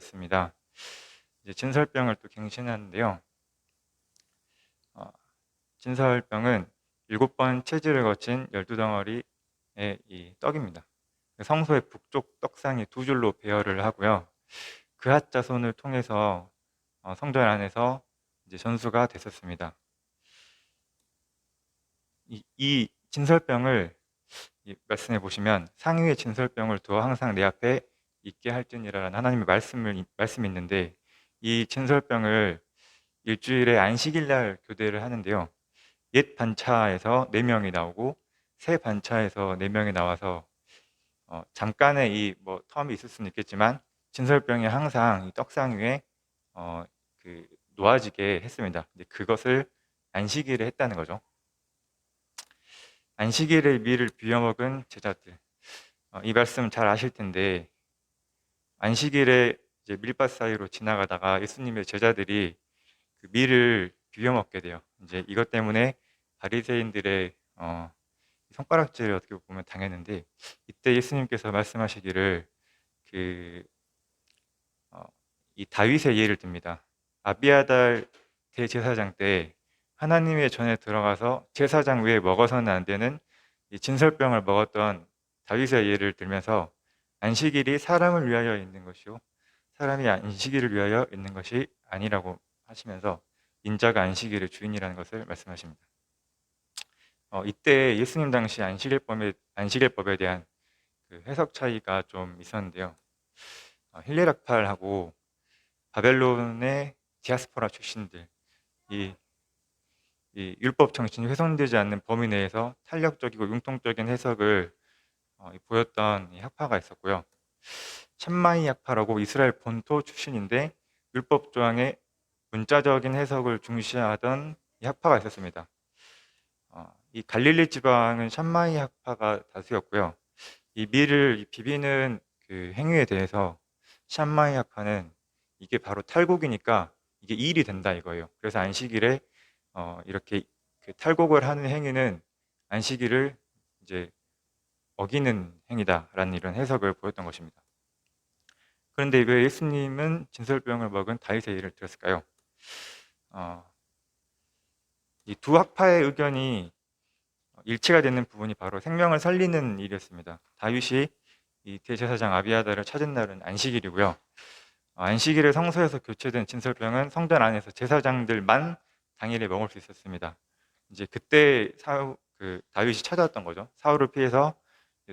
있습니다. 이제 진설병을 또 갱신하는데요. 진설병은 7번 체질을 거친 12덩어리의 이 떡입니다. 성소의 북쪽 떡상이 두 줄로 배열을 하고요. 그핫 자손을 통해서 성전 안에서 이제 전수가 됐었습니다. 이 진설병을 말씀해 보시면 상위의 진설병을 두어 항상 내 앞에 있게 할지니라라는 하나님의 말씀이 있는데, 이 진설병을 일주일에 안식일 날 교대를 하는데요. 옛 반차에서 4명이 나오고 새 반차에서 4명이 나와서 잠깐의 텀이 있을 수는 있겠지만 진설병이 항상 이 떡상 위에 놓아지게 했습니다. 근데 그것을 안식일에 했다는 거죠. 안식일에 밀을 비워먹은 제자들, 이 말씀 잘 아실 텐데, 안식일에 이제 밀밭 사이로 지나가다가 예수님의 제자들이 그 밀을 비워먹게 돼요. 이제 이것 때문에 바리새인들의 손가락질을 어떻게 보면 당했는데, 이때 예수님께서 말씀하시기를 이 다윗의 예를 듭니다. 아비아달 대제사장 때 하나님의 전에 들어가서 제사장 위에 먹어서는 안 되는 이 진설병을 먹었던 다윗의 예를 들면서 안식일이 사람을 위하여 있는 것이요 사람이 안식일을 위하여 있는 것이 아니라고 하시면서 인자가 안식일의 주인이라는 것을 말씀하십니다. 이때 예수님 당시 안식일법에 대한 그 해석 차이가 좀 있었는데요. 힐레락팔하고 바벨론의 디아스포라 출신들, 이, 이 율법 정신이 훼손되지 않는 범위 내에서 탄력적이고 융통적인 해석을 보였던 이 학파가 있었고요. 샴마이 학파라고 이스라엘 본토 출신인데 율법 조항의 문자적인 해석을 중시하던 이 학파가 있었습니다. 이 갈릴리 지방은 샴마이 학파가 다수였고요. 이 밀을 비비는 그 행위에 대해서 샴마이 학파는 이게 바로 탈곡이니까 이게 일이 된다 이거예요. 그래서 안식일에 이렇게 그 탈곡을 하는 행위는 안식일을 이제 어기는 행위다라는 이런 해석을 보였던 것입니다. 그런데 왜 예수님은 진설병을 먹은 다윗의 예를 들었을까요? 이 두 학파의 의견이 일치가 되는 부분이 바로 생명을 살리는 일이었습니다. 다윗이 이 대제사장 아비아달을 찾은 날은 안식일이고요. 안식일에 성소에서 교체된 진설병은 성전 안에서 제사장들만 당일에 먹을 수 있었습니다. 이제 그때 다윗이 찾아왔던 거죠. 사울을 피해서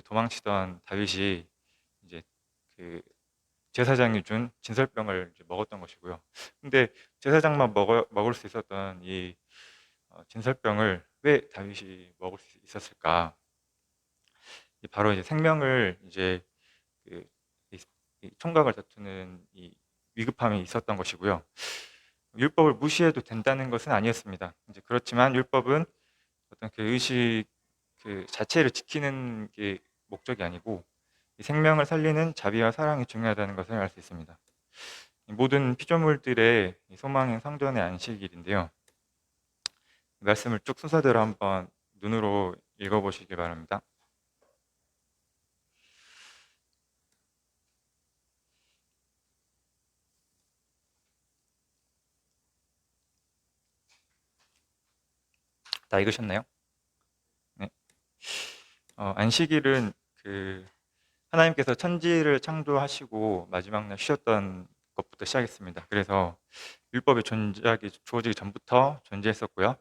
도망치던 다윗이 이제 그 제사장이 준 진설병을 이제 먹었던 것이고요. 근데 제사장만 먹을 수 있었던 이 진설병을 왜 다윗이 먹을 수 있었을까? 바로 이제 생명을 이제 그 이 총각을 다투는 이 위급함이 있었던 것이고요. 율법을 무시해도 된다는 것은 아니었습니다. 이제 그렇지만 율법은 어떤 그 의식 그 자체를 지키는 게 목적이 아니고 이 생명을 살리는 자비와 사랑이 중요하다는 것을 알 수 있습니다. 모든 피조물들의 소망인 성전의 안식일인데요. 말씀을 쭉 순서대로 한번 눈으로 읽어보시기 바랍니다. 다 읽으셨나요? 네. 안식일은 하나님께서 천지를 창조하시고 마지막 날 쉬었던 것부터 시작했습니다. 그래서 율법의 주어지기 전부터 존재했었고요.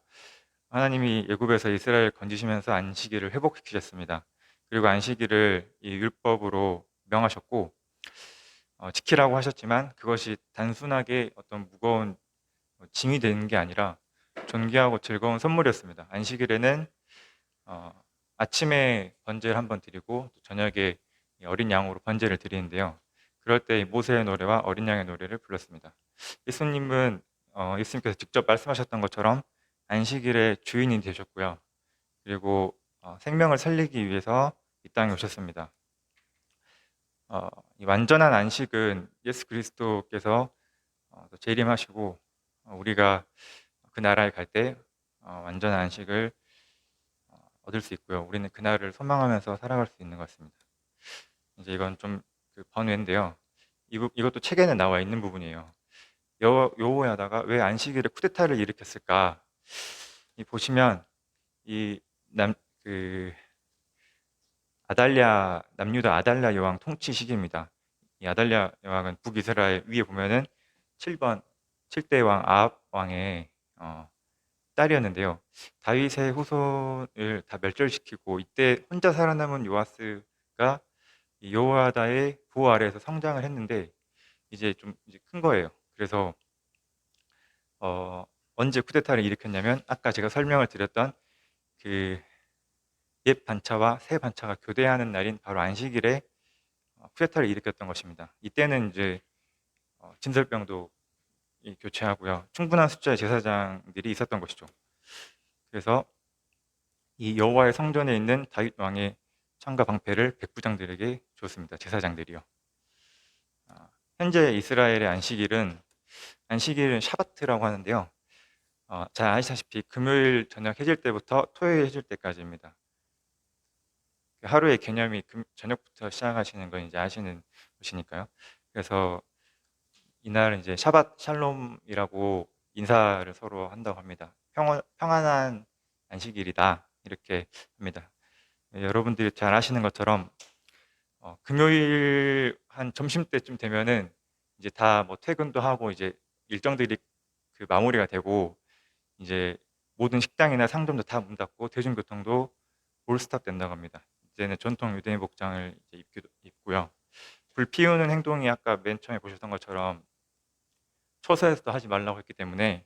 하나님이 애굽에서 이스라엘 건지시면서 안식일을 회복시키셨습니다. 그리고 안식일을 이 율법으로 명하셨고 지키라고 하셨지만 그것이 단순하게 어떤 무거운 짐이 되는 게 아니라 존귀하고 즐거운 선물이었습니다. 안식일에는 아침에 번제를 한번 드리고 저녁에 어린 양으로 번제를 드리는데요. 그럴 때 모세의 노래와 어린 양의 노래를 불렀습니다. 예수님께서 직접 말씀하셨던 것처럼 안식일의 주인이 되셨고요. 그리고 생명을 살리기 위해서 이 땅에 오셨습니다. 이 완전한 안식은 예수 그리스도께서 재림하시고 우리가 그 나라에 갈 때 완전한 안식을 얻을 수 있고요. 우리는 그날을 소망하면서 살아갈 수 있는 것 같습니다. 이제 이건 좀 번외인데요. 이것도 책에는 나와 있는 부분이에요. 여호야다가 왜 안식일에 쿠데타를 일으켰을까? 보시면 이 남 그 아달랴 남유다 아달랴 여왕 통치 시기입니다. 이 아달랴 여왕은 북이스라엘 위에 보면은 7번 7대 왕 아합 왕의 딸이었는데요. 다윗의 후손을 다 멸절시키고 이때 혼자 살아남은 요아스가 이 여호야다의 보호 아래에서 성장을 했는데 이제 좀 이제 큰 거예요. 그래서 어, 언제 쿠데타를 일으켰냐면 아까 제가 설명을 드렸던 그 옛 반차와 새 반차가 교대하는 날인 바로 안식일에 쿠데타를 일으켰던 것입니다. 이때는 이제 진설병도 교체하고요. 충분한 숫자의 제사장들이 있었던 것이죠. 그래서 이 여호와의 성전에 있는 다윗 왕의 창과 방패를 백부장들에게 줬습니다. 제사장들이요. 현재 이스라엘의 안식일은 샤바트라고 하는데요. 잘 아시다시피 금요일 저녁 해질 때부터 토요일 해질 때까지입니다. 하루의 개념이 저녁부터 시작하시는 건 이제 아시는 것이니까요. 그래서 이날은 이제 샤밧 샬롬이라고 인사를 서로 한다고 합니다. 평안한 안식일이다 이렇게 합니다. 여러분들이 잘 아시는 것처럼 금요일 한 점심 때쯤 되면은 이제 다 뭐 퇴근도 하고 이제 일정들이 그 마무리가 되고 이제 모든 식당이나 상점도 다 문 닫고 대중교통도 올스탑 된다고 합니다. 이제는 전통 유대인 복장을 이제 입고요. 불 피우는 행동이 아까 맨 처음에 보셨던 것처럼 초소에서도 하지 말라고 했기 때문에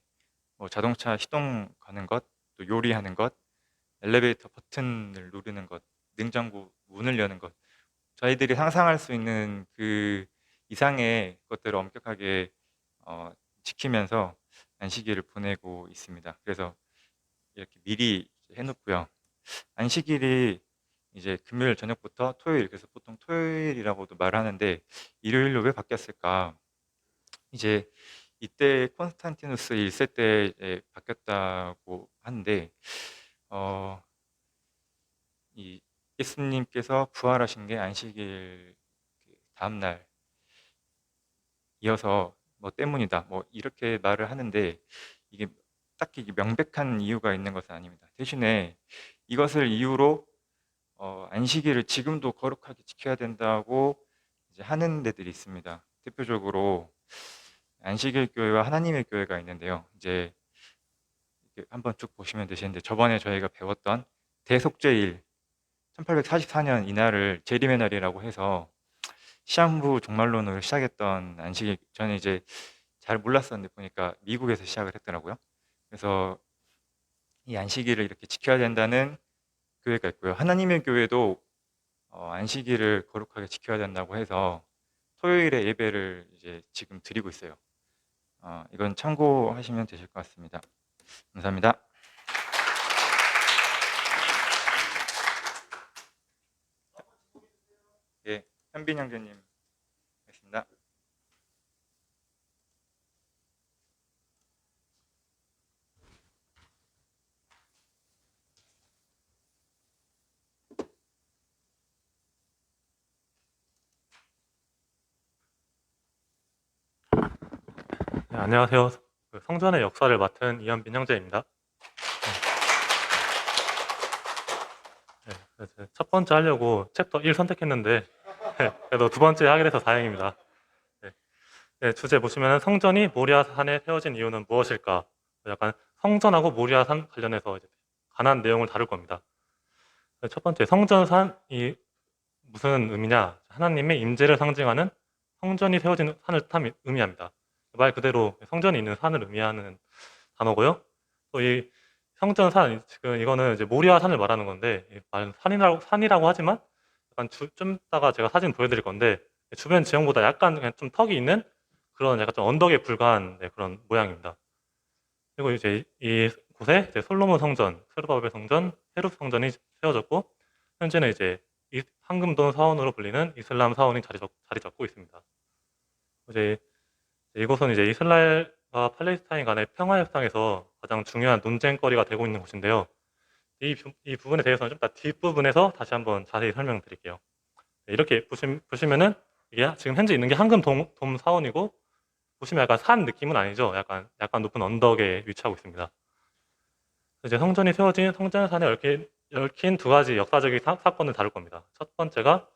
뭐 자동차 시동 가는 것, 또 요리하는 것, 엘리베이터 버튼을 누르는 것, 냉장고 문을 여는 것, 저희들이 상상할 수 있는 그 이상의 것들을 엄격하게 어, 지키면서 안식일을 보내고 있습니다. 그래서 이렇게 미리 해놓고요. 안식일이 이제 금요일 저녁부터 토요일, 그래서 보통 토요일이라고도 말하는데 일요일로 왜 바뀌었을까? 이제 이때 콘스탄티누스 1세 때 이제 바뀌었다고 하는데 이 예수님께서 부활하신 게 안식일 그 다음 날 이어서 뭐 때문이다 뭐 이렇게 말을 하는데 이게 딱히 명백한 이유가 있는 것은 아닙니다. 대신에 이것을 이유로 안식일을 지금도 거룩하게 지켜야 된다고 이제 하는 데들이 있습니다. 대표적으로 안식일 교회와 하나님의 교회가 있는데요. 이제 이렇게 한번 쭉 보시면 되시는데 저번에 저희가 배웠던 대속죄일 1844년 이날을 재림의 날이라고 해서 시한부 종말론을 시작했던 안식일, 저는 이제 잘 몰랐었는데 보니까 미국에서 시작을 했더라고요. 그래서 이 안식일을 이렇게 지켜야 된다는 교회가 있고요. 하나님의 교회도 안식일을 거룩하게 지켜야 된다고 해서 토요일에 예배를 이제 지금 드리고 있어요. 이건 참고하시면 되실 것 같습니다. 감사합니다. 예, 현빈 형제님 있습니다. 네, 안녕하세요. 성전의 역사를 맡은 이현빈 형제입니다. 네, 그래서 첫 번째 하려고 챕터 1 선택했는데 그래도 두 번째 하게 돼서 다행입니다. 네, 네, 주제 보시면 성전이 모리아산에 세워진 이유는 무엇일까? 약간 성전하고 모리아산 관련해서 이제 관한 내용을 다룰 겁니다. 네, 첫 번째, 성전산이 무슨 의미냐? 하나님의 임재를 상징하는 성전이 세워진 산을 의미합니다. 말 그대로 성전이 있는 산을 의미하는 단어고요. 또 이 성전산, 지금 이거는 이제 모리아산을 말하는 건데, 말은 산이라고 하지만, 약간 좀 이따가 제가 사진 보여드릴 건데, 주변 지형보다 약간 그냥 좀 턱이 있는 그런 약간 좀 언덕에 불과한 그런 모양입니다. 그리고 이제 이 곳에 이제 솔로몬 성전, 스르바벨 성전, 헤룹 성전이 세워졌고, 현재는 이제 황금돈 사원으로 불리는 이슬람 사원이 자리 잡고 있습니다. 이제 이곳은 이제 이스라엘과 팔레스타인 간의 평화 협상에서 가장 중요한 논쟁거리가 되고 있는 곳인데요. 이 부분에 대해서는 좀 더 뒷부분에서 다시 한번 자세히 설명드릴게요. 이렇게 보시면은 이게 지금 현재 있는 게 황금 돔 사원이고 보시면 약간 산 느낌은 아니죠. 약간 높은 언덕에 위치하고 있습니다. 이제 성전이 세워진 성전산에 얽힌 두 가지 역사적인 사건을 다룰 겁니다. 첫 번째가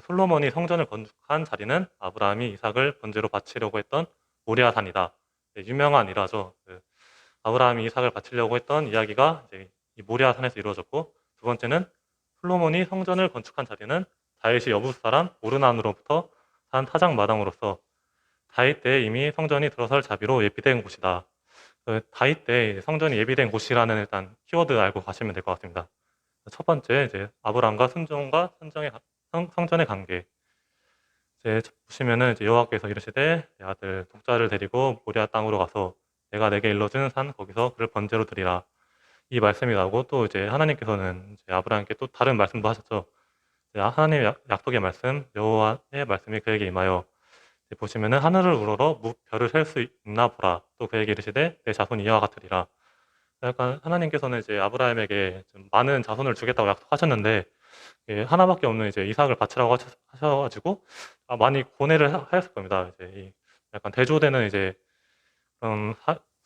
솔로몬이 성전을 건축한 자리는 아브라함이 이삭을 번제로 바치려고 했던 모리아산이다. 유명한 일화죠. 아브라함이 이삭을 바치려고 했던 이야기가 이제 이 모리아산에서 이루어졌고, 두 번째는 솔로몬이 성전을 건축한 자리는 다윗이 여부스 사람 오르난으로부터 산 타작 마당으로서 다윗 때 이미 성전이 들어설 자비로 예비된 곳이다. 다윗 때 성전이 예비된 곳이라는 일단 키워드 알고 가시면 될 것 같습니다. 첫 번째 이제 아브라함과 순종과 성전의 관계. 이제 보시면은 이제 여호와께서 이르시되 내 아들 독자를 데리고 모리아 땅으로 가서 내가 내게 일러준 산 거기서 그를 번제로 드리라. 이 말씀이 나오고 또 이제 하나님께서는 이제 아브라함께 또 다른 말씀도 하셨죠. 이제 하나님의 약속의 말씀, 여호와의 말씀이 그에게 임하여 보시면은 하늘을 우러러 별을 셀 수 있나 보라. 또 그에게 이르시되 내 자손이 이와 같으리라. 약간 하나님께서는 이제 아브라함에게 좀 많은 자손을 주겠다고 약속하셨는데 하나밖에 없는 이제 이삭을 바치라고 하셔가지고 많이 고뇌를 하였을 겁니다. 이제 약간 대조되는 이제 그런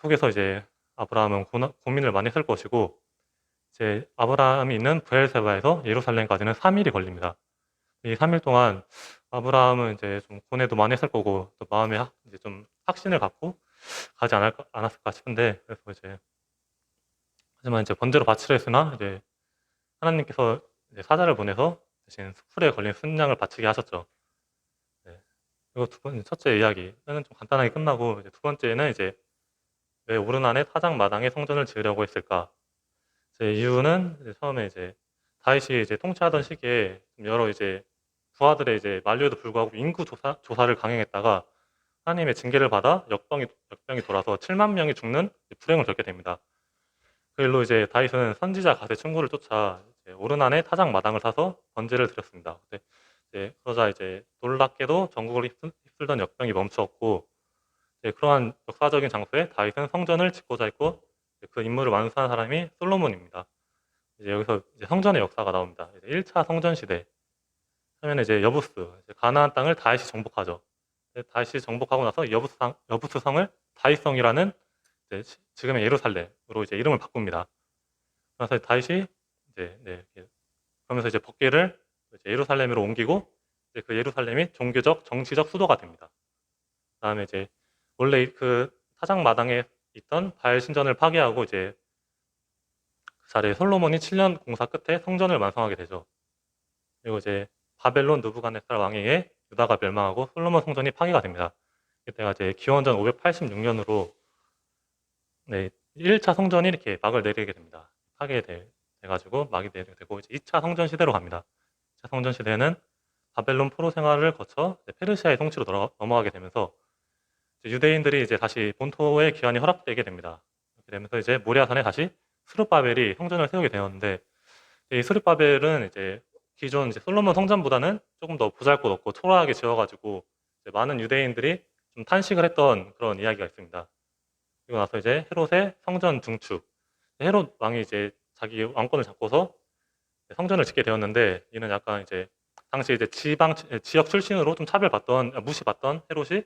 속에서 이제 아브라함은 고민을 많이 했을 것이고 이제 아브라함이 있는 브엘세바에서 예루살렘까지는 3일이 걸립니다. 이 3일 동안 아브라함은 이제 좀 고뇌도 많이 했을 거고 또 마음에 이제 좀 확신을 갖고 가지 않았을까 싶은데 그래서 이제 하지만 이제 번제로 바치려 했으나 이제 하나님께서 이제 사자를 보내서 대신 수풀에 걸린 순양을 바치게 하셨죠. 네. 그리고 첫째 이야기는 좀 간단하게 끝나고 이제 두 번째는 이제 왜 오르난의 타작 마당에 성전을 지으려고 했을까? 이제 이유는 이제 처음에 이제 다윗이 이제 통치하던 시기에 여러 이제 부하들의 이제 만류에도 불구하고 인구 조사를 강행했다가 하나님의 징계를 받아 역병이 돌아서 7만 명이 죽는 불행을 겪게 됩니다. 그 일로 이제 다윗은 선지자 갓의 충고를 쫓아 이제 오르난의 타작 마당을 사서 번제를 드렸습니다. 그때 이제 그러자 이제 놀랍게도 전국을 휩쓸던 역병이 멈추었고 그러한 역사적인 장소에 다윗은 성전을 짓고자 했고 그 임무를 완수한 사람이 솔로몬입니다. 이제 여기서 이제 성전의 역사가 나옵니다. 이제 1차 성전 시대 하면 이제 여부스 이제 가나안 땅을 다윗이 정복하죠. 다윗이 정복하고 나서 여부스 성을 다윗성이라는 이제 지금의 예루살렘으로 이제 이름을 바꿉니다. 그래서 다윗이 이제 그러면서 이제 법궤를 이제 예루살렘으로 옮기고 이제 그 예루살렘이 종교적 정치적 수도가 됩니다. 그다음에 이제 원래 그 타작 마당에 있던 바알 신전을 파괴하고 이제 그 자리에 솔로몬이 7년 공사 끝에 성전을 완성하게 되죠. 그리고 이제 바벨론 느부갓네살 왕에 의해 유다가 멸망하고 솔로몬 성전이 파괴가 됩니다. 이때가 이제 기원전 586년으로 1차 성전이 이렇게 막을 내리게 됩니다. 파괴돼가지고 막이 내리게 되고 이제 2차 성전 시대로 갑니다. 2차 성전 시대는 바벨론 포로 생활을 거쳐 페르시아의 통치로 넘어가게 되면서 유대인들이 이제 다시 본토의 귀환이 허락되게 됩니다. 이렇게 되면서 이제 모리아산에 다시 스룹바벨이 성전을 세우게 되었는데 이 스룹바벨은 이제 기존 이제 솔로몬 성전보다는 조금 더 보잘것없고 초라하게 지어가지고 이제 많은 유대인들이 좀 탄식을 했던 그런 이야기가 있습니다. 그리고 나서 이제 헤롯의 성전 중축. 헤롯 왕이 이제 자기 왕권을 잡고서 성전을 짓게 되었는데 이는 약간 이제 당시 이제 지역 출신으로 좀 무시받던 헤롯이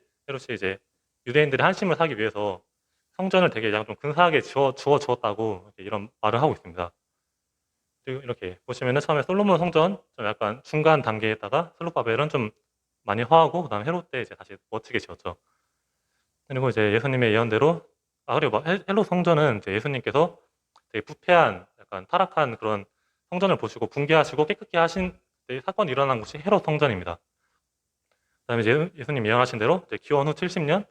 이제 유대인들의 한심을 사기 위해서 성전을 되게 약간 좀 근사하게 주었다고 이런 말을 하고 있습니다. 그리고 이렇게 보시면은 처음에 솔로몬 성전 좀 약간 중간 단계에다가 슬룹바벨은 좀 많이 화하고 그다음 헤롯 때 이제 다시 멋지게 지었죠. 그리고 이제 예수님의 예언대로 그리고 헬롯 성전은 이제 예수님께서 되게 부패한 약간 타락한 그런 성전을 보시고 붕괴하시고 깨끗게 하신 사건이 일어난 곳이 헤롯 성전입니다. 그다음에 이제 예수님 예언하신 대로 이제 기원 후 70년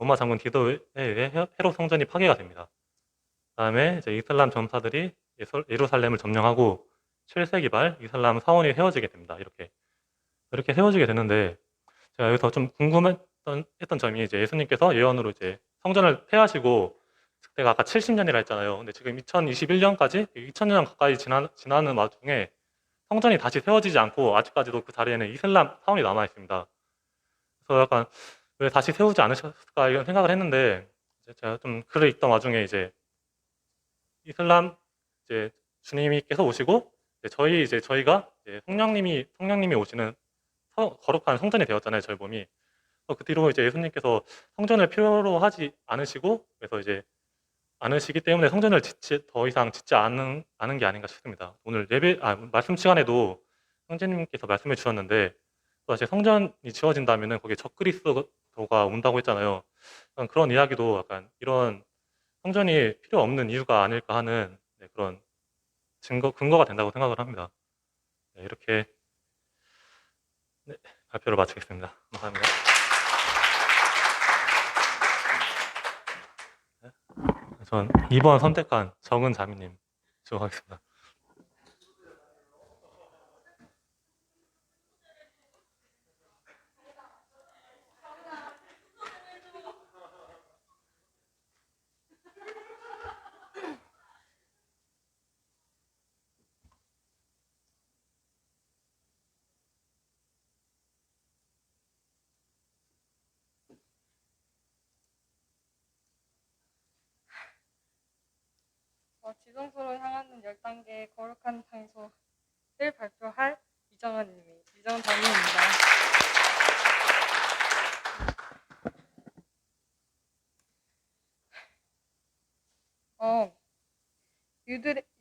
로마 장군 디도에 의해 헤롯 성전이 파괴가 됩니다. 그다음에 이제 이슬람 전사들이 예루살렘을 점령하고 7세기 말 이슬람 사원이 세워지게 됩니다. 이렇게 세워지게 되는데 제가 여기서 좀 궁금했던 점이 이제 예수님께서 예언으로 이제 성전을 폐하시고 그때가 아까 70년이라 했잖아요. 근데 지금 2021년까지 2000년 가까이 지나는 와중에 성전이 다시 세워지지 않고 아직까지도 그 자리에는 이슬람 사원이 남아 있습니다. 그래서 약간 왜 다시 세우지 않으셨을까 이런 생각을 했는데 제가 좀 글을 읽던 와중에 이제 이슬람 이제 주님께서 오시고 저희가 이제 성령님이 오시는 거룩한 성전이 되었잖아요, 저희 몸이. 그 뒤로 이제 예수님께서 성전을 필요로 하지 않으시고, 그래서 이제 않으시기 때문에 성전을 더 이상 짓지 않은 게 아닌가 싶습니다. 오늘 말씀 시간에도 형제님께서 말씀해 주셨는데, 또 이제 성전이 지어진다면은 거기에 적그리스도가 온다고 했잖아요. 약간 그런 이야기도 약간 이런 성전이 필요 없는 이유가 아닐까 하는, 네, 그런 근거가 된다고 생각을 합니다. 네, 이렇게, 네, 발표를 마치겠습니다. 감사합니다. 전 2번 선택한 정은 자매님 지목하겠습니다. 지성소로 향하는 10단계의 거룩한 장소를 발표할 이정은 장님입니다.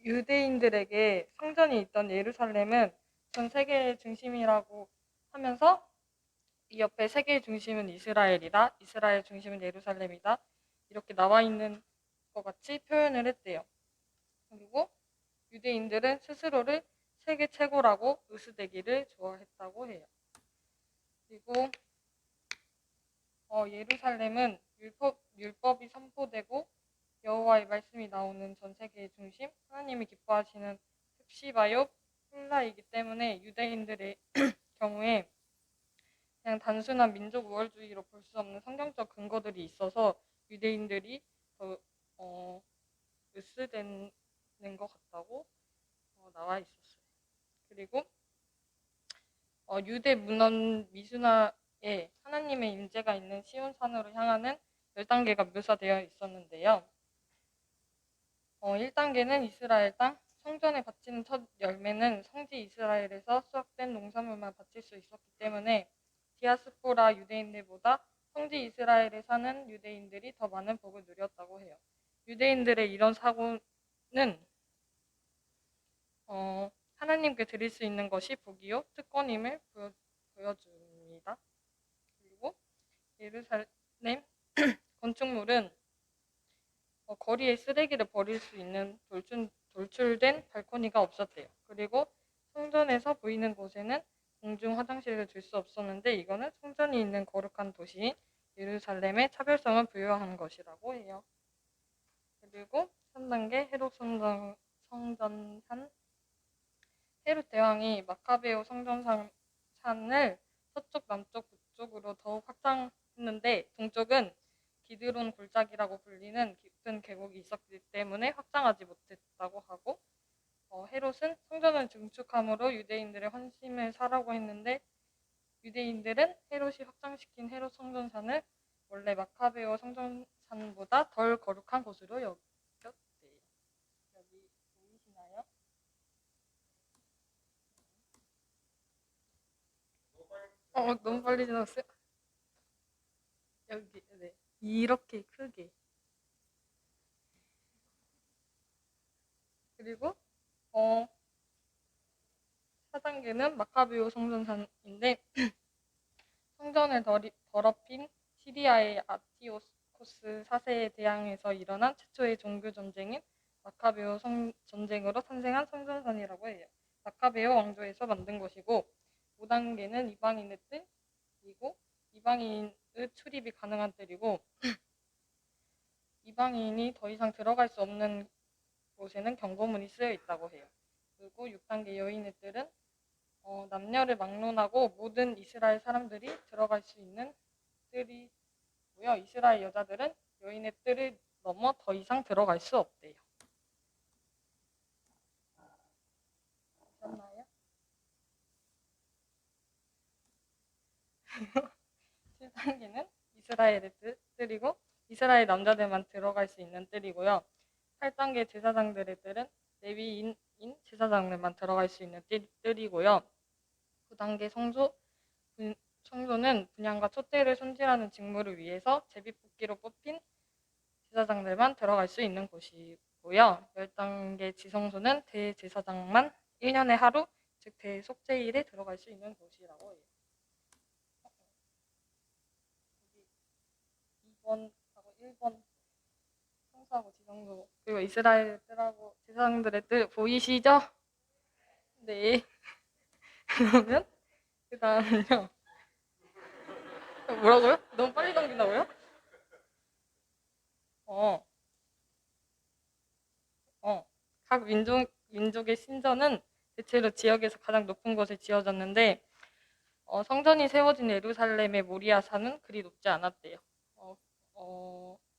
유대인들에게 성전이 있던 예루살렘은 전 세계의 중심이라고 하면서 이 옆에 세계의 중심은 이스라엘이다, 이스라엘 중심은 예루살렘이다, 이렇게 나와 있는 것 같이 표현을 했대요. 그리고 유대인들은 스스로를 세계 최고라고 으스대기를 좋아했다고 해요. 그리고 예루살렘은 율법이 선포되고 여호와의 말씀이 나오는 전 세계의 중심, 하나님이 기뻐하시는 흑시바요 훌라이기 때문에 유대인들의 경우에 그냥 단순한 민족 우월주의로 볼 수 없는 성경적 근거들이 있어서 유대인들이 더 으스대는 것 같다고 나와 있었어요. 그리고 유대 문헌 미수나에 하나님의 임재가 있는 시온산으로 향하는 10단계가 묘사되어 있었는데요. 1단계는 이스라엘 땅, 성전에 바치는 첫 열매는 성지 이스라엘에서 수확된 농산물만 바칠 수 있었기 때문에 디아스포라 유대인들보다 성지 이스라엘에 사는 유대인들이 더 많은 복을 누렸다고 해요. 유대인들의 이런 사고는 하나님께 드릴 수 있는 것이 복이요 특권임을 보여줍니다. 그리고 예루살렘 건축물은 거리에 쓰레기를 버릴 수 있는 돌출된 발코니가 없었대요. 그리고 성전에서 보이는 곳에는 공중 화장실을 둘 수 없었는데 이거는 성전이 있는 거룩한 도시인 예루살렘의 차별성을 부여한 것이라고 해요. 그리고 3단계 헤롯 성전산. 헤롯 대왕이 마카베오 성전산을 서쪽, 남쪽, 북쪽으로 더욱 확장했는데 동쪽은 기드론 골짜기라고 불리는 깊은 계곡이 있었기 때문에 확장하지 못했다고 하고 헤롯은 성전을 증축함으로 유대인들의 환심을 사라고 했는데 유대인들은 헤롯이 확장시킨 헤롯 성전산을 원래 마카베오 성전산보다 덜 거룩한 곳으로 여겼대요. 여기 보이시나요? 너무 빨리 지나갔어요. 여기, 네. 이렇게 크게. 그리고 4단계는 마카베오 성전산인데 성전을 더럽힌 시리아의 아티오코스 4세에 대항해서 일어난 최초의 종교 전쟁인 마카베오 전쟁으로 탄생한 성전산이라고 해요. 마카베오 왕조에서 만든 것이고 5단계는 이방인의 뜰이고 이방인의 출입이 가능한 뜰이고 이방인이 더 이상 들어갈 수 없는 곳에는 경고문이 쓰여 있다고 해요. 그리고 6단계 여인의 뜰은 남녀를 막론하고 모든 이스라엘 사람들이 들어갈 수 있는 뜰이고요. 이스라엘 여자들은 여인의 뜰을 넘어 더 이상 들어갈 수 없대요. 맞나요? 7단계는 이스라엘의 뜰이고 이스라엘 남자들만 들어갈 수 있는 뜰이고요. 8단계 제사장들의 뜰은 레위인인 제사장들만 들어갈 수 있는 뜰이고요. 9단계 성소 청소는 분향과 촛대를 손질하는 직무를 위해서 제비뽑기로 뽑힌 제사장들만 들어갈 수 있는 곳이고요. 10단계 지성소는 대제사장만 1년에 하루, 즉 대속죄일에 들어갈 수 있는 곳이라고 해요. 2번하고 1번 청소하고 지성소 그리고 이스라엘 뜰하고 제사장들의 뜰 보이시죠? 네. 그러면 그 다음은요. 뭐라고요? 너무 빨리 넘긴다고요? 어, 각 민족의 신전은 대체로 지역에서 가장 높은 곳에 지어졌는데 성전이 세워진 예루살렘의 모리아 산은 그리 높지 않았대요.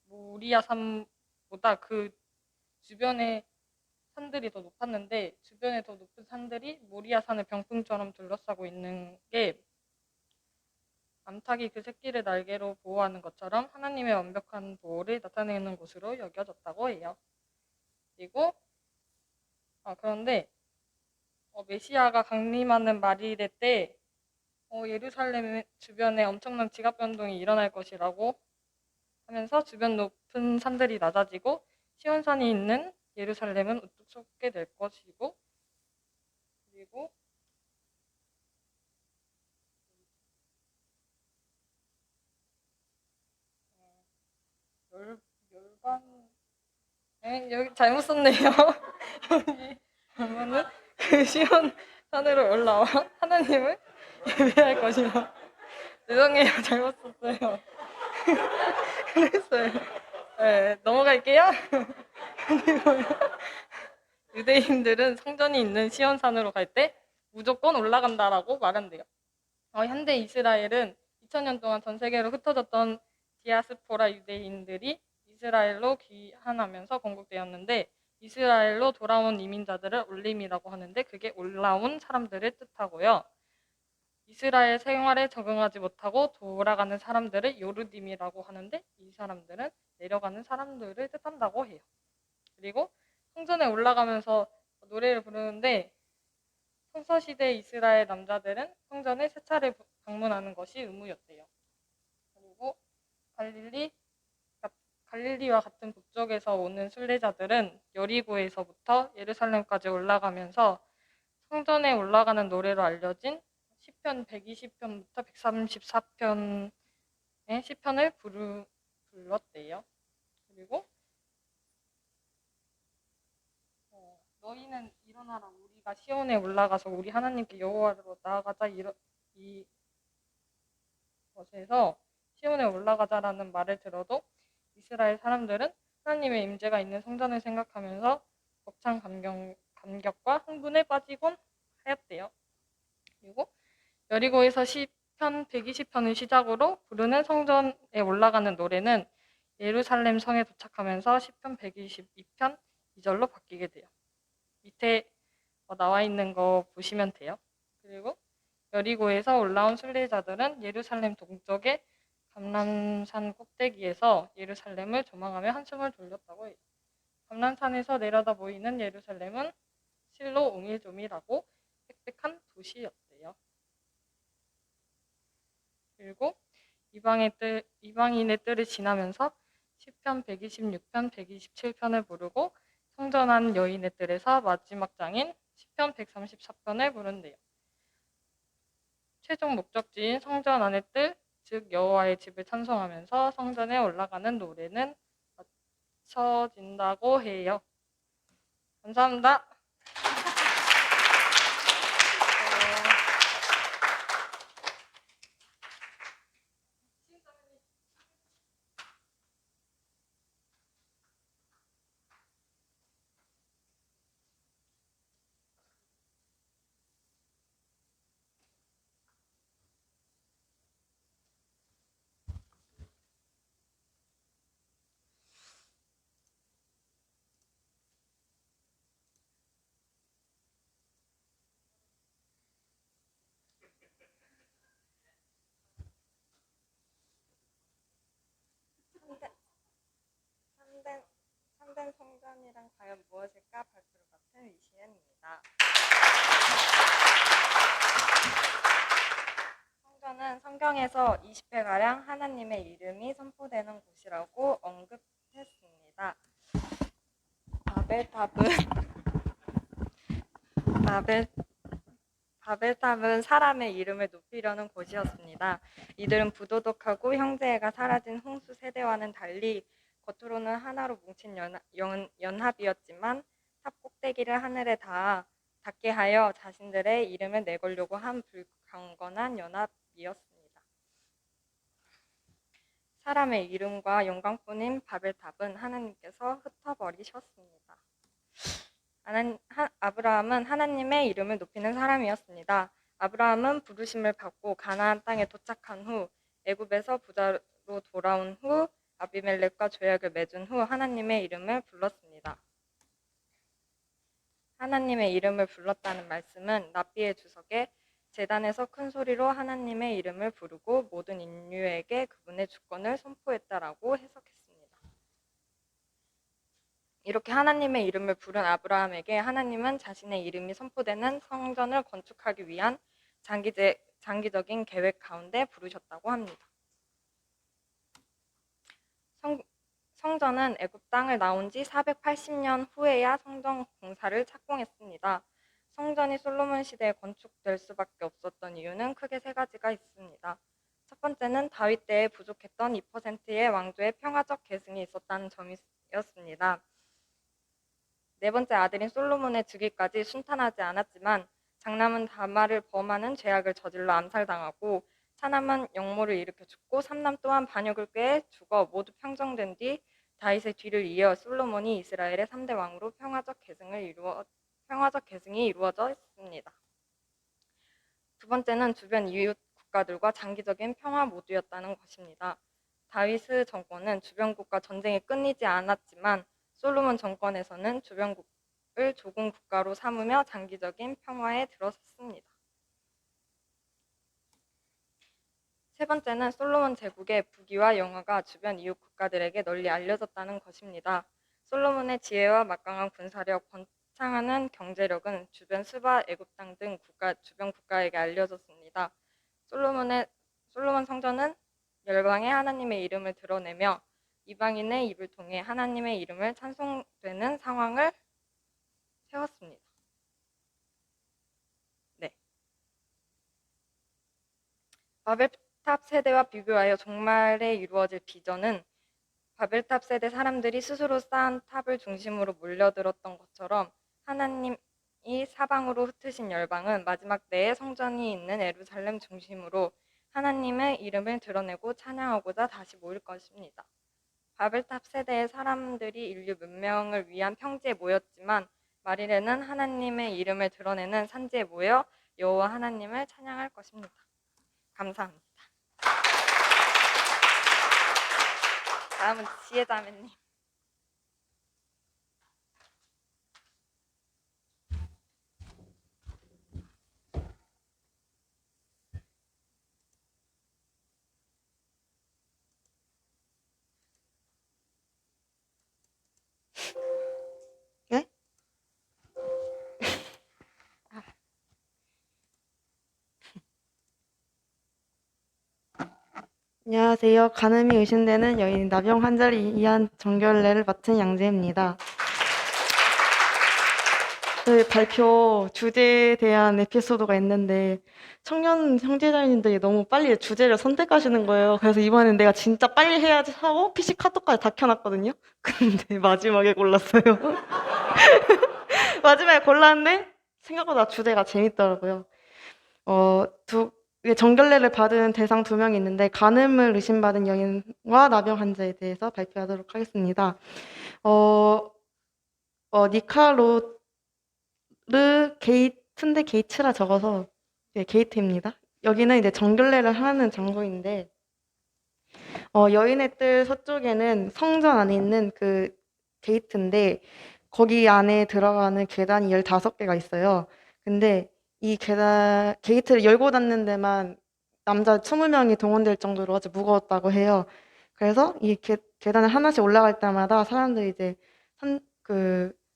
모리아 산보다 그 주변의 산들이 더 높았는데 주변에 더 높은 산들이 모리아 산을 병풍처럼 둘러싸고 있는 게 암탉이 그 새끼를 날개로 보호하는 것처럼 하나님의 완벽한 보호를 나타내는 곳으로 여겨졌다고 해요. 그리고 그런데 메시아가 강림하는 말일의 때 예루살렘 주변에 엄청난 지각 변동이 일어날 것이라고 하면서 주변 높은 산들이 낮아지고 시온산이 있는 예루살렘은 우뚝 솟게 될 것이고 그리고 열반 여기 잘못 썼네요. 여기 보면은 그 시온 산으로 올라와 하나님을 예배할 것이라 죄송해요 잘못 썼어요. 그랬어요. 네, 넘어갈게요. 그리고요. 유대인들은 성전이 있는 시온산으로 갈 때 무조건 올라간다라고 말한대요. 현대 이스라엘은 2000년 동안 전 세계로 흩어졌던 디아스포라 유대인들이 이스라엘로 귀환하면서 건국되었는데 이스라엘로 돌아온 이민자들을 올림이라고 하는데 그게 올라온 사람들을 뜻하고요. 이스라엘 생활에 적응하지 못하고 돌아가는 사람들을 요르딤이라고 하는데 이 사람들은 내려가는 사람들을 뜻한다고 해요. 그리고 성전에 올라가면서 노래를 부르는데 성서시대 이스라엘 남자들은 성전에 세 차례 방문하는 것이 의무였대요. 그리고 갈릴리와 같은 북쪽에서 오는 순례자들은 여리고에서부터 예루살렘까지 올라가면서 성전에 올라가는 노래로 알려진 시편 120편부터 134편의 시편을 불렀대요. 그리고 너희는 일어나라 우리가 시온에 올라가서 우리 하나님께 여호와로 나아가자 이 것에서 시온에 올라가자라는 말을 들어도 이스라엘 사람들은 하나님의 임재가 있는 성전을 생각하면서 벅찬 감격과 흥분에 빠지곤 하였대요. 그리고 여리고에서 시편 120편을 시작으로 부르는 성전에 올라가는 노래는 예루살렘 성에 도착하면서 시편 122편 2절로 바뀌게 돼요. 밑에 나와 있는 거 보시면 돼요. 그리고 여리고에서 올라온 순례자들은 예루살렘 동쪽의 감람산 꼭대기에서 예루살렘을 조망하며 한숨을 돌렸다고 해요. 감람산에서 내려다 보이는 예루살렘은 실로 옹일조밀하고 빽빽한 도시였대요. 그리고 이방인의 뜰을 지나면서 시편 126편, 127편을 부르고 성전 안 여인의 뜰에서 마지막 장인 시편 134편을 부른대요. 최종 목적지인 성전 안의 뜰, 즉 여호와의 집을 찬송하면서 성전에 올라가는 노래는 마쳐진다고 해요. 감사합니다. 참된 성전이란 과연 무엇일까 발표를 맡은 위시은입니다. 성전은 성경 성경에서 20회가량 하나님의 이름이 선포되는 곳이라고 언급했습니다. 바벨탑은 바벨 바벨탑은 사람의 이름을 높이려는 곳이었습니다. 이들은 부도덕하고 형제애가 사라진 홍수 세대와는 달리 겉으로는 하나로 뭉친 연합이었지만 탑 꼭대기를 하늘에 닿게 하여 자신들의 이름을 내걸려고 한 불강건한 연합이었습니다. 사람의 이름과 영광뿐인 바벨탑은 하나님께서 흩어버리셨습니다. 아브라함은 하나님의 이름을 높이는 사람이었습니다. 아브라함은 부르심을 받고 가나안 땅에 도착한 후 애굽에서 부자로 돌아온 후 아비멜렉과 조약을 맺은 후 하나님의 이름을 불렀습니다. 하나님의 이름을 불렀다는 말씀은 랍비의 주석에 제단에서 큰 소리로 하나님의 이름을 부르고 모든 인류에게 그분의 주권을 선포했다라고 해석했습니다. 이렇게 하나님의 이름을 부른 아브라함에게 하나님은 자신의 이름이 선포되는 성전을 건축하기 위한 장기적인 계획 가운데 부르셨다고 합니다. 성전은 애굽 땅을 나온 지 480년 후에야 성전 공사를 착공했습니다. 성전이 솔로몬 시대에 건축될 수밖에 없었던 이유는 크게 세 가지가 있습니다. 첫 번째는 다윗 때에 부족했던 2%의 왕조의 평화적 계승이 있었다는 점이었습니다. 네 번째 아들인 솔로몬의 즉위까지 순탄하지 않았지만 장남은 다말을 범하는 죄악을 저질러 암살당하고 차남은 역모를 일으켜 죽고 삼남 또한 반역을 꾀해 죽어 모두 평정된 뒤 다윗의 뒤를 이어 솔로몬이 이스라엘의 3대 왕으로 평화적 계승이 이루어져 있습니다. 두 번째는 주변 이웃 국가들과 장기적인 평화 모두였다는 것입니다. 다윗의 정권은 주변국과 전쟁이 끊이지 않았지만 솔로몬 정권에서는 주변국을 조공 국가로 삼으며 장기적인 평화에 들어섰습니다. 세 번째는 솔로몬 제국의 부귀와 영화가 주변 이웃 국가들에게 널리 알려졌다는 것입니다. 솔로몬의 지혜와 막강한 군사력, 번창하는 경제력은 주변 스바, 애굽 땅 등 주변 국가에게 알려졌습니다. 솔로몬 성전은 열방에 하나님의 이름을 드러내며 이방인의 입을 통해 하나님의 이름을 찬송되는 상황을 세웠습니다. 네. 바벨탑 세대와 비교하여 종말에 이루어질 비전은 바벨탑 세대 사람들이 스스로 쌓은 탑을 중심으로 몰려들었던 것처럼 하나님이 사방으로 흩으신 열방은 마지막 때에 성전이 있는 예루살렘 중심으로 하나님의 이름을 드러내고 찬양하고자 다시 모일 것입니다. 바벨탑 세대의 사람들이 인류 문명을 위한 평지에 모였지만 말일에는 하나님의 이름을 드러내는 산지에 모여 여호와 하나님을 찬양할 것입니다. 감사합니다. 다음은 지혜자매님. 네? 안녕하세요. 간음이 의심되는 여인 나병 환자를 위한 정결례를 맡은 양재입니다. 저희 발표 주제에 대한 에피소드가 있는데 청년 형제자매님들이 너무 빨리 주제를 선택하시는 거예요. 그래서 이번엔 내가 진짜 빨리 해야지 하고 PC 카톡까지 다 켜놨거든요. 근데 마지막에 골랐어요. 마지막에 골랐는데 생각보다 주제가 재밌더라고요. 정결례를 받은 대상 2명이 있는데 간음을 의심받은 여인과 나병 환자에 대해서 발표하도록 하겠습니다. 니카로르 게이트인데 게이츠라 적어서 게이트입니다. 여기는 이제 정결례를 하는 장소인데 여인의 뜰 서쪽에는 성전 안에 있는 그 게이트인데 거기 안에 들어가는 계단이 15개가 있어요. 근데 이 게이트를 열고 닫는 데만 남자 20명이 동원될 정도로 아주 무거웠다고 해요. 그래서 이 계단을 하나씩 올라갈 때마다 사람들이 이제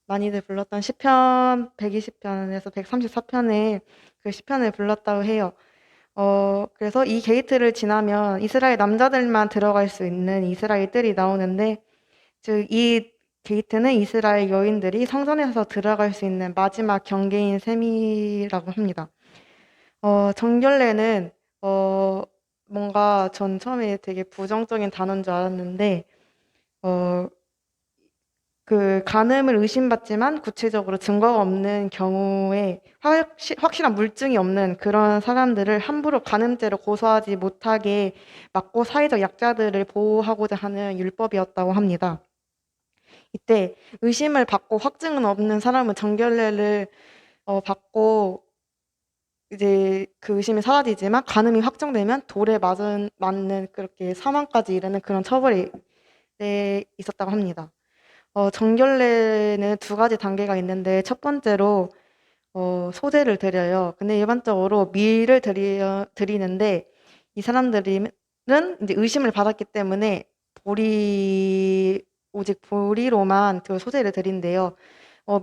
많이들 불렀던 시편 120편에서 134편의 그 시편을 불렀다고 해요. 그래서 이 게이트를 지나면 이스라엘 남자들만 들어갈 수 있는 이스라엘 뜰이 나오는데, 즉, 이 게이트는 이스라엘 여인들이 성전에서 들어갈 수 있는 마지막 경계인 셈이라고 합니다. 정결례는, 뭔가 전 처음에 되게 부정적인 단어인 줄 알았는데, 어, 그 간음을 의심받지만 구체적으로 증거가 없는 경우에 확실한 물증이 없는 그런 사람들을 함부로 간음죄로 고소하지 못하게 막고 사회적 약자들을 보호하고자 하는 율법이었다고 합니다. 이때 의심을 받고 확증은 없는 사람은 정결례를 받고 이제 그 의심이 사라지지만 간음이 확정되면 돌에 맞는 그렇게 사망까지 이르는 그런 처벌이 있었다고 합니다. 정결례는 두 가지 단계가 있는데 첫 번째로 소재를 드려요. 근데 일반적으로 밀을 드리는데 이 사람들은 이제 의심을 받았기 때문에 오직 보리로만 그 소재를 드린대요.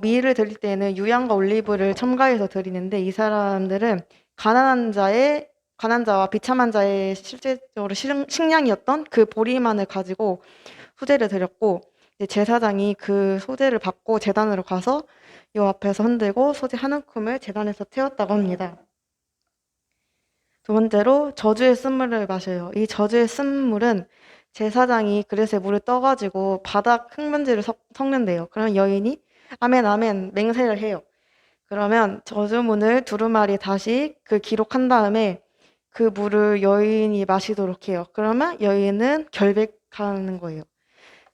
밀을 드릴 때는 유향과 올리브를 첨가해서 드리는데 이 사람들은 가난한 자와 비참한 자의 실제적으로 식량이었던 그 보리만을 가지고 소재를 드렸고, 이제 제사장이 그 소재를 받고 제단으로 가서 요 앞에서 흔들고 소재 한 움큼을 제단에서 태웠다고 합니다. 두 번째로 저주의 쓴물을 마셔요. 이 저주의 쓴물은 제사장이 그릇에 물을 떠가지고 바닥 흙먼지를 섞는데요. 그럼 여인이 아멘 아멘 맹세를 해요. 그러면 저주문을 두루마리 다시 기록한 다음에 그 물을 여인이 마시도록 해요. 그러면 여인은 결백하는 거예요.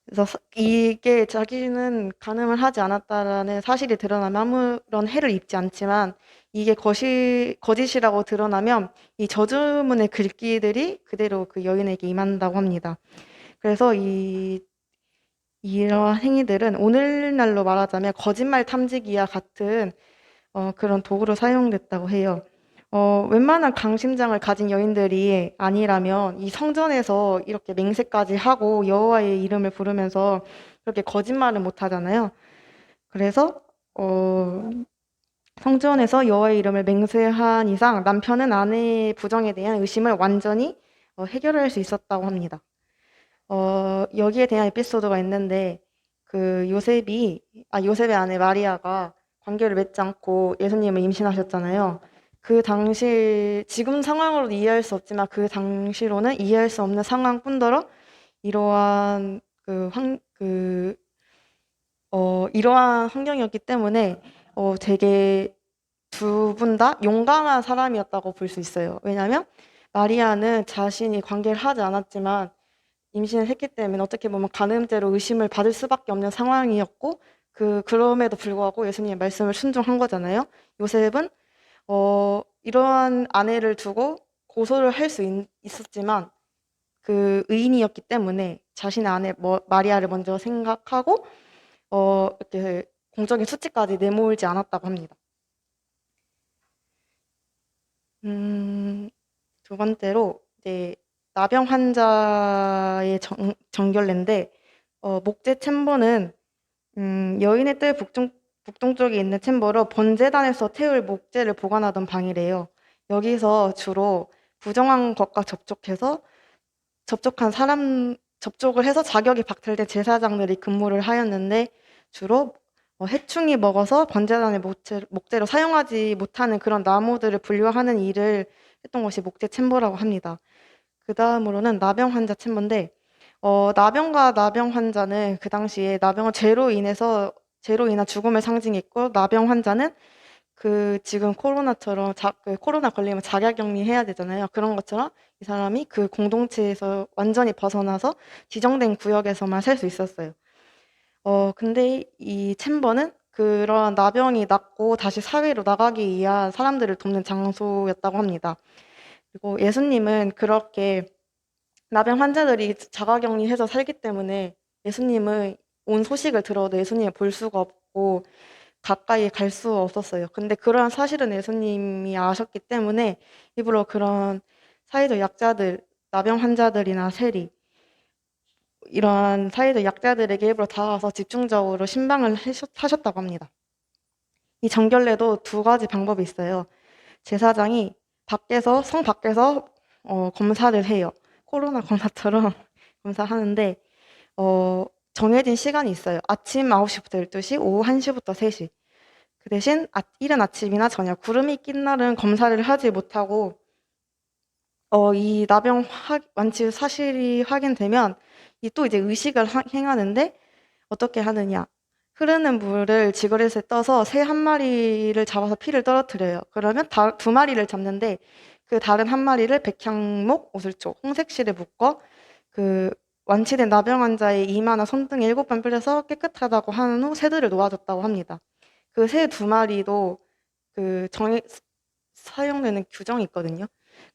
그래서 이게 자기는 간음을 하지 않았다라는 사실이 드러나면 아무런 해를 입지 않지만 이게 거짓이라고 드러나면 이 저주문의 글귀들이 그대로 그 여인에게 임한다고 합니다. 그래서 이러한 행위들은 오늘날로 말하자면 거짓말 탐지기와 같은 그런 도구로 사용됐다고 해요. 웬만한 강심장을 가진 여인들이 아니라면 이 성전에서 이렇게 맹세까지 하고 여호와의 이름을 부르면서 그렇게 거짓말을 못 하잖아요. 그래서 성전에서 여호와의 이름을 맹세한 이상 남편은 아내의 부정에 대한 의심을 완전히 해결할 수 있었다고 합니다. 여기에 대한 에피소드가 있는데 요셉의 아내 마리아가 관계를 맺지 않고 예수님을 임신하셨잖아요. 그 당시 지금 상황으로 이해할 수 없지만 그 당시로는 이해할 수 없는 상황뿐더러 이러한 이러한 환경이었기 때문에 되게 두 분 다 용감한 사람이었다고 볼 수 있어요. 왜냐하면 마리아는 자신이 관계를 하지 않았지만 임신을 했기 때문에 어떻게 보면 간음죄로 의심을 받을 수밖에 없는 상황이었고 그럼에도 불구하고 예수님의 말씀을 순종한 거잖아요. 요셉은 이러한 아내를 두고 고소를 할 수 있었지만 그 의인이었기 때문에 자신의 아내 마리아를 먼저 생각하고 이렇게 공적인 수치까지 내몰지 않았다고 합니다. 두 번째로 이제 나병 환자의 정결례인데 목재 챔버는 여인의 뜰 북동쪽에 있는 챔버로 번제단에서 태울 목재를 보관하던 방이래요. 여기서 주로 부정한 것과 접촉을 해서 자격이 박탈된 제사장들이 근무를 하였는데 주로 해충이 먹어서 번제단의 목재로 사용하지 못하는 그런 나무들을 분류하는 일을 했던 것이 목재 챔버라고 합니다. 그 다음으로는 나병 환자 챔버인데 나병과 나병 환자는 그 당시에 나병은 죄로 인한 죽음을 상징했고 나병 환자는 지금 코로나처럼 코로나 걸리면 자가격리해야 되잖아요. 그런 것처럼 이 사람이 그 공동체에서 완전히 벗어나서 지정된 구역에서만 살 수 있었어요. 근데 이 챔버는 그런 나병이 낫고 다시 사회로 나가기 위한 사람들을 돕는 장소였다고 합니다. 그리고 예수님은 그렇게 나병 환자들이 자가격리해서 살기 때문에 예수님은 온 소식을 들어도 예수님을 볼 수가 없고 가까이 갈 수 없었어요. 근데 그러한 사실은 예수님이 아셨기 때문에 일부러 그런 사회적 약자들, 나병 환자들이나 세리 이러한 사회적 약자들에게 일부러 다가가서 집중적으로 신방을 하셨다고 합니다. 이 정결례도 두 가지 방법이 있어요. 제사장이 밖에서 성 밖에서 검사를 해요. 코로나 검사처럼 검사하는데 정해진 시간이 있어요. 아침 9시부터 12시, 오후 1시부터 3시. 그 대신 이른 아침이나 저녁, 구름이 낀 날은 검사를 하지 못하고 이 나병 완치 사실이 확인되면 또 이제 의식을 행하는데 어떻게 하느냐? 흐르는 물을 지그릇에 떠서 새 한 마리를 잡아서 피를 떨어뜨려요. 그러면 두 마리를 잡는데 그 다른 한 마리를 백향목, 오슬초, 홍색실에 묶어 그 완치된 나병 환자의 이마나 손등에 7번 뿌려서 깨끗하다고 한 후 새들을 놓아줬다고 합니다. 그 새 두 마리도 그 사용되는 규정이 있거든요.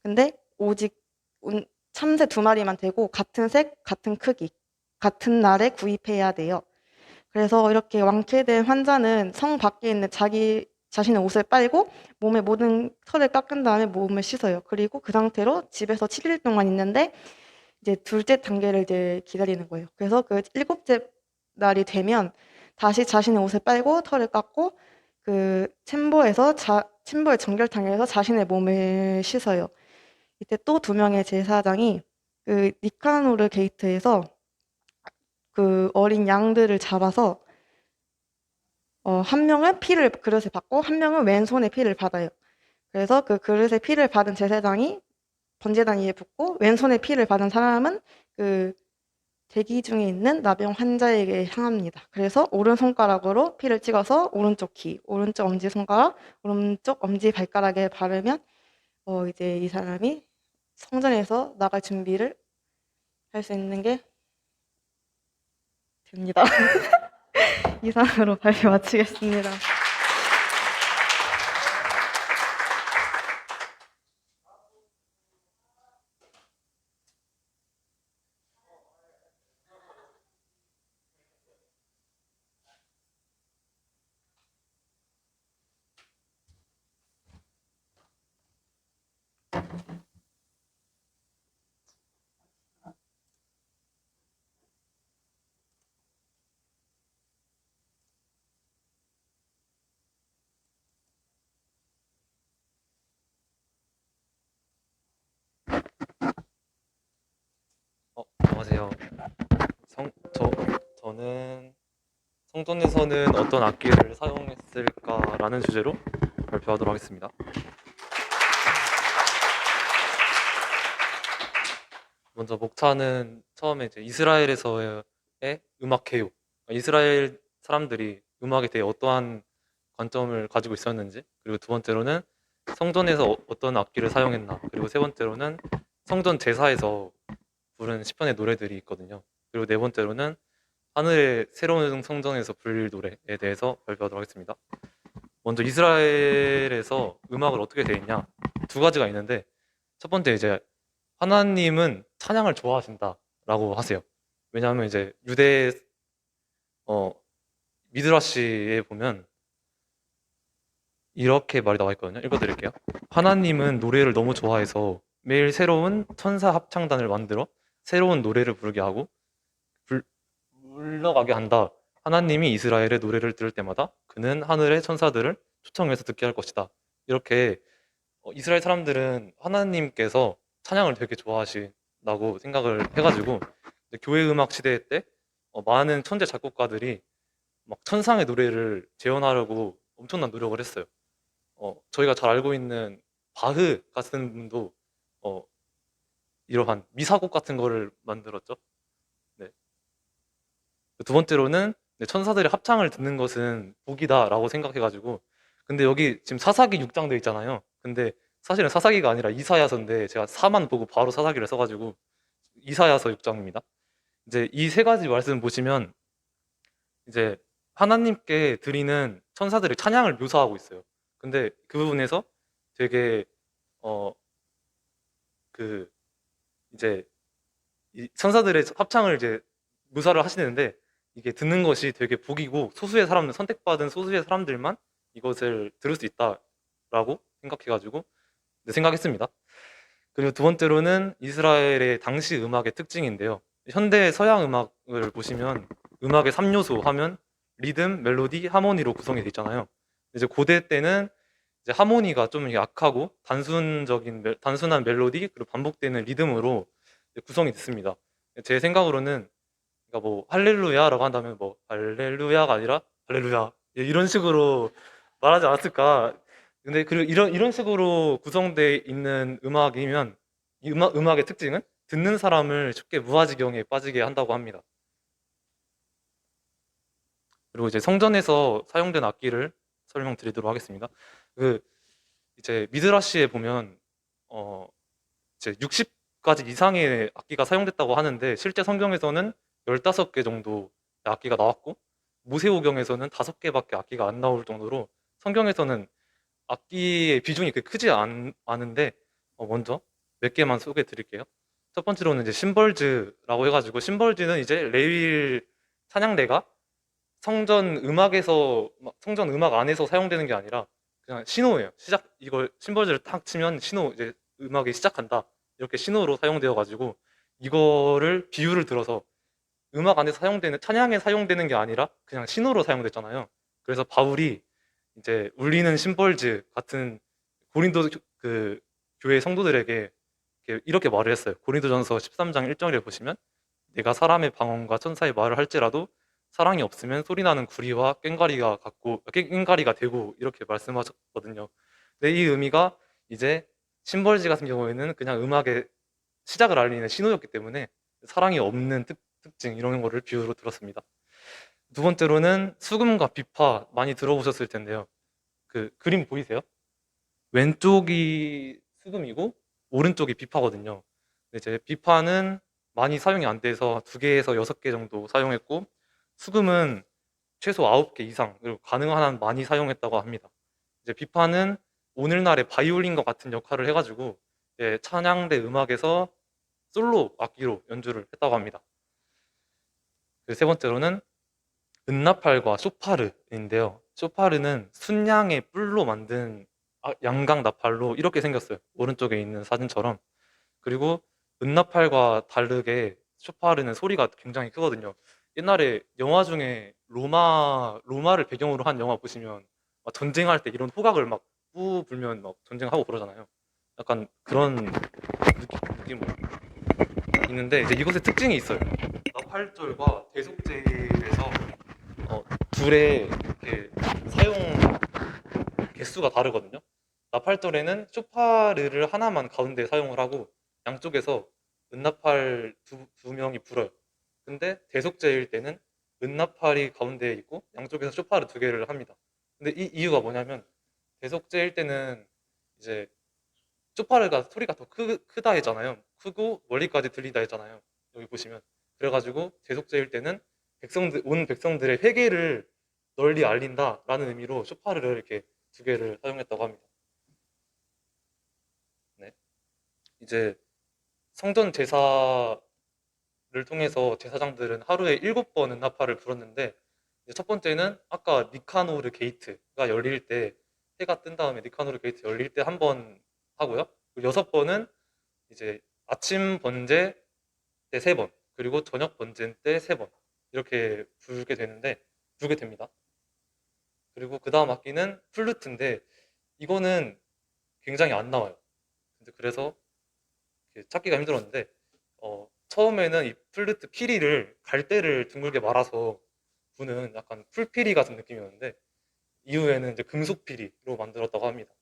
근데 오직 참새 두 마리만 되고 같은 색, 같은 크기, 같은 날에 구입해야 돼요. 그래서 이렇게 완쾌된 환자는 성 밖에 있는 자신의 옷을 빨고 몸의 모든 털을 깎은 다음에 몸을 씻어요. 그리고 그 상태로 집에서 7일 동안 있는데 이제 둘째 단계를 이제 기다리는 거예요. 그래서 그 7째 날이 되면 다시 자신의 옷을 빨고 털을 깎고 그 챔버의 정결탕에서 자신의 몸을 씻어요. 이때 또 두 명의 제사장이 그 니카노르 게이트에서 그 어린 양들을 잡아서 한 명은 피를 그릇에 받고 한 명은 왼손에 피를 받아요. 그래서 그 그릇에 피를 받은 제사장이 번제단 위에 붓고 왼손에 피를 받은 사람은 그 대기 중에 있는 나병 환자에게 향합니다. 그래서 오른손가락으로 피를 찍어서 오른쪽 귀, 오른쪽 엄지손가락, 오른쪽 엄지발가락에 바르면 이제 이 사람이 성전에서 나갈 준비를 할 수 있는 게 됩니다. 이상으로 발표 마치겠습니다. 안녕하세요. 저는 성전에서는 어떤 악기를 사용했을까라는 주제로 발표하도록 하겠습니다. 먼저 목차는 처음에 이제 이스라엘에서의 음악 개요, 이스라엘 사람들이 음악에 대해 어떠한 관점을 가지고 있었는지, 그리고 두 번째로는 성전에서 어떤 악기를 사용했나, 그리고 세 번째로는 성전 제사에서 부른 시편의 노래들이 있거든요. 그리고 네 번째로는 하늘의 새로운 성전에서 불릴 노래에 대해서 발표하도록 하겠습니다. 먼저 이스라엘에서 음악을 어떻게 되어 있냐, 두 가지가 있는데, 첫 번째 이제 하나님은 찬양을 좋아하신다라고 하세요. 왜냐하면 이제 유대 미드라시에 보면 이렇게 말이 나와 있거든요. 읽어드릴게요. 하나님은 노래를 너무 좋아해서 매일 새로운 천사 합창단을 만들어 새로운 노래를 부르게 하고 불러가게 한다. 하나님이 이스라엘의 노래를 들을 때마다 그는 하늘의 천사들을 초청해서 듣게 할 것이다. 이렇게 이스라엘 사람들은 하나님께서 찬양을 되게 좋아하신다고 생각을 해가지고 교회 음악 시대 때 많은 천재 작곡가들이 막 천상의 노래를 재현하려고 엄청난 노력을 했어요. 저희가 잘 알고 있는 바흐 같은 분도 이러한 미사곡 같은 거를 만들었죠. 네. 두 번째로는 천사들의 합창을 듣는 것은 복이다라고 생각해가지고, 근데 여기 지금 사사기 6장 돼 있잖아요. 근데 사실은 사사기가 아니라 이사야서인데 제가 사만 보고 바로 사사기를 써가지고 이사야서 6장입니다. 이제 이 세 가지 말씀 보시면 이제 하나님께 드리는 천사들의 찬양을 묘사하고 있어요. 근데 그 부분에서 되게 그 이제 이 천사들의 합창을 이제 묘사를 하시는데, 이게 듣는 것이 되게 복이고 선택받은 소수의 사람들만 이것을 들을 수 있다라고 생각해가지고 생각했습니다. 그리고 두 번째로는 이스라엘의 당시 음악의 특징인데요. 현대 서양 음악을 보시면 음악의 3요소 하면 리듬, 멜로디, 하모니로 구성이 되어 있잖아요. 이제 고대 때는 이제 하모니가 좀 약하고 단순한 멜로디 그리고 반복되는 리듬으로 이제 구성이 됐습니다. 제 생각으로는 그러니까 뭐 할렐루야라고 한다면 뭐 할렐루야가 아니라 할렐루야 이런 식으로 말하지 않았을까. 근데 그리고 이런 식으로 구성되어 있는 음악이면 이 음악의 특징은 듣는 사람을 쉽게 무아지경에 빠지게 한다고 합니다. 그리고 이제 성전에서 사용된 악기를 설명드리도록 하겠습니다. 그 이제 미드라시에 보면 어 이제 60가지 이상의 악기가 사용됐다고 하는데 실제 성경에서는 15개 정도 악기가 나왔고 모세오경에서는 5개밖에 악기가 안 나올 정도로 성경에서는 악기의 비중이 그렇게 크지 않은데 먼저 몇 개만 소개해 드릴게요. 첫 번째로는 이제 심벌즈라고 해가지고 심벌즈는 이제 레위 찬양대가 성전 음악 안에서 사용되는 게 아니라 그냥 신호예요. 이걸 심벌즈를 딱 치면 신호 이제 음악이 시작한다. 이렇게 신호로 사용되어 가지고 이거를 비유를 들어서 음악 안에서 사용되는 찬양에 사용되는 게 아니라 그냥 신호로 사용됐잖아요. 그래서 바울이 이제 울리는 심벌즈 같은 고린도 그 교회 성도들에게 이렇게 말을 했어요. 고린도전서 13장 1절에 보시면 내가 사람의 방언과 천사의 말을 할지라도 사랑이 없으면 소리나는 구리와 꽹과리가 되고 이렇게 말씀하셨거든요. 근데 이 의미가 이제 심벌지 같은 경우에는 그냥 음악의 시작을 알리는 신호였기 때문에 사랑이 없는 특징 이런 거를 비유로 들었습니다. 두 번째로는 수금과 비파 많이 들어보셨을 텐데요. 그 그림 보이세요? 왼쪽이 수금이고 오른쪽이 비파거든요. 근데 이제 비파는 많이 사용이 안 돼서 2개에서 6개 정도 사용했고 수금은 최소 9개 이상 그리고 가능한 한 많이 사용했다고 합니다. 이제 비파는 오늘날의 바이올린과 같은 역할을 해가지고 이제 찬양대 음악에서 솔로 악기로 연주를 했다고 합니다. 그리고 세 번째로는 은나팔과 쇼파르인데요. 쇼파르는 순양의 뿔로 만든 양각 나팔로 이렇게 생겼어요. 오른쪽에 있는 사진처럼. 그리고 은나팔과 다르게 쇼파르는 소리가 굉장히 크거든요. 옛날에 영화 중에 로마를 배경으로 한 영화 보시면 막 전쟁할 때 이런 호각을 막 뿌 불면 막 전쟁하고 그러잖아요. 약간 그런 느낌으로 있는데 이제 이것의 특징이 있어요. 나팔절과 대속제에서 둘의 이렇게 사용 개수가 다르거든요. 나팔절에는 쇼파르를 하나만 가운데 사용을 하고 양쪽에서 은나팔 두 명이 불어요. 근데 대속제일 때는 은나팔이 가운데에 있고 양쪽에서 쇼파르 2개를 합니다. 근데 이 이유가 뭐냐면 대속제일 때는 이제 쇼파르가 소리가 더 크다 했잖아요. 크고 멀리까지 들린다 했잖아요. 여기 보시면. 그래가지고 대속제일 때는 온 백성들의 회개를 널리 알린다라는 의미로 쇼파르를 이렇게 2개를 사용했다고 합니다. 네. 이제 성전 제사를 통해서 제사장들은 하루에 7번 은나팔을 불었는데 이제 첫 번째는 아까 니카노르 게이트가 열릴 때 해가 뜬 다음에 니카노르 게이트 열릴 때 한 번 하고요. 그리고 6번은 이제 아침 번제 때 3번 그리고 저녁 번제 때 3번 이렇게 불게 됩니다. 그리고 그 다음 악기는 플루트인데 이거는 굉장히 안 나와요. 그래서 찾기가 힘들었는데 처음에는 이 플루트 피리를 갈대를 둥글게 말아서 부는 약간 풀피리 같은 느낌이었는데 이후에는 이제 금속 피리로 만들었다고 합니다.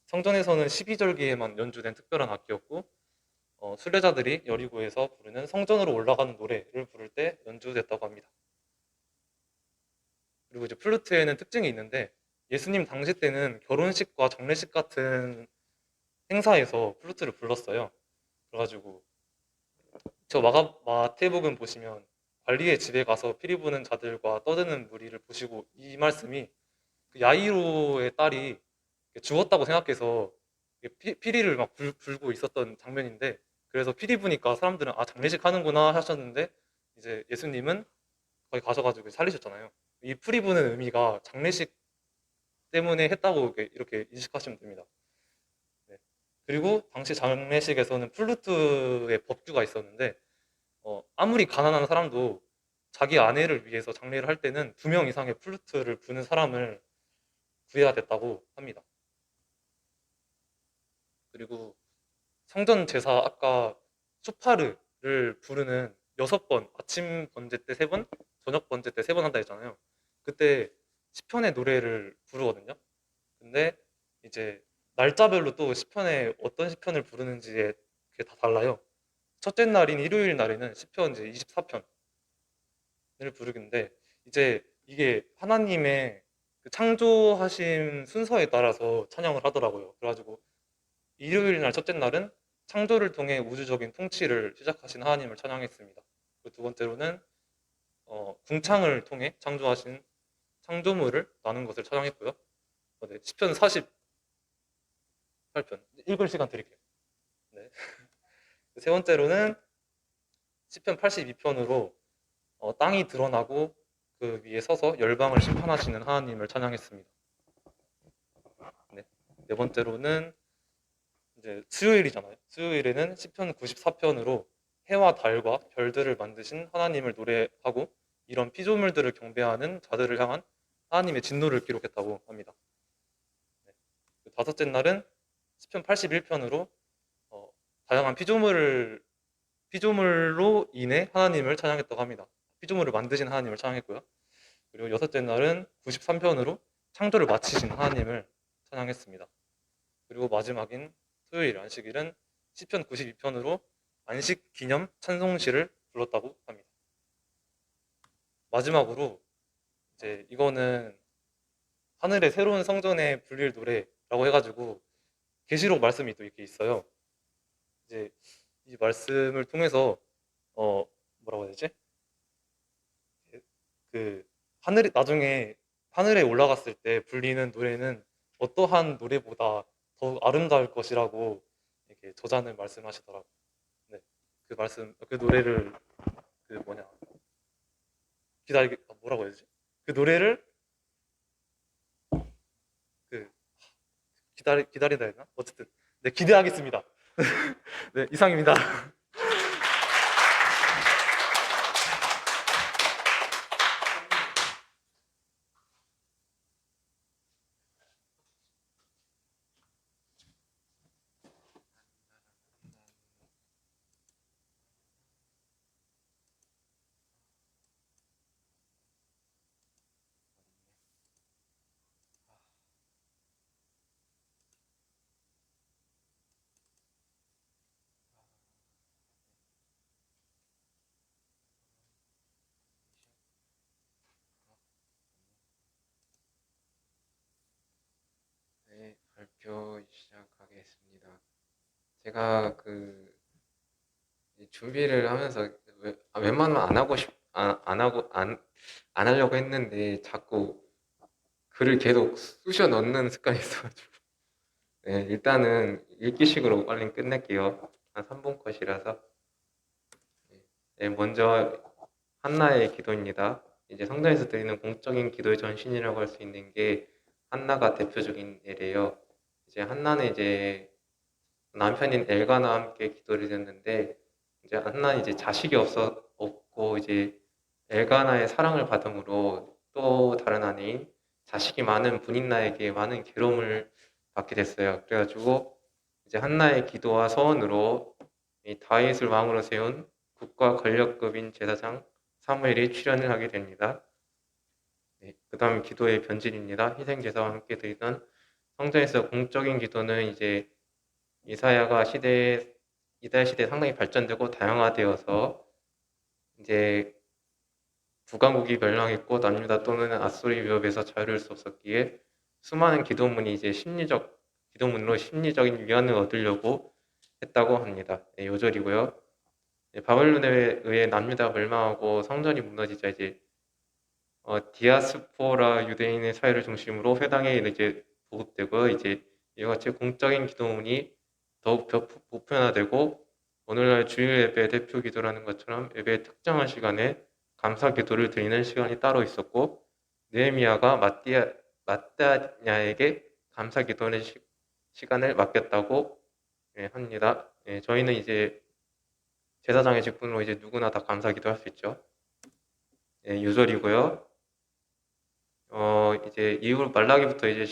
성전에서는 12절기에만 연주된 특별한 악기였고 순례자들이 여리고에서 부르는 성전으로 올라가는 노래를 부를 때 연주됐다고 합니다. 그리고 이제 플루트에는 특징이 있는데 예수님 당시 때는 결혼식과 장례식 같은 행사에서 플루트를 불렀어요. 그래가지고 저 마태복음 보시면 관리의 집에 가서 피리 부는 자들과 떠드는 무리를 보시고 이 말씀이 그 야이로의 딸이 죽었다고 생각해서 피리를 막 불고 있었던 장면인데 그래서 피리 부니까 사람들은 아 장례식 하는구나 하셨는데 이제 예수님은 거기 가셔가지고 살리셨잖아요. 이 피리 부는 의미가 장례식 때문에 했다고 이렇게 인식하시면 됩니다. 네. 그리고 당시 장례식에서는 플루트의 법규가 있었는데 아무리 가난한 사람도 자기 아내를 위해서 장례를 할 때는 2명 이상의 플루트를 부는 사람을 구해야 됐다고 합니다. 그리고 성전 제사 아까 쇼파르를 부르는 6번, 아침 번제 때 3번, 저녁 번제 때 3번 한다 했잖아요. 그때 시편의 노래를 부르거든요. 근데 이제 날짜별로 또 시편에 어떤 시편을 부르는지에 그게 다 달라요. 첫째 날인 일요일 날에는 시편 이제 24편을 부르는데 이제 이게 하나님의 그 창조하신 순서에 따라서 찬양을 하더라고요. 그래가지고 일요일 날 첫째 날은 창조를 통해 우주적인 통치를 시작하신 하나님을 찬양했습니다. 그리고 두 번째로는 궁창을 통해 창조하신 창조물을 나눈 것을 찬양했고요. 네, 시편 48편 읽을 시간 드릴게요. 네. 세 번째로는 시편 82편으로 땅이 드러나고 그 위에 서서 열방을 심판하시는 하나님을 찬양했습니다. 네. 네 번째로는 이제 수요일이잖아요. 수요일에는 시편 94편으로 해와 달과 별들을 만드신 하나님을 노래하고 이런 피조물들을 경배하는 자들을 향한 하나님의 진노를 기록했다고 합니다. 네. 그 다섯째 날은 시편 81편으로 다양한 피조물로 인해 하나님을 찬양했다고 합니다. 피조물을 만드신 하나님을 찬양했고요. 그리고 여섯째 날은 93편으로 창조를 마치신 하나님을 찬양했습니다. 그리고 마지막인 토요일 안식일은 시편 92편으로 안식 기념 찬송시를 불렀다고 합니다. 마지막으로 이제 이거는 하늘의 새로운 성전에 불릴 노래라고 해가지고 계시록 말씀이 또 이렇게 있어요. 이제 이 말씀을 통해서 뭐라고 해야 되지? 그 하늘이 나중에 하늘에 올라갔을 때 불리는 노래는 어떠한 노래보다 더 아름다울 것이라고 이렇게 저자는 말씀하시더라고요. 네, 그 말씀, 그 노래를 그 뭐냐 뭐라고 해야 되지? 그 노래를 그 기다린다 했나? 어쨌든 네 기대하겠습니다. 네 이상입니다. 네, 발표 시작하겠습니다. 제가 준비를 하면서 웬만하면 안 하고 안 하고 안 하려고 했는데 자꾸 글을 계속 쑤셔 넣는 습관이 있어가지고 네, 일단은 읽기식으로 빨리 끝낼게요. 한 3분 컷이라서 네, 먼저 한나의 기도입니다. 이제 성전에서 드리는 공적인 기도의 전신이라고 할 수 있는 게 한나가 대표적인 예래요. 이제 한나는 이제 남편인 엘가나와 함께 기도를 드렸는데 이제 한나는 이제 자식이 없고 이제 엘가나의 사랑을 받음으로 또 다른 아내인 자식이 많은 분인나에게 많은 괴로움을 받게 됐어요. 그래가지고 이제 한나의 기도와 서원으로 이 다윗을 왕으로 세운 국가 권력급인 제사장 사무엘이 출연을 하게 됩니다. 네, 그 다음 기도의 변질입니다. 희생제사와 함께 드리던 성전에서 공적인 기도는 이제 이사야 시대에 상당히 발전되고 다양화되어서 이제 북왕국이 멸망했고 남유다 또는 아수리 위협에서 자유로울 수 없었기에 수많은 기도문이 이제 기도문으로 심리적인 위안을 얻으려고 했다고 합니다. 네, 요절이고요. 네, 바벨론에 의해 남유다가 멸망하고 성전이 무너지자 이제 디아스포라 유대인의 사회를 중심으로 회당에 이제 보급되고 이제 이와 같이 공적인 기도문이 더욱 보편화되고 오늘날 주일 예배 대표 기도라는 것처럼 예배의 특정한 시간에 감사 기도를 드리는 시간이 따로 있었고 느헤미야가 마따냐에게 감사 기도하는 시간을 맡겼다고 합니다. 저희는 이제 제사장의 직분으로 이제 누구나 다 감사 기도할 수 있죠. 유절이고요. 이제 이후 말라기부터 이제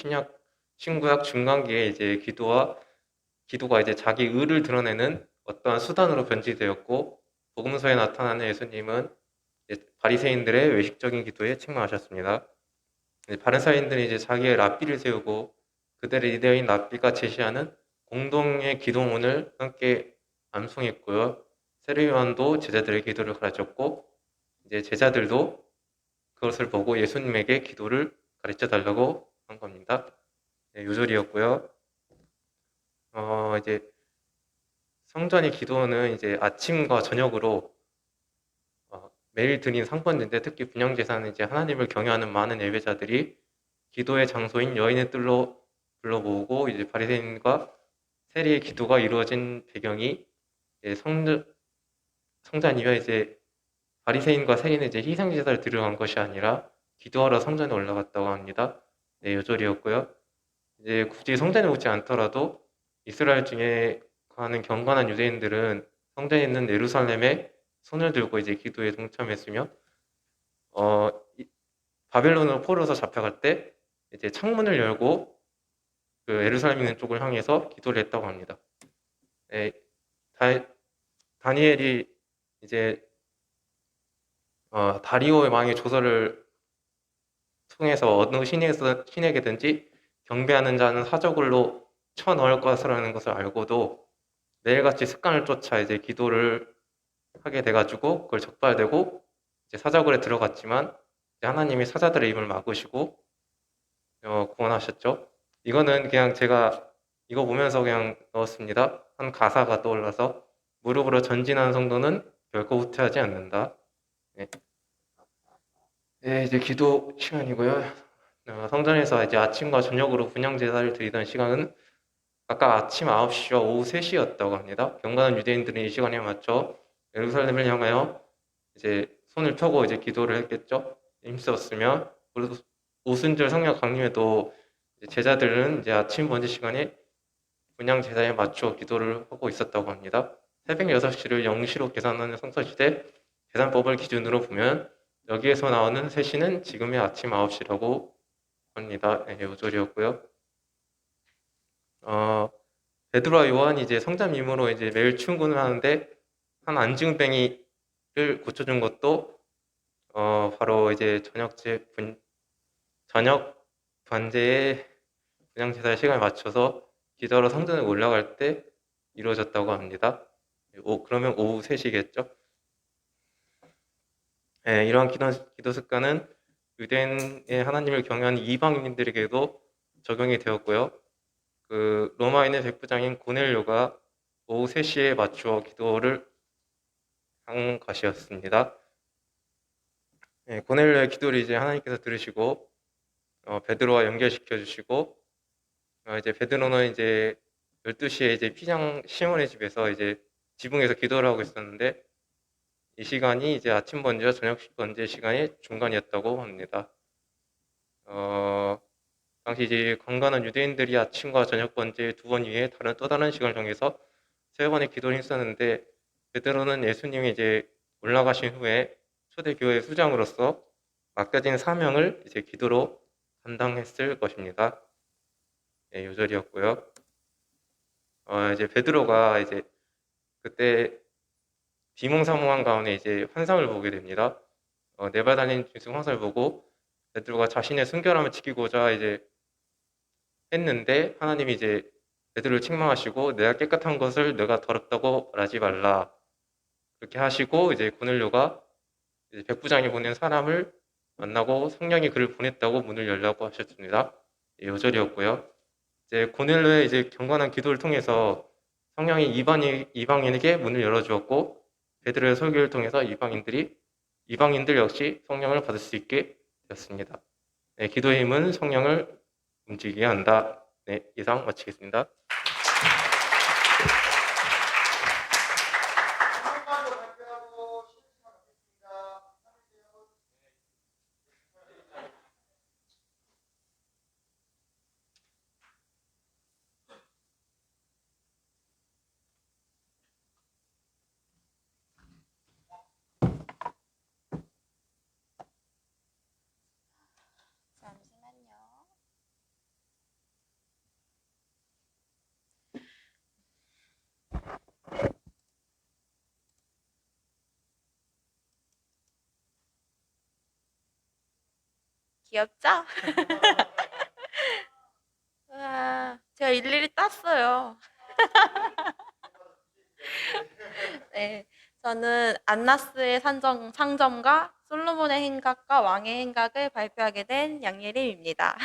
신구약 중간기에 이제 기도가 이제 자기 의를 드러내는 어떠한 수단으로 변질되었고 복음서에 나타나는 예수님은 이제 바리새인들의 외식적인 기도에 책망하셨습니다. 바리새인들이 이제 자기의 랍비를 세우고 그들의 리더인 랍비가 제시하는 공동의 기도문을 함께 암송했고요. 세례요한도 제자들의 기도를 가르쳤고 이제 제자들도 그것을 보고 예수님에게 기도를 가르쳐 달라고 한 겁니다. 네, 요절이었고요. 이제 성전의 기도는 이제 아침과 저녁으로 매일 드린 상번제인데 특히 분향제사는 이제 하나님을 경외하는 많은 예배자들이 기도의 장소인 여인의 뜰로 불러 모으고 이제 바리새인과 세리의 기도가 이루어진 배경이 이제 성전이며 이제 바리새인과 세리는 이제 희생제사를 드리러 간 것이 아니라 기도하러 성전에 올라갔다고 합니다. 네, 요절이었고요. 이제 굳이 성전에 오지 않더라도 이스라엘 중에 가는 경건한 유대인들은 성전에 있는 예루살렘에 손을 들고 이제 기도에 동참했으며 바벨론으로 포로서 잡혀갈 때 이제 창문을 열고 그 예루살렘 있는 쪽을 향해서 기도를 했다고 합니다. 네, 다니엘이 이제 다리오의 왕의 조서를 통해서 어느 신에게든지 경배하는 자는 사저굴로 쳐넣을 것이라는 것을 알고도 매일같이 습관을 쫓아 이제 기도를 하게 돼가지고 그걸 적발되고 이제 사자굴에 들어갔지만 이제 하나님이 사자들의 입을 막으시고 구원하셨죠. 이거는 그냥 제가 이거 보면서 그냥 넣었습니다. 한 가사가 떠올라서 무릎으로 전진하는 성도는 결코 후퇴하지 않는다. 네. 네, 이제 기도 시간이고요. 성전에서 이제 아침과 저녁으로 분향 제사를 드리던 시간은 각각 아침 9시와 오후 3시였다고 합니다. 경건한 유대인들은 이 시간에 맞춰 예루살렘을 향하여 이제 손을 펴고 이제 기도를 했겠죠. 힘썼으며 그리고 오순절 성령 강림에도 제자들은 이제 아침 번제 시간에 분향 제사에 맞춰 기도를 하고 있었다고 합니다. 새벽 6시를 영시로 계산하는 성서시대 계산법을 기준으로 보면 여기에서 나오는 3시는 지금의 아침 9시라고 합니다. 네, 요절이었고요. 베드로와 요한이 이제 성전 임무로 이제 매일 출근을 하는데 한 안징뱅이를 고쳐준 것도 바로 이제 저녁 반제의 분향제사의 시간에 맞춰서 기도하러 성전에 올라갈 때 이루어졌다고 합니다. 그러면 오후 3시겠죠? 네, 이러한 기도 습관은 유대인의 하나님을 경외하는 이방인들에게도 적용이 되었고요. 그 로마인의 백부장인 고넬료가 오후 3시에 맞추어 기도를 한 것이었습니다. 네, 고넬료의 기도를 이제 하나님께서 들으시고 베드로와 연결시켜 주시고 이제 베드로는 이제 12시에 이제 피장 시몬의 집에서 이제 지붕에서 기도를 하고 있었는데 이 시간이 이제 아침 번제와 저녁 번제 시간의 중간이었다고 합니다. 당시 이제 건강한 유대인들이 아침과 저녁 번제 2번 이외에 또 다른 시간을 정해서 3번의 기도를 했었는데 베드로는 예수님이 이제 올라가신 후에 초대교회 수장으로서 맡겨진 사명을 이제 기도로 감당했을 것입니다. 네, 요절이었고요. 이제 베드로가 이제 그때 비몽사몽한 가운데 이제 환상을 보게 됩니다. 네발달린 짐승 환상을 보고 베드로가 자신의 순결함을 지키고자 이제 했는데 하나님이 이제 베드로를 책망하시고 내가 깨끗한 것을 내가 더럽다고 말하지 말라 그렇게 하시고 이제 고넬료가 이제 백부장이 보낸 사람을 만나고 성령이 그를 보냈다고 문을 열라고 하셨습니다. 요절이었고요. 이제 고넬료의 이제 경건한 기도를 통해서 성령이 이방인에게 문을 열어주었고 베드로의 설교를 통해서 이방인들 역시 성령을 받을 수 있게 되었습니다. 네, 기도의 힘은 성령을 움직이게 한다. 네, 이상 마치겠습니다. 잠시만요. 귀엽죠? 와, 제가 일일이 땄어요. 네, 저는 안나스의 상점과 솔로몬의 행각과 왕의 행각을 발표하게 된 양예림입니다.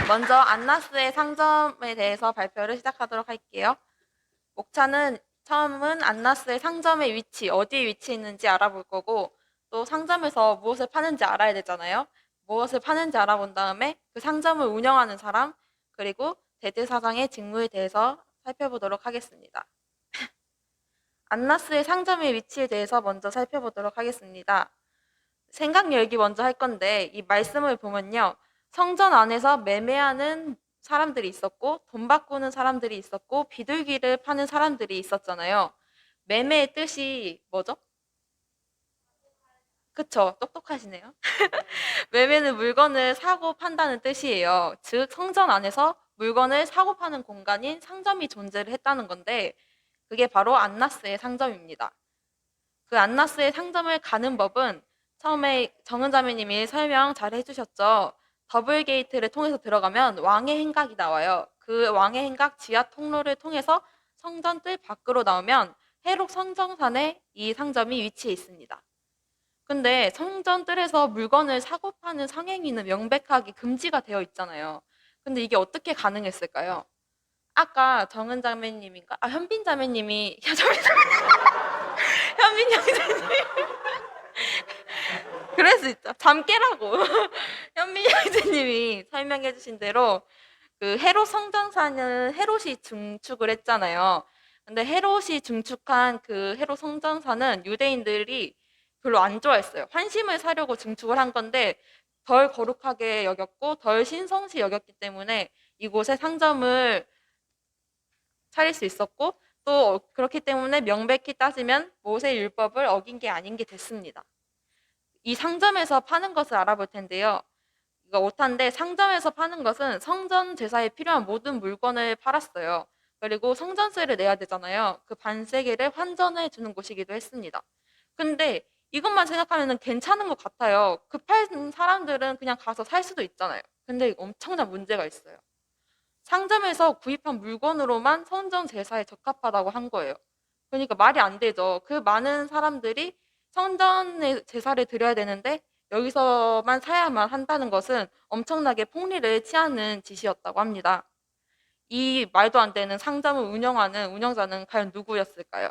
먼저 안나스의 상점에 대해서 발표를 시작하도록 할게요. 목차는 처음은 안나스의 상점의 위치, 어디에 위치해 있는지 알아볼 거고, 또 상점에서 무엇을 파는지 알아야 되잖아요. 무엇을 파는지 알아본 다음에 그 상점을 운영하는 사람, 그리고 대제사장의 직무에 대해서 살펴보도록 하겠습니다. 안나스의 상점의 위치에 대해서 먼저 살펴보도록 하겠습니다. 생각 열기 먼저 할 건데, 이 말씀을 보면요. 성전 안에서 매매하는 사람들이 있었고, 돈 바꾸는 사람들이 있었고, 비둘기를 파는 사람들이 있었잖아요. 매매의 뜻이 뭐죠? 그쵸? 똑똑하시네요. 매매는 물건을 사고 판다는 뜻이에요. 즉, 성전 안에서 물건을 사고 파는 공간인 상점이 존재를 했다는 건데, 그게 바로 안나스의 상점입니다. 그 안나스의 상점을 가는 법은 처음에 정은자매님이 설명 잘 해주셨죠. 더블 게이트를 통해서 들어가면 왕의 행각이 나와요. 그 왕의 행각 지하 통로를 통해서 성전 뜰 밖으로 나오면 해록 성정산에 이 상점이 위치해 있습니다. 근데 성전 뜰에서 물건을 사고 파는 상행위는 명백하게 금지가 되어 있잖아요. 근데 이게 어떻게 가능했을까요? 아까 정은 자매님인가? 현빈 자매님이 현빈 형제님 그럴 수 있죠. 잠 깨라고. 현민 형제님이 설명해 주신 대로 그 헤롯 성전사는 헤롯이 증축을 했잖아요. 근데 헤롯이 증축한 그 헤롯 성전사는 유대인들이 별로 안 좋아했어요. 환심을 사려고 증축을 한 건데 덜 거룩하게 여겼고 덜 신성시 여겼기 때문에 이곳에 상점을 차릴 수 있었고 또 그렇기 때문에 명백히 따지면 모세 율법을 어긴 게 아닌 게 됐습니다. 이 상점에서 파는 것을 알아볼 텐데요. 이거 오타인데 상점에서 파는 것은 성전 제사에 필요한 모든 물건을 팔았어요. 그리고 성전세를 내야 되잖아요. 그 반세계를 환전해 주는 곳이기도 했습니다. 근데 이것만 생각하면 괜찮은 것 같아요. 급한 사람들은 그냥 가서 살 수도 있잖아요. 근데 엄청난 문제가 있어요. 상점에서 구입한 물건으로만 성전 제사에 적합하다고 한 거예요. 그러니까 말이 안 되죠. 그 많은 사람들이 성전에 제사를 드려야 되는데 여기서만 사야만 한다는 것은 엄청나게 폭리를 취하는 짓이었다고 합니다. 이 말도 안 되는 상점을 운영하는 운영자는 과연 누구였을까요?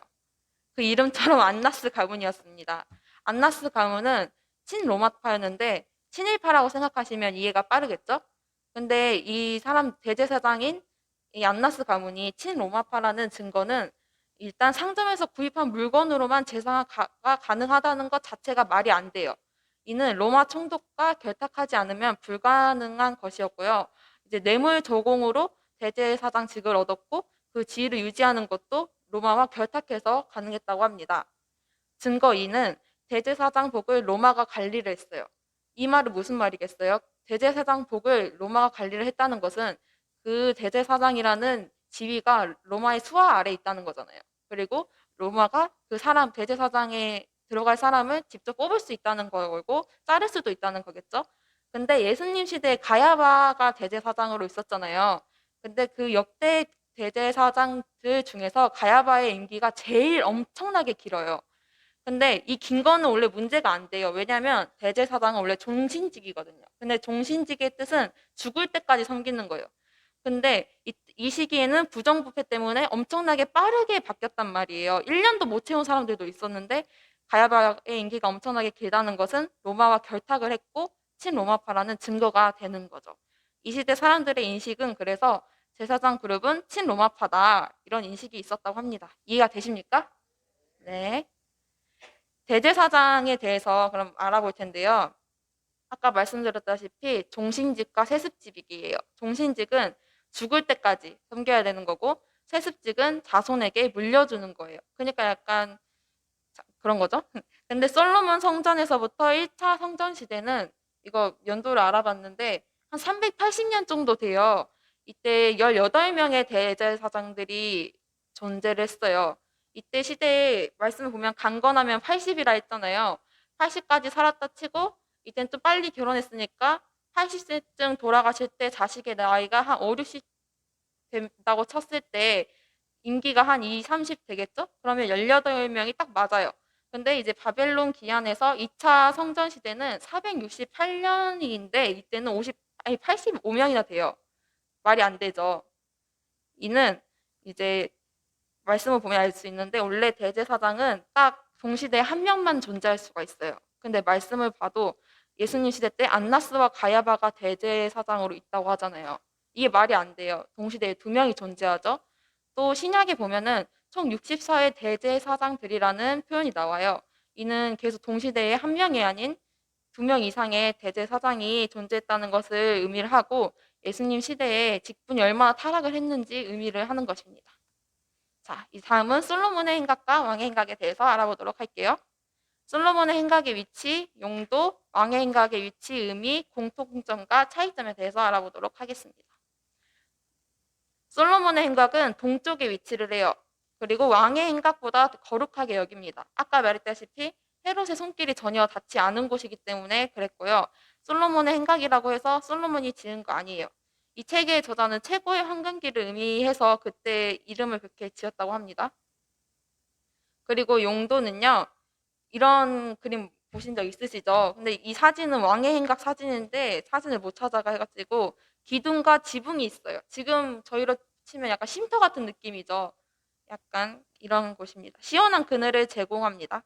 그 이름처럼 안나스 가문이었습니다. 안나스 가문은 친로마파였는데 친일파라고 생각하시면 이해가 빠르겠죠? 근데 이 사람 대제사장인 이 안나스 가문이 친로마파라는 증거는 일단 상점에서 구입한 물건으로만 제사가 가능하다는 것 자체가 말이 안 돼요. 이는 로마 총독과 결탁하지 않으면 불가능한 것이었고요. 이제 뇌물 저공으로 대제사장직을 얻었고 그 지위를 유지하는 것도 로마와 결탁해서 가능했다고 합니다. 증거 2는 대제사장복을 로마가 관리를 했어요. 이 말은 무슨 말이겠어요? 대제사장복을 로마가 관리를 했다는 것은 그 대제사장이라는 지위가 로마의 수하 아래에 있다는 거잖아요. 그리고 로마가 그 사람 대제사장에 들어갈 사람을 직접 뽑을 수 있다는 거고 자를 수도 있다는 거겠죠. 근데 예수님 시대에 가야바가 대제사장으로 있었잖아요. 근데 그 역대 대제사장들 중에서 가야바의 임기가 제일 엄청나게 길어요. 근데 이 긴 거는 원래 문제가 안 돼요. 왜냐면 대제사장은 원래 종신직이거든요. 근데 종신직의 뜻은 죽을 때까지 섬기는 거예요. 근데 이 시기에는 부정부패 때문에 엄청나게 빠르게 바뀌었단 말이에요. 1년도 못 채운 사람들도 있었는데 가야바의 임기가 엄청나게 길다는 것은 로마와 결탁을 했고 친로마파라는 증거가 되는 거죠. 이 시대 사람들의 인식은 그래서 제사장 그룹은 친로마파다 이런 인식이 있었다고 합니다. 이해가 되십니까? 네. 대제사장에 대해서 그럼 알아볼 텐데요. 아까 말씀드렸다시피 종신직과 세습직이에요. 종신직은 죽을 때까지 섬겨야 되는 거고 세습직은 자손에게 물려주는 거예요. 그러니까 약간 그런 거죠. 근데 솔로몬 성전에서부터 1차 성전 시대는 이거 연도를 알아봤는데 한 380년 정도 돼요. 이때 18명의 대제사장들이 존재를 했어요. 이때 시대에 말씀을 보면 강건하면 80이라 했잖아요. 80까지 살았다 치고 이땐 좀 빨리 결혼했으니까 80세쯤 돌아가실 때 자식의 나이가 한 5, 60 된다고 쳤을 때 임기가 한 2, 30 되겠죠? 그러면 18명이 딱 맞아요. 근데 이제 바벨론 기한에서 2차 성전 시대는 468년인데 이때는 85명이나 돼요. 말이 안 되죠. 이는 이제 말씀을 보면 알 수 있는데 원래 대제사장은 딱 동시대에 한 명만 존재할 수가 있어요. 근데 말씀을 봐도 예수님 시대 때 안나스와 가야바가 대제사장으로 있다고 하잖아요. 이게 말이 안 돼요. 동시대에 두 명이 존재하죠. 또 신약에 보면은 총 64의 대제사장들이라는 표현이 나와요. 이는 계속 동시대에 한 명이 아닌 두 명 이상의 대제사장이 존재했다는 것을 의미를 하고 예수님 시대에 직분이 얼마나 타락을 했는지 의미를 하는 것입니다. 자, 이 다음은 솔로몬의 행각과 왕의 행각에 대해서 알아보도록 할게요. 솔로몬의 행각의 위치, 용도, 왕의 행각의 위치, 의미, 공통점과 차이점에 대해서 알아보도록 하겠습니다. 솔로몬의 행각은 동쪽에 위치를 해요. 그리고 왕의 행각보다 거룩하게 여깁니다. 아까 말했다시피 헤롯의 손길이 전혀 닿지 않은 곳이기 때문에 그랬고요. 솔로몬의 행각이라고 해서 솔로몬이 지은 거 아니에요. 이 책의 저자는 최고의 황금기를 의미해서 그때 이름을 그렇게 지었다고 합니다. 그리고 용도는요. 이런 그림 보신 적 있으시죠? 근데 이 사진은 왕의 행각 사진인데 사진을 못 찾아가 해가지고 기둥과 지붕이 있어요. 지금 저희로 치면 약간 쉼터 같은 느낌이죠. 약간 이런 곳입니다. 시원한 그늘을 제공합니다.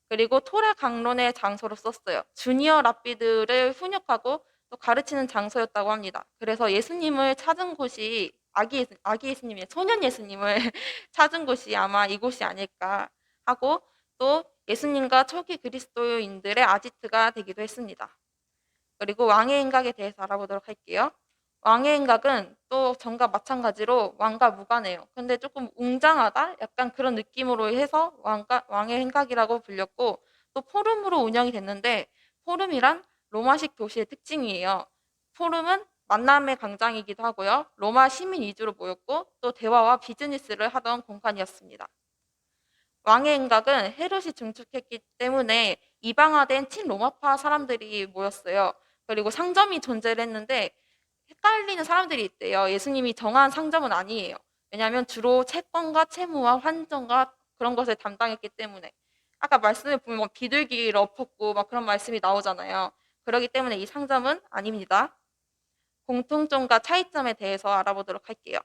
그리고 토라 강론의 장소로 썼어요. 주니어 랍비들을 훈육하고 또 가르치는 장소였다고 합니다. 그래서 예수님을 찾은 곳이 아기 예수님이 소년 예수님을 찾은 곳이 아마 이곳이 아닐까 하고 또 예수님과 초기 그리스도인들의 아지트가 되기도 했습니다. 그리고 왕의 행각에 대해서 알아보도록 할게요. 왕의 행각은 또 전과 마찬가지로 왕과 무관해요. 근데 조금 웅장하다? 약간 그런 느낌으로 해서 왕의 행각이라고 불렸고 또 포럼으로 운영이 됐는데 포럼이란 로마식 도시의 특징이에요. 포럼은 만남의 광장이기도 하고요. 로마 시민 위주로 모였고 또 대화와 비즈니스를 하던 공간이었습니다. 왕의 행각은 헤롯이 증축했기 때문에 이방화된 친로마파 사람들이 모였어요. 그리고 상점이 존재를 했는데 헷갈리는 사람들이 있대요. 예수님이 정한 상점은 아니에요. 왜냐하면 주로 채권과 채무와 환전과 그런 것을 담당했기 때문에 아까 말씀을 보면 막 비둘기를 엎었고 막 그런 말씀이 나오잖아요. 그렇기 때문에 이 상점은 아닙니다. 공통점과 차이점에 대해서 알아보도록 할게요.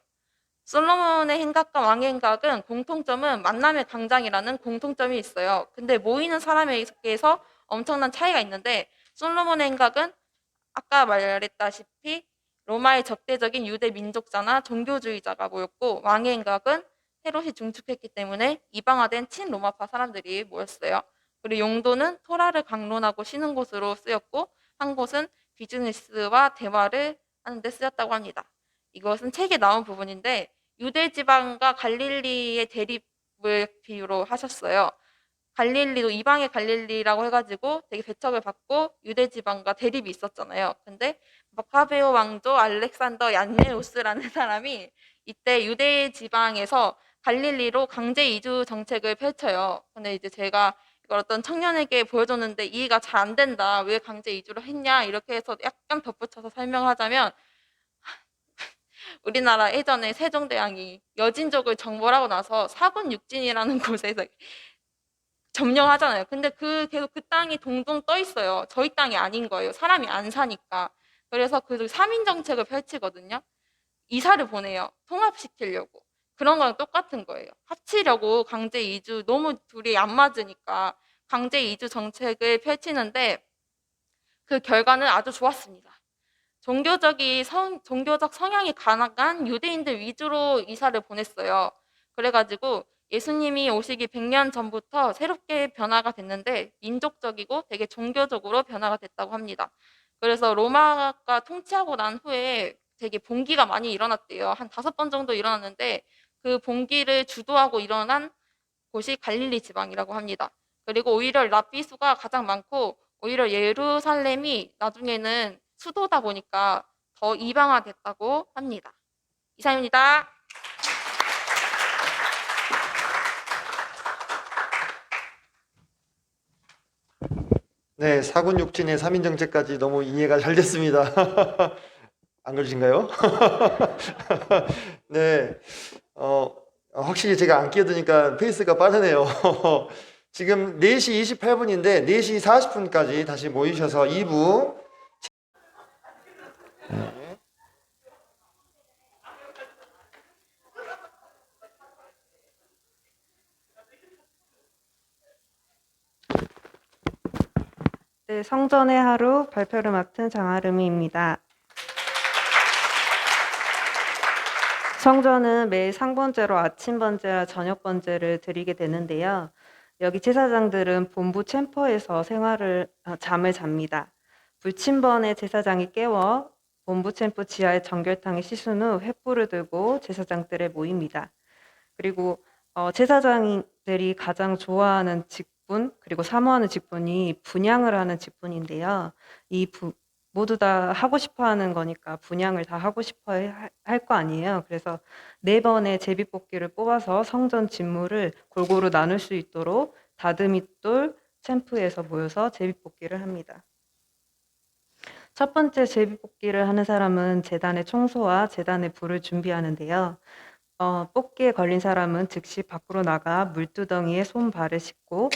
솔로몬의 행각과 왕의 행각은 공통점은 만남의 광장이라는 공통점이 있어요. 근데 모이는 사람에게서 엄청난 차이가 있는데 솔로몬의 행각은 아까 말했다시피 로마의 적대적인 유대 민족자나 종교주의자가 모였고 왕의 행각은 헤롯이 중축했기 때문에 이방화된 친로마파 사람들이 모였어요. 그리고 용도는 토라를 강론하고 쉬는 곳으로 쓰였고 한 곳은 비즈니스와 대화를 하는 데 쓰였다고 합니다. 이것은 책에 나온 부분인데 유대 지방과 갈릴리의 대립을 비유로 하셨어요. 갈릴리도 이방의 갈릴리라고 해가지고 되게 배척을 받고 유대 지방과 대립이 있었잖아요. 근데 마카베오 왕조 알렉산더 얀네우스라는 사람이 이때 유대 지방에서 갈릴리로 강제 이주 정책을 펼쳐요. 근데 이제 제가 이걸 어떤 청년에게 보여줬는데 이해가 잘 안 된다. 왜 강제 이주를 했냐? 이렇게 해서 약간 덧붙여서 설명하자면 우리나라 예전에 세종대왕이 여진족을 정벌하고 나서 사군육진이라는 곳에서 점령하잖아요. 근데 계속 그 땅이 동동 떠 있어요. 저희 땅이 아닌 거예요. 사람이 안 사니까. 그래서 그 3인 정책을 펼치거든요. 이사를 보내요. 통합시키려고. 그런 거랑 똑같은 거예요. 합치려고 강제 이주 너무 둘이 안 맞으니까 강제 이주 정책을 펼치는데 그 결과는 아주 좋았습니다. 종교적 성향이 강한 유대인들 위주로 이사를 보냈어요. 그래가지고 예수님이 오시기 100년 전부터 새롭게 변화가 됐는데 민족적이고 되게 종교적으로 변화가 됐다고 합니다. 그래서 로마가 통치하고 난 후에 되게 봉기가 많이 일어났대요. 한 5번 정도 일어났는데 그 봉기를 주도하고 일어난 곳이 갈릴리 지방이라고 합니다. 그리고 오히려 랍비수가 가장 많고 오히려 예루살렘이 나중에는 수도다 보니까 더 이방화됐다고 합니다. 이상입니다. 네, 사군육진의 3인 정책까지 너무 이해가 잘 됐습니다. 안 그러신가요? 네, 확실히 제가 안 끼어드니까 페이스가 빠르네요. 지금 4시 28분인데 4시 40분까지 다시 모이셔서 2부. 네, 성전의 하루 발표를 맡은 장아름이입니다. 성전은 매일 상번제로 아침 번제와 저녁 번제를 드리게 되는데요. 여기 제사장들은 본부 챔퍼에서 잠을 잡니다. 불침번에 제사장이 깨워 본부 챔프 지하의 정결탕에 씻은 후 횃불을 들고 제사장들에 모입니다. 그리고 제사장들이 가장 좋아하는 직분 그리고 사모하는 직분이 분향을 하는 직분인데요. 모두 다 하고 싶어 하는 거니까 분향을 다 하고 싶어 할 거 아니에요. 그래서 4번의 제비뽑기를 뽑아서 성전 직무를 골고루 나눌 수 있도록 다듬이돌 챔프에서 모여서 제비뽑기를 합니다. 첫 번째 제비뽑기를 하는 사람은 제단의 청소와 제단의 불을 준비하는데요. 뽑기에 걸린 사람은 즉시 밖으로 나가 물두덩이에 손발을 씻고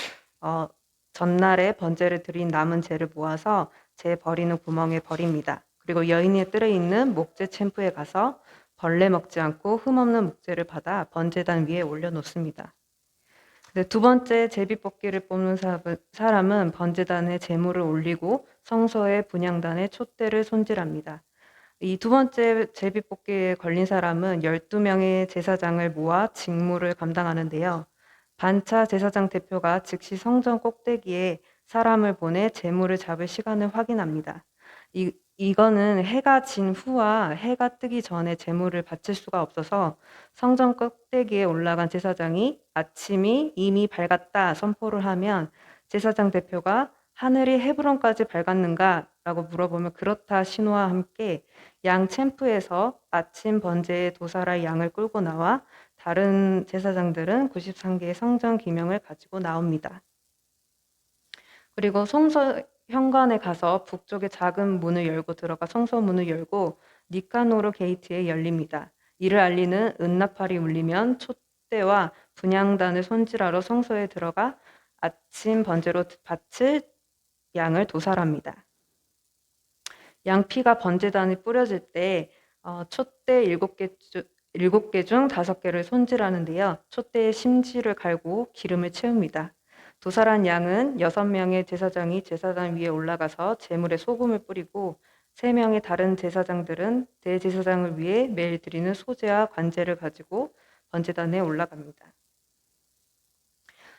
전날에 번제를 드린 남은 재를 모아서 재 버리는 구멍에 버립니다. 그리고 여인의 뜰에 있는 목재 챔프에 가서 벌레 먹지 않고 흠없는 목재를 받아 번제단 위에 올려놓습니다. 두 번째 제비뽑기를 뽑는 사람은 번제단에 재물을 올리고 성소의 분향단에 촛대를 손질합니다. 이 두 번째 제비뽑기에 걸린 사람은 12명의 제사장을 모아 직무를 감당하는데요. 반차 제사장 대표가 즉시 성전 꼭대기에 사람을 보내 제물을 잡을 시간을 확인합니다. 이거는 해가 진 후와 해가 뜨기 전에 제물을 바칠 수가 없어서 성전 꼭대기에 올라간 제사장이 아침이 이미 밝았다 선포를 하면 제사장 대표가 하늘이 헤브론까지 밝았는가? 라고 물어보면 그렇다 신호와 함께 양 챔프에서 아침 번제에 도살할 양을 끌고 나와 다른 제사장들은 93개의 성전 기명을 가지고 나옵니다. 그리고 성소 현관에 가서 북쪽의 작은 문을 열고 들어가 성소 문을 열고 니카노르 게이트에 열립니다. 이를 알리는 은나팔이 울리면 촛대와 분향단을 손질하러 성소에 들어가 아침 번제로 바칠 양을 도살합니다. 양피가 번제단에 뿌려질 때 촛대 7개 중 5개를 손질하는데요. 촛대에 심지를 갈고 기름을 채웁니다. 도살한 양은 6명의 제사장이 제사장 위에 올라가서 제물에 소금을 뿌리고 3명의 다른 제사장들은 대제사장을 위해 매일 드리는 소제와 관제를 가지고 번제단에 올라갑니다.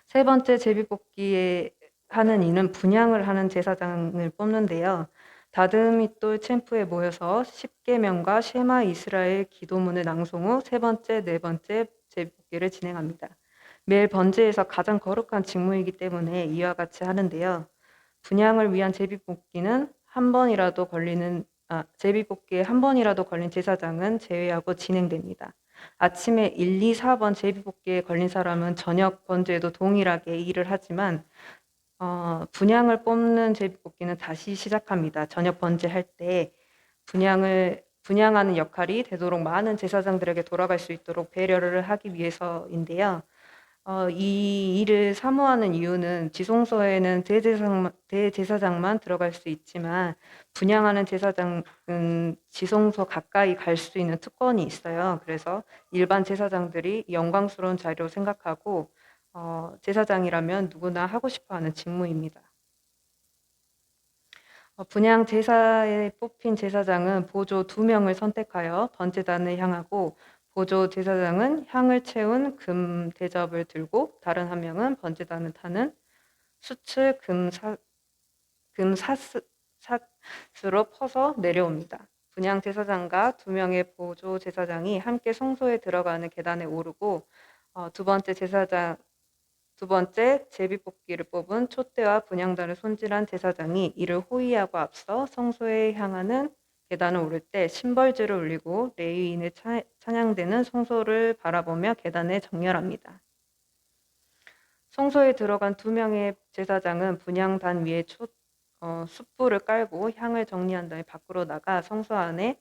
세 번째 제비뽑기에 하는 이는 분향을 하는 제사장을 뽑는데요. 다듬이돌 챔프에 모여서 10계명과 쉐마 이스라엘 기도문을 낭송 후 세 번째, 네 번째 제비뽑기를 진행합니다. 매일 번제에서 가장 거룩한 직무이기 때문에 이와 같이 하는데요. 분향을 위한 제비뽑기는 제비뽑기에 한 번이라도 걸린 제사장은 제외하고 진행됩니다. 아침에 1, 2, 4번 제비뽑기에 걸린 사람은 저녁 번제에도 동일하게 일을 하지만 분향을 뽑는 제비뽑기는 다시 시작합니다. 저녁 번제할 때 분향하는 역할이 되도록 많은 제사장들에게 돌아갈 수 있도록 배려를 하기 위해서인데요. 이 일을 사모하는 이유는 지성소에는 대제사장만 들어갈 수 있지만 분향하는 제사장은 지성소 가까이 갈 수 있는 특권이 있어요. 그래서 일반 제사장들이 영광스러운 자리로 생각하고 제사장이라면 누구나 하고 싶어하는 직무입니다. 분향 제사에 뽑힌 제사장은 보조 2명을 선택하여 번제단을 향하고 보조 제사장은 향을 채운 금 대접을 들고 다른 한 명은 번제단을 타는 숯을 금사스로 퍼서 내려옵니다. 분향 제사장과 2명의 보조 제사장이 함께 성소에 들어가는 계단에 오르고 두 번째 제비뽑기를 뽑은 촛대와 분향단을 손질한 제사장이 이를 호위하고 앞서 성소에 향하는 계단을 오를 때 심벌제를 올리고 레위인의 찬양되는 성소를 바라보며 계단을 정렬합니다. 성소에 들어간 2명의 제사장은 분향단 위에 숯불을 깔고 향을 정리한 다음에 밖으로 나가 성소 안에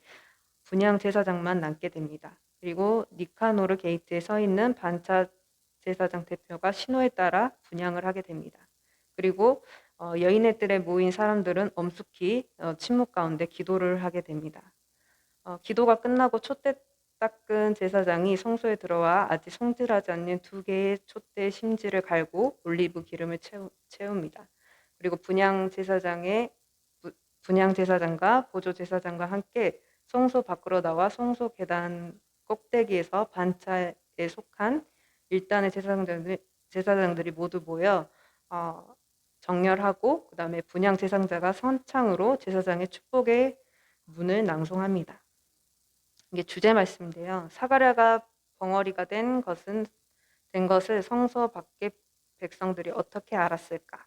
분향 제사장만 남게 됩니다. 그리고 니카노르 게이트에 서 있는 반차 제사장 대표가 신호에 따라 분향을 하게 됩니다. 그리고 여인네들에 모인 사람들은 엄숙히 침묵 가운데 기도를 하게 됩니다. 기도가 끝나고 촛대 닦은 제사장이 성소에 들어와 아직 손질하지 않는 2개의 촛대의 심지를 갈고 올리브 기름을 채웁니다. 그리고 분향 제사장과 보조 제사장과 함께 성소 밖으로 나와 성소 계단 꼭대기에서 반차에 속한 일단의 제사장들이 모두 모여 정렬하고 그 다음에 분향 제사장자가 선창으로 제사장의 축복의 문을 낭송합니다. 이게 주제 말씀인데요. 사가랴가 벙어리가 된 것을 성소 밖의 백성들이 어떻게 알았을까?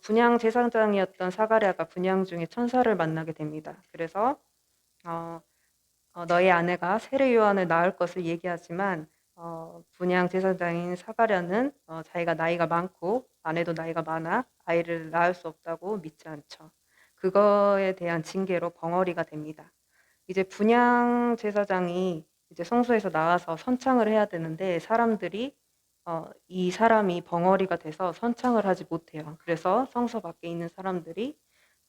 분향 제사장이었던 사가랴가 분향 중에 천사를 만나게 됩니다. 그래서 너의 아내가 세례 요한을 낳을 것을 얘기하지만 분향 제사장인 사가랴는 자기가 나이가 많고 아내도 나이가 많아 아이를 낳을 수 없다고 믿지 않죠. 그거에 대한 징계로 벙어리가 됩니다. 이제 분향 제사장이 이제 성소에서 나와서 선창을 해야 되는데 사람들이 이 사람이 벙어리가 돼서 선창을 하지 못해요. 그래서 성소 밖에 있는 사람들이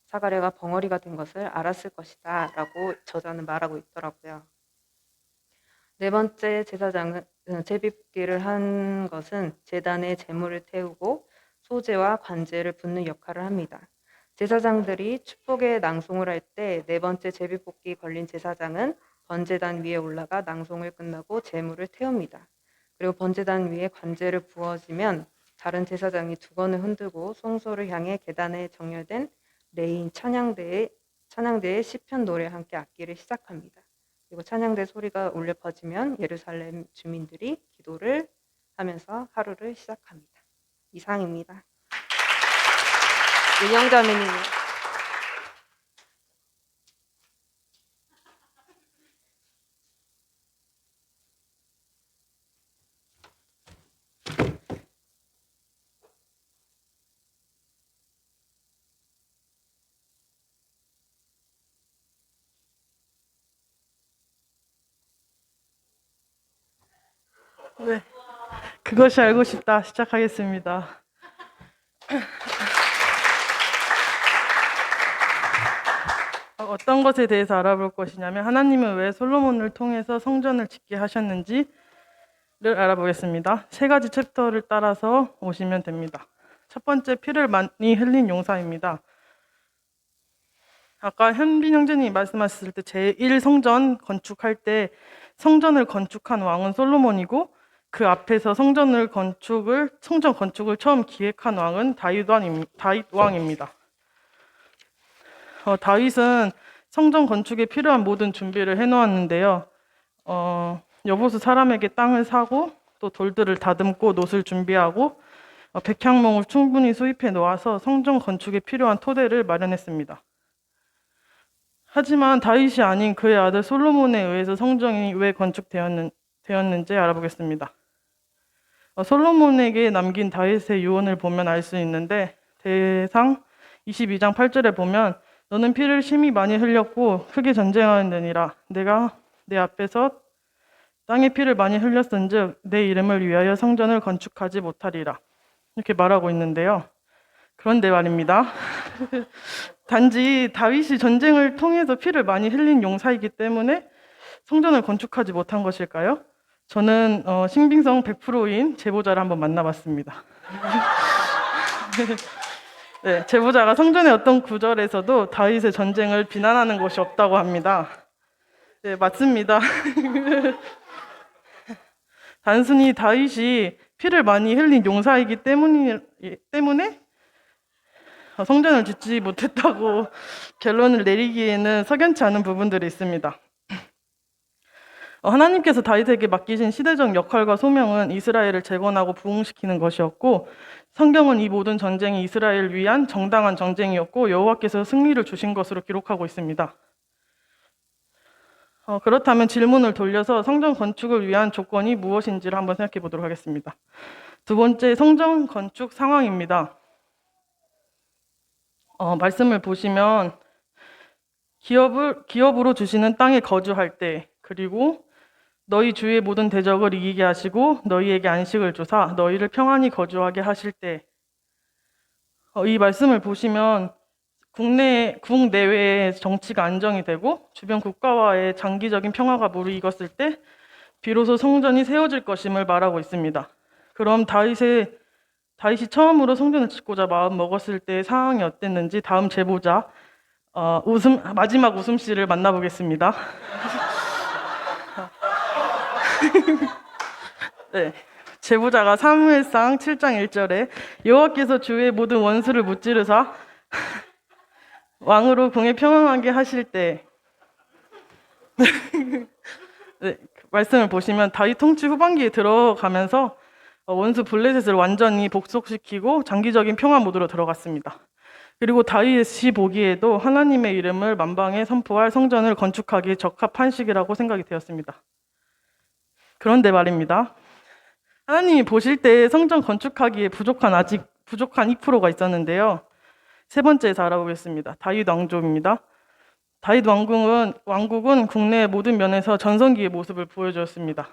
사가랴가 벙어리가 된 것을 알았을 것이다 라고 저자는 말하고 있더라고요. 네 번째 제사장은 제비뽑기를 한 것은 제단에 제물을 태우고 소제와 관제를 붓는 역할을 합니다. 제사장들이 축복의 낭송을 할 때 네 번째 제비뽑기 걸린 제사장은 번제단 위에 올라가 낭송을 끝나고 제물을 태웁니다. 그리고 번제단 위에 관제를 부어지면 다른 제사장이 두건을 흔들고 성소를 향해 계단에 정렬된 레인 찬양대의 시편 노래와 함께 악기를 시작합니다. 그리고 찬양대 소리가 울려 퍼지면 예루살렘 주민들이 기도를 하면서 하루를 시작합니다. 이상입니다. 윤영자매님. 네, 그것이 알고 싶다 시작하겠습니다. 어떤 것에 대해서 알아볼 것이냐면 하나님은 왜 솔로몬을 통해서 성전을 짓게 하셨는지를 알아보겠습니다. 3가지 챕터를 따라서 오시면 됩니다. 첫 번째, 피를 많이 흘린 용사입니다. 아까 현빈 형제님이 말씀하셨을 때 제1성전 건축할 때 성전을 건축한 왕은 솔로몬이고 그 앞에서 성전 건축을 처음 기획한 왕은 다윗 왕입니다. 다윗은 성전 건축에 필요한 모든 준비를 해놓았는데요. 여보수 사람에게 땅을 사고 또 돌들을 다듬고 놋을 준비하고 백향목을 충분히 수입해 놓아서 성전 건축에 필요한 토대를 마련했습니다. 하지만 다윗이 아닌 그의 아들 솔로몬에 의해서 성전이 왜 건축되었는지 알아보겠습니다. 솔로몬에게 남긴 다윗의 유언을 보면 알 수 있는데 대상 22장 8절에 보면 너는 피를 심히 많이 흘렸고 크게 전쟁하느니라. 내가 내 앞에서 땅에 피를 많이 흘렸은즉 내 이름을 위하여 성전을 건축하지 못하리라. 이렇게 말하고 있는데요. 그런데 말입니다. 단지 다윗이 전쟁을 통해서 피를 많이 흘린 용사이기 때문에 성전을 건축하지 못한 것일까요? 저는 신빙성 100%인 제보자를 한번 만나봤습니다. 네, 제보자가 성전의 어떤 구절에서도 다윗의 전쟁을 비난하는 것이 없다고 합니다. 네, 맞습니다. 단순히 다윗이 피를 많이 흘린 용사이기 때문에 성전을 짓지 못했다고 결론을 내리기에는 석연치 않은 부분들이 있습니다. 하나님께서 다윗에게 맡기신 시대적 역할과 소명은 이스라엘을 재건하고 부흥시키는 것이었고 성경은 이 모든 전쟁이 이스라엘을 위한 정당한 전쟁이었고 여호와께서 승리를 주신 것으로 기록하고 있습니다. 그렇다면 질문을 돌려서 성전 건축을 위한 조건이 무엇인지를 한번 생각해 보도록 하겠습니다. 두 번째, 성전 건축 상황입니다. 말씀을 보시면 기업으로 주시는 땅에 거주할 때, 그리고 너희 주의 모든 대적을 이기게 하시고 너희에게 안식을 주사 너희를 평안히 거주하게 하실 때, 이 말씀을 보시면 국내외의 정치가 안정이 되고 주변 국가와의 장기적인 평화가 무르익었을 때 비로소 성전이 세워질 것임을 말하고 있습니다. 그럼 다윗이 처음으로 성전을 짓고자 마음 먹었을 때의 상황이 어땠는지 다음 제보자 마지막 웃음씨를 만나보겠습니다. 네. 제보자가 사무엘상 7장 1절에 여호와께서 주의 모든 원수를 무찌르사 왕으로 궁에 평안하게 하실 때, 네, 말씀을 보시면 다윗 통치 후반기에 들어가면서 원수 블레셋을 완전히 복속시키고 장기적인 평화 모드로 들어갔습니다. 그리고 다윗이 보기에도 하나님의 이름을 만방에 선포할 성전을 건축하기에 적합한 시기라고 생각이 되었습니다. 그런데 말입니다. 하나님이 보실 때 성전 건축하기에 부족한 2%가 있었는데요. 세 번째에서 알아보겠습니다. 다윗 왕조입니다. 다윗 왕국은 국내 모든 면에서 전성기의 모습을 보여주었습니다.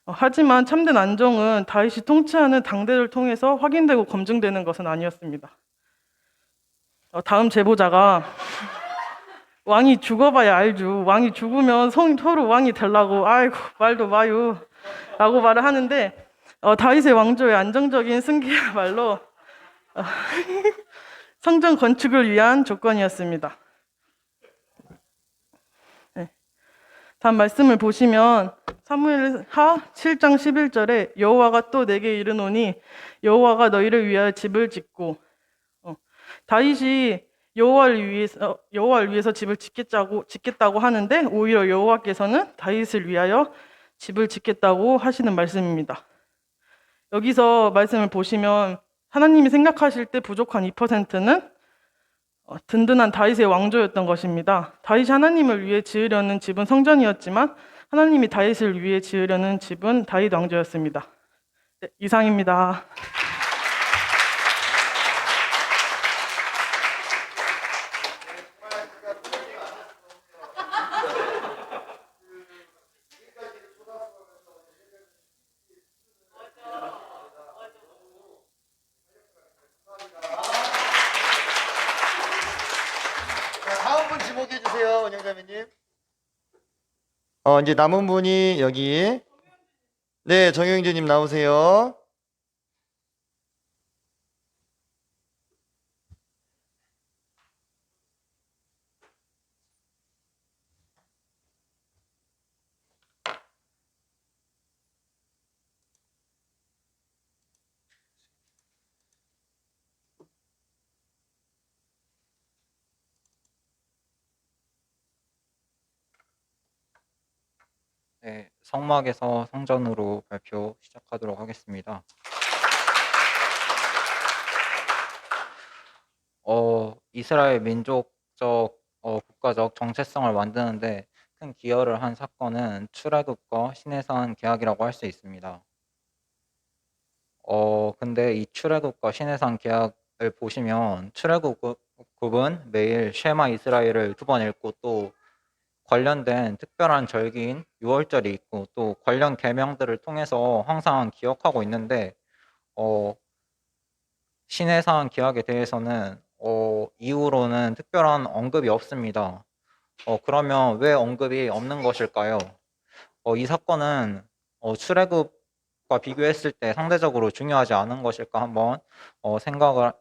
하지만 참된 안정은 다윗이 통치하는 당대를 통해서 확인되고 검증되는 것은 아니었습니다. 다음 제보자가 왕이 죽어봐야 알죠. 왕이 죽으면 서로 왕이 되려고 아이고 말도 마요 라고 말을 하는데, 다윗의 왕조의 안정적인 승기야말로 성전 건축을 위한 조건이었습니다. 네. 다음 말씀을 보시면 사무엘하 7장 11절에 여호와가 또 내게 이르노니 여호와가 너희를 위하여 집을 짓고, 다윗이 여호와를 위해서 집을 짓겠다고 하는데 오히려 여호와께서는 다윗을 위하여 집을 짓겠다고 하시는 말씀입니다. 여기서 말씀을 보시면 하나님이 생각하실 때 부족한 2%는 든든한 다윗의 왕조였던 것입니다. 다윗이 하나님을 위해 지으려는 집은 성전이었지만 하나님이 다윗을 위해 지으려는 집은 다윗 왕조였습니다. 네, 이상입니다. 자, 다음 분 지목해 주세요, 원영자매님. 이제 남은 분이 여기. 네, 정영재님 나오세요. 네, 성막에서 성전으로 발표 시작하도록 하겠습니다. 이스라엘 민족적 국가적 정체성을 만드는데 큰 기여를 한 사건은 출애굽과 시내산 계약이라고 할 수 있습니다. 근데 이 출애굽과 시내산 계약을 보시면 출애굽은 매일 쉐마 이스라엘을 2번 읽고 또 관련된 특별한 절기인 6월절이 있고 또 관련 계명들을 통해서 항상 기억하고 있는데 시내산 계약에 대해서는 이후로는 특별한 언급이 없습니다. 그러면 왜 언급이 없는 것일까요? 이 사건은 출애굽과 비교했을 때 상대적으로 중요하지 않은 것일까 한번 생각을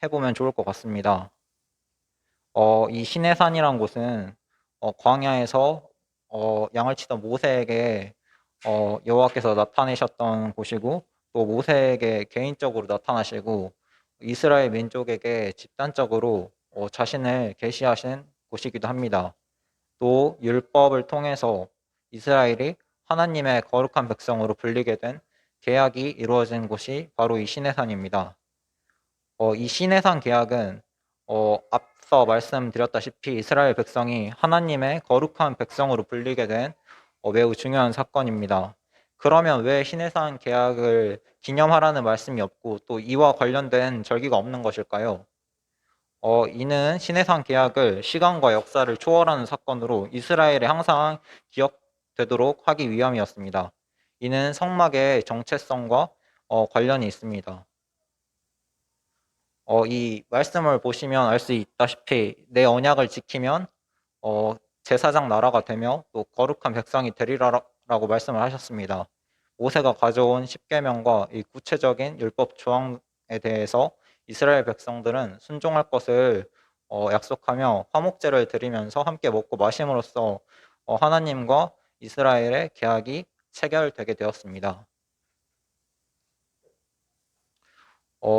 해보면 좋을 것 같습니다. 이 시내산이란 곳은 광야에서 양을 치던 모세에게 여호와께서 나타내셨던 곳이고 또 모세에게 개인적으로 나타나시고 이스라엘 민족에게 집단적으로 자신을 계시하신 곳이기도 합니다. 또 율법을 통해서 이스라엘이 하나님의 거룩한 백성으로 불리게 된 계약이 이루어진 곳이 바로 이 시내산입니다. 이 시내산 계약은 앞서 말씀드렸다시피 이스라엘 백성이 하나님의 거룩한 백성으로 불리게 된 매우 중요한 사건입니다. 그러면 왜 시내산 계약을 기념하라는 말씀이 없고 또 이와 관련된 절기가 없는 것일까요? 이는 시내산 계약을 시간과 역사를 초월하는 사건으로 이스라엘에 항상 기억되도록 하기 위함이었습니다. 이는 성막의 정체성과 관련이 있습니다. 이 말씀을 보시면 알 수 있다시피 내 언약을 지키면 제사장 나라가 되며 또 거룩한 백성이 되리라라고 말씀을 하셨습니다. 모세가 가져온 십계명과 이 구체적인 율법 조항에 대해서 이스라엘 백성들은 순종할 것을 약속하며 화목제를 드리면서 함께 먹고 마심으로써 하나님과 이스라엘의 계약이 체결되게 되었습니다.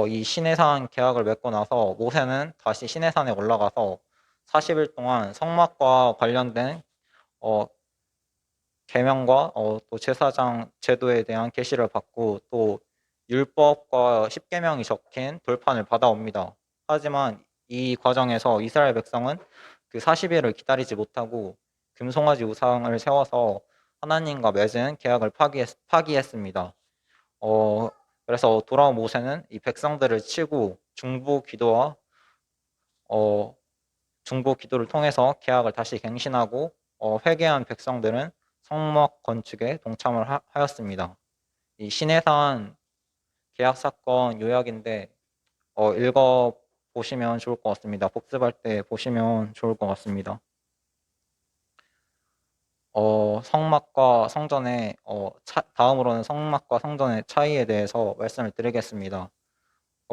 이 시내산 계약을 맺고 나서 모세는 다시 시내산에 올라가서 40일 동안 성막과 관련된 계명과 또 제사장 제도에 대한 계시를 받고 또 율법과 십계명이 적힌 돌판을 받아옵니다. 하지만 이 과정에서 이스라엘 백성은 그 40일을 기다리지 못하고 금송아지 우상을 세워서 하나님과 맺은 계약을 파기했습니다. 그래서 돌아온 모세는 이 백성들을 치고 중보 기도를 통해서 계약을 다시 갱신하고 회개한 백성들은 성막 건축에 동참을 하였습니다. 이 시내산 계약 사건 요약인데 읽어 보시면 좋을 것 같습니다. 복습할 때 보시면 좋을 것 같습니다. 성막과 성전의 다음으로는 성막과 성전의 차이에 대해서 말씀을 드리겠습니다.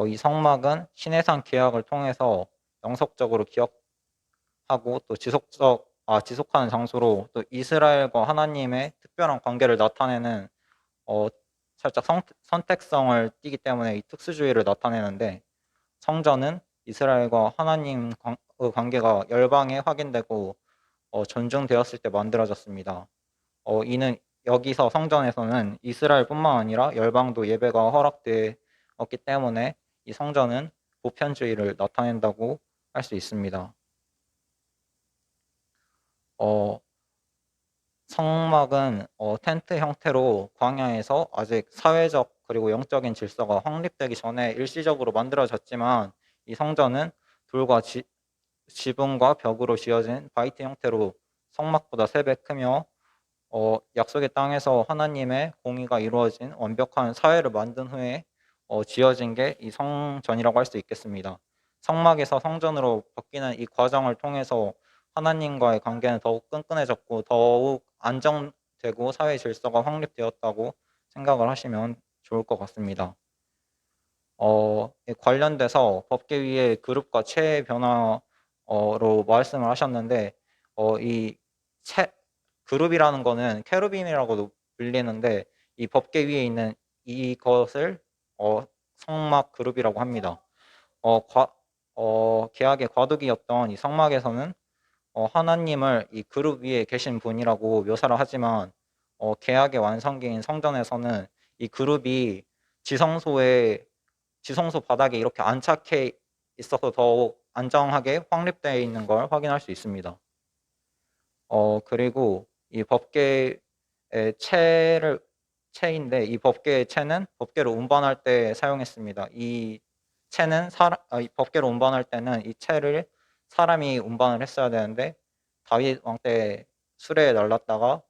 이 성막은 시내산 계약을 통해서 영속적으로 기억하고 또 지속하는 장소로 또 이스라엘과 하나님의 특별한 관계를 나타내는 살짝 선택성을 띠기 때문에 이 특수주의를 나타내는데 성전은 이스라엘과 하나님 관계가 열방에 확인되고 존중되었을 때 만들어졌습니다. 이는 여기서 성전에서는 이스라엘뿐만 아니라 열방도 예배가 허락되었기 때문에 이 성전은 보편주의를 나타낸다고 할 수 있습니다. 성막은 텐트 형태로 광야에서 아직 사회적 그리고 영적인 질서가 확립되기 전에 일시적으로 만들어졌지만 이 성전은 돌과 지붕과 벽으로 지어진 바이트 형태로 성막보다 3배 크며 약속의 땅에서 하나님의 공의가 이루어진 완벽한 사회를 만든 후에 지어진 게 이 성전이라고 할 수 있겠습니다. 성막에서 성전으로 바뀌는 이 과정을 통해서 하나님과의 관계는 더욱 끈끈해졌고 더욱 안정되고 사회 질서가 확립되었다고 생각을 하시면 좋을 것 같습니다. 관련돼서 법계위의 그룹과 체의 변화로 말씀을 하셨는데 이 그룹이라는 거는 케루빔이라고도 불리는데 이 법계위에 있는 이것을 성막 그룹이라고 합니다. 계약의 과도기였던 이 성막에서는 하나님을 이 그룹 위에 계신 분이라고 묘사를 하지만 계약의 완성기인 성전에서는 이 그룹이 지성소 바닥에 이렇게 안착해 있어서 더욱 안정하게 확립되어 있는 걸 확인할 수 있습니다. 그리고 이 법계의 체인데 이 법계의 체는 법계를 운반할 때 사용했습니다. 이 체는 법계로 운반할 때는 이 체를 사람이 운반을 했어야 되는데 다윗 왕 때 수레에 날랐다가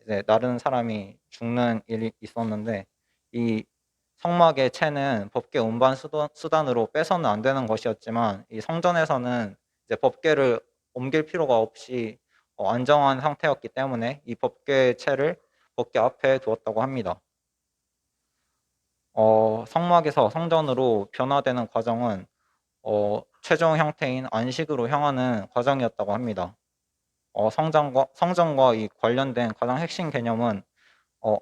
이제 나른 사람이 죽는 일이 있었는데 이 성막의 체는 법계 운반 수단으로 빼서는 안 되는 것이었지만 이 성전에서는 이제 법계를 옮길 필요가 없이 안정한 상태였기 때문에 이 법계의 체를 법계 앞에 두었다고 합니다. 성막에서 성전으로 변화되는 과정은 최종 형태인 안식으로 향하는 과정이었다고 합니다. 성전과 이 관련된 가장 핵심 개념은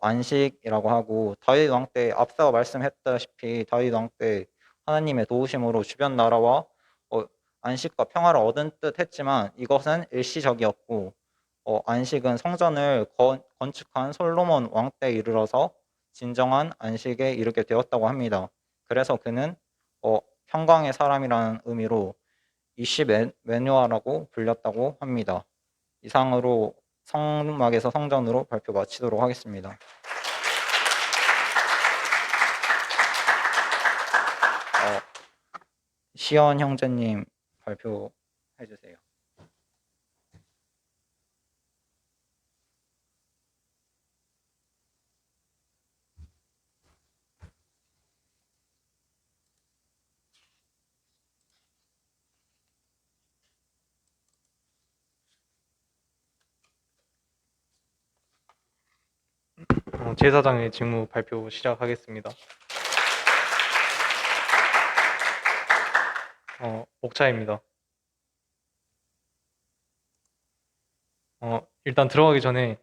안식이라고 하고 다윗 왕 때 앞서 말씀했다시피 다윗 왕 때 하나님의 도우심으로 주변 나라와 안식과 평화를 얻은 듯 했지만 이것은 일시적이었고 안식은 성전을 건축한 솔로몬 왕 때 이르러서 진정한 안식에 이르게 되었다고 합니다. 그래서 그는 평강의 사람이라는 의미로 이시메누아라고 불렸다고 합니다. 이상으로 성막에서 성전으로 발표 마치도록 하겠습니다. 시연 형제님 발표해 주세요. 제사장의 직무 발표 시작하겠습니다. 목차입니다. 일단 들어가기 전에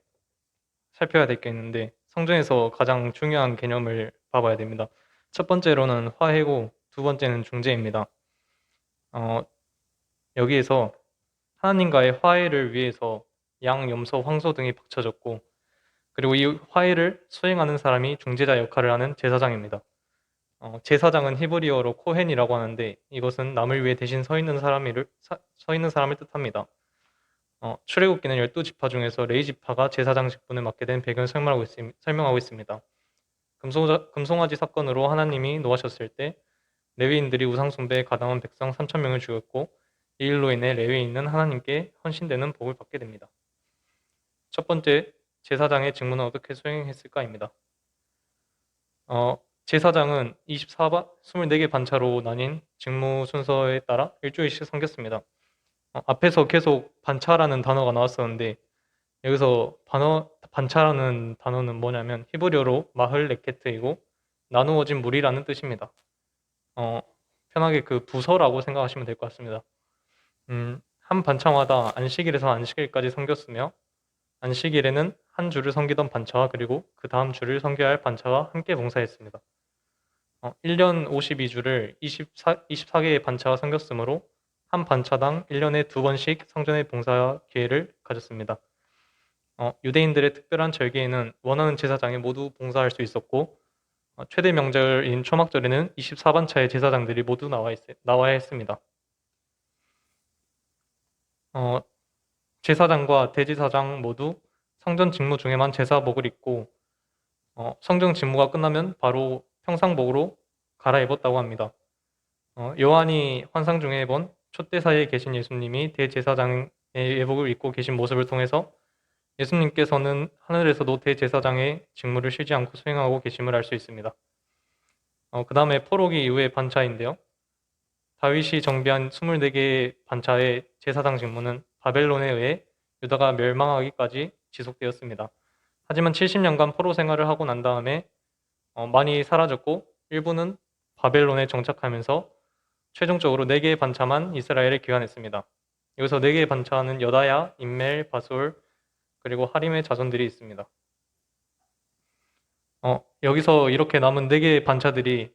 살펴야 될 게 있는데 성전에서 가장 중요한 개념을 봐봐야 됩니다. 첫 번째로는 화해고 두 번째는 중재입니다. 여기에서 하나님과의 화해를 위해서 양, 염소, 황소 등이 바쳐졌고 그리고 이 화해를 수행하는 사람이 중재자 역할을 하는 제사장입니다. 제사장은 히브리어로 코헨이라고 하는데 이것은 남을 위해 대신 서 있는 사람을 뜻합니다. 출애굽기는 12지파 중에서 레위지파가 제사장 직분을 맡게 된 배경을 설명하고 있습니다. 금송아지 사건으로 하나님이 노하셨을 때 레위인들이 우상 숭배에 가담한 백성 3,000명을 죽였고 이 일로 인해 레위인은 하나님께 헌신되는 복을 받게 됩니다. 첫 번째, 제사장의 직무는 어떻게 수행했을까입니다. 제사장은 24개 반차로 나뉜 직무 순서에 따라 일주일씩 섬겼습니다. 앞에서 계속 반차라는 단어가 나왔었는데 여기서 반차라는 단어는 뭐냐면 히브리어로 마흘 레케트이고 나누어진 무리라는 뜻입니다. 편하게 그 부서라고 생각하시면 될 것 같습니다. 한 반차마다 안식일에서 안식일까지 섬겼으며 안식일에는 한 주를 섬기던 반차와 그리고 그 다음 주를 섬겨야 할 반차가 함께 봉사했습니다. 1년 52주를 24개의 반차가 섬겼으므로 한 반차당 1년에 2번씩 성전에 봉사 기회를 가졌습니다. 유대인들의 특별한 절기에는 원하는 제사장이 모두 봉사할 수 있었고 최대 명절인 초막절에는 24반차의 제사장들이 모두 나와야 했습니다. 제사장과 대제사장 모두 성전 직무 중에만 제사복을 입고 성전 직무가 끝나면 바로 평상복으로 갈아입었다고 합니다. 요한이 환상 중에 본 촛대 사이에 계신 예수님이 대제사장의 예복을 입고 계신 모습을 통해서 예수님께서는 하늘에서도 대제사장의 직무를 쉬지 않고 수행하고 계심을 알 수 있습니다. 그 다음에 포로기 이후의 반차인데요. 다윗이 정비한 24개의 반차의 제사장 직무는 바벨론에 의해 유다가 멸망하기까지 지속되었습니다. 하지만 70년간 포로 생활을 하고 난 다음에 많이 사라졌고 일부는 바벨론에 정착하면서 최종적으로 4개의 반차만 이스라엘에 귀환했습니다. 여기서 4개의 반차는 여다야, 임멜, 바솔, 그리고 하림의 자손들이 있습니다. 여기서 이렇게 남은 4개의 반차들이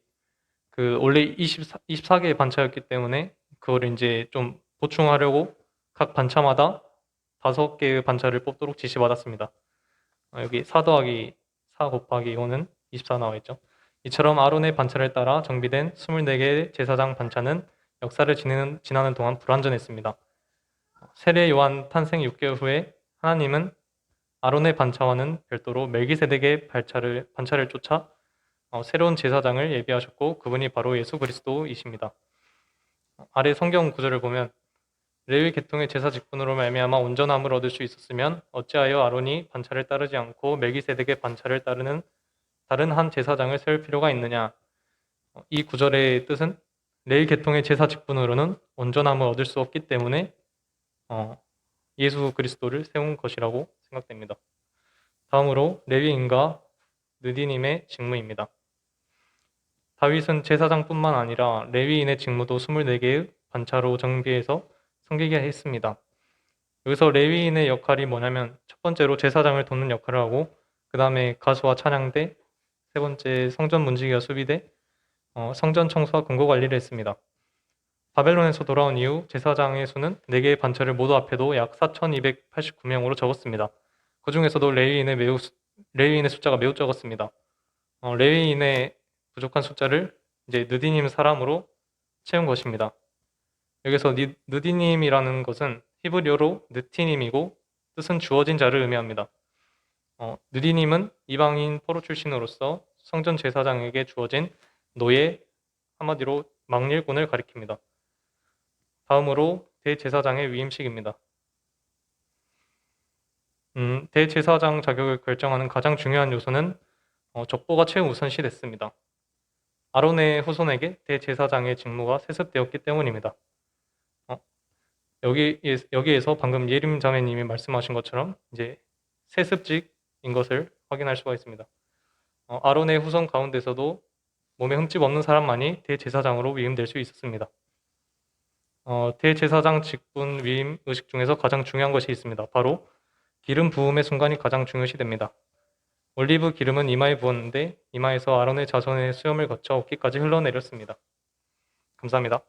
원래 24개의 반차였기 때문에 그걸 이제 좀 보충하려고 각 반차마다 5개의 반차를 뽑도록 지시받았습니다. 여기 4 더하기 4 곱하기 5는 24 나와 있죠. 이처럼 아론의 반차를 따라 정비된 24개의 제사장 반차는 역사를 지나는 동안 불완전했습니다. 세례 요한 탄생 6개월 후에 하나님은 아론의 반차와는 별도로 멜기세덱의 반차를 쫓아 새로운 제사장을 예비하셨고 그분이 바로 예수 그리스도이십니다. 아래 성경 구절을 보면 레위 계통의 제사 직분으로 말미암아 온전함을 얻을 수 있었으면 어찌하여 아론이 반차를 따르지 않고 멜기세덱의 반차를 따르는 다른 한 제사장을 세울 필요가 있느냐. 이 구절의 뜻은 레위 계통의 제사 직분으로는 온전함을 얻을 수 없기 때문에 예수 그리스도를 세운 것이라고 생각됩니다. 다음으로 레위인과 느디님의 직무입니다. 다윗은 제사장뿐만 아니라 레위인의 직무도 24개의 반차로 정비해서 섬기게 했습니다. 여기서 레위인의 역할이 뭐냐면 첫 번째로 제사장을 돕는 역할을 하고 그 다음에 가수와 찬양대, 세 번째 성전 문지기와 수비대, 성전 청소와 금고 관리를 했습니다. 바벨론에서 돌아온 이후 제사장의 수는 4개의 반차를 모두 합해도 약 4,289명으로 적었습니다. 그 중에서도 레위인의 숫자가 매우 적었습니다. 레위인의 부족한 숫자를 이제 느디님 사람으로 채운 것입니다. 여기서 느디님이라는 것은 히브리어로 느티님이고 뜻은 주어진 자를 의미합니다. 느디님은 이방인 포로 출신으로서 성전 제사장에게 주어진 노예, 한마디로 막일꾼을 가리킵니다. 다음으로 대제사장의 위임식입니다. 대제사장 자격을 결정하는 가장 중요한 요소는 족보가 최우선시됐습니다. 아론의 후손에게 대제사장의 직무가 세습되었기 때문입니다. 여기에서 방금 예림 자매님이 말씀하신 것처럼 이제 세습직인 것을 확인할 수가 있습니다. 아론의 후손 가운데서도 몸에 흠집 없는 사람만이 대제사장으로 위임될 수 있었습니다. 대제사장 직분 위임 의식 중에서 가장 중요한 것이 있습니다. 바로 기름 부음의 순간이 가장 중요시됩니다. 올리브 기름은 이마에 부었는데 이마에서 아론의 자손의 수염을 거쳐 어깨까지 흘러내렸습니다. 감사합니다.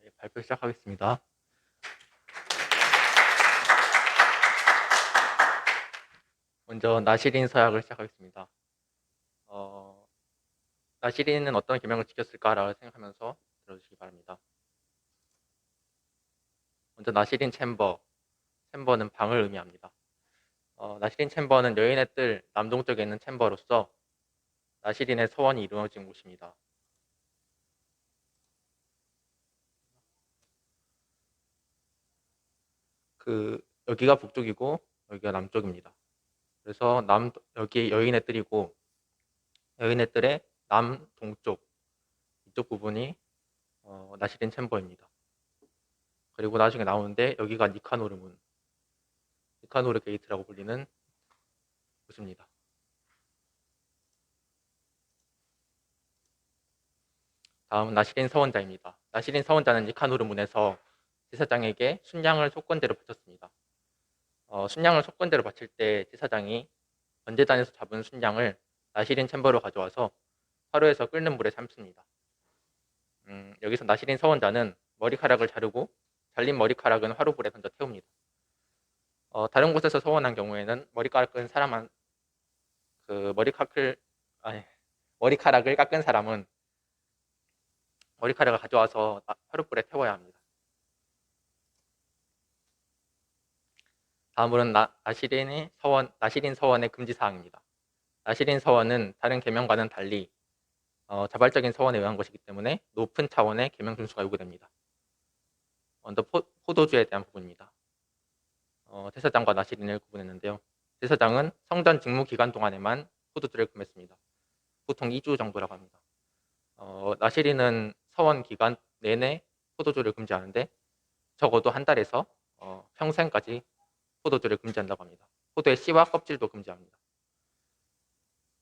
네, 발표 시작하겠습니다. 먼저 나시린 서약을 시작하겠습니다. 나시린은 어떤 계명을 지켰을까라고 생각하면서 들어주시기 바랍니다. 먼저 나시린 챔버는 방을 의미합니다. 나시린 챔버는 여인의 뜰 남동쪽에 있는 챔버로서 나시린의 서원이 이루어진 곳입니다. 여기가 북쪽이고 여기가 남쪽입니다. 그래서 여기 여인의 뜰이고 여인의 뜰의 남동쪽 이쪽 부분이 나시린 챔버입니다. 그리고 나중에 나오는데 여기가 니카노르 문, 니카노르 게이트라고 불리는 곳입니다. 다음은 나시린 서원자입니다. 나시린 서원자는 니카노르 문에서 제사장에게 순양을 속건대로 바쳤습니다. 순양을 속건대로 바칠 때 제사장이 번제단에서 잡은 순양을 나시린 챔버로 가져와서 화로에서 끓는 물에 삶습니다. 여기서 나시린 서원자는 머리카락을 자르고 잘린 머리카락은 화로불에 던져 태웁니다. 다른 곳에서 서원한 경우에는 머리카락을 깎은 사람은 머리카락을 가져와서 화로불에 태워야 합니다. 다음으로는 나시린 서원의 금지사항입니다. 나시린 서원은 다른 계명과는 달리 자발적인 서원에 의한 것이기 때문에 높은 차원의 계명 준수가 요구됩니다. 먼저 포도주에 대한 부분입니다. 제사장과 나시린을 구분했는데요. 제사장은 성전 직무 기간 동안에만 포도주를 금했습니다. 보통 2주 정도라고 합니다. 나시린은 서원 기간 내내 포도주를 금지하는데 적어도 한 달에서 평생까지 포도주를 금지한다고 합니다. 포도의 씨와 껍질도 금지합니다.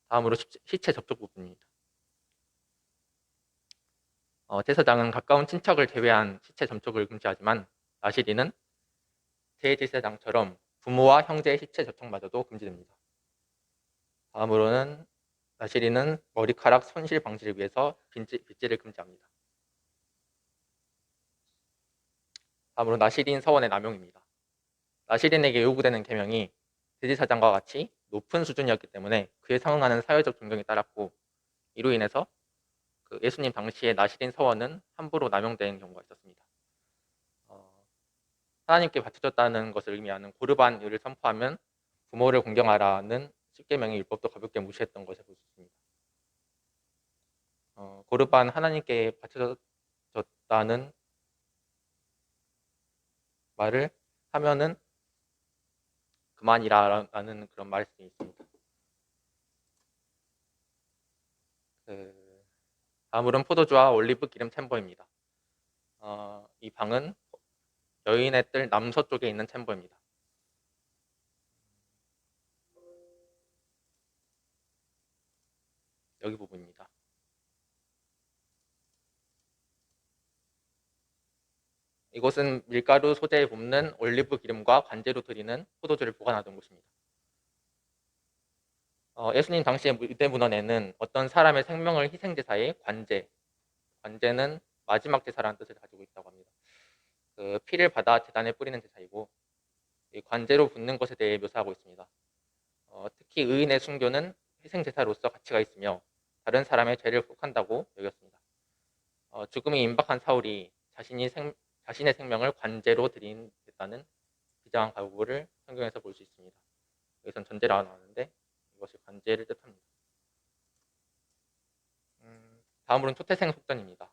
다음으로 시체 접촉 부분입니다. 제사장은 가까운 친척을 제외한 시체 접촉을 금지하지만 나시린은 대제사장처럼 부모와 형제의 시체 접촉마저도 금지됩니다. 다음으로는 나시린은 머리카락 손실 방지를 위해서 빗질을 금지합니다. 다음으로 나시린 서원의 남용입니다. 나시린에게 요구되는 계명이 대제사장과 같이 높은 수준이었기 때문에 그에 상응하는 사회적 존경이 따랐고 이로 인해서 예수님 당시에 나시린 서원은 함부로 남용된 경우가 있었습니다. 하나님께 바쳐졌다는 것을 의미하는 고르반을 선포하면 부모를 공경하라는 십계명의 율법도 가볍게 무시했던 것을 볼 수 있습니다. 고르반 하나님께 바쳐졌다는 말을 하면은 그만이라는 그런 말씀이 있습니다. 다음으로는 포도주와 올리브 기름 챔버입니다. 이 방은 여인의 뜰 남서쪽에 있는 챔버입니다. 여기 부분입니다. 이곳은 밀가루 소재에 붓는 올리브 기름과 관제로 드리는 포도주를 보관하던 곳입니다. 예수님 당시의 유대 문헌에는 어떤 사람의 생명을 희생제사에 관제는 마지막 제사라는 뜻을 가지고 있다고 합니다. 그 피를 받아 제단에 뿌리는 제사이고, 이 관제로 붓는 것에 대해 묘사하고 있습니다. 특히 의인의 순교는 희생제사로서 가치가 있으며 다른 사람의 죄를 흡한다고 여겼습니다. 죽음이 임박한 사울이 자신의 생명을 관제로 드린다는 비장한 각오를 성경에서 볼 수 있습니다. 여기선 전제라고 나오는데 이것이 관제를 뜻합니다. 다음으로는 초태생 속전입니다.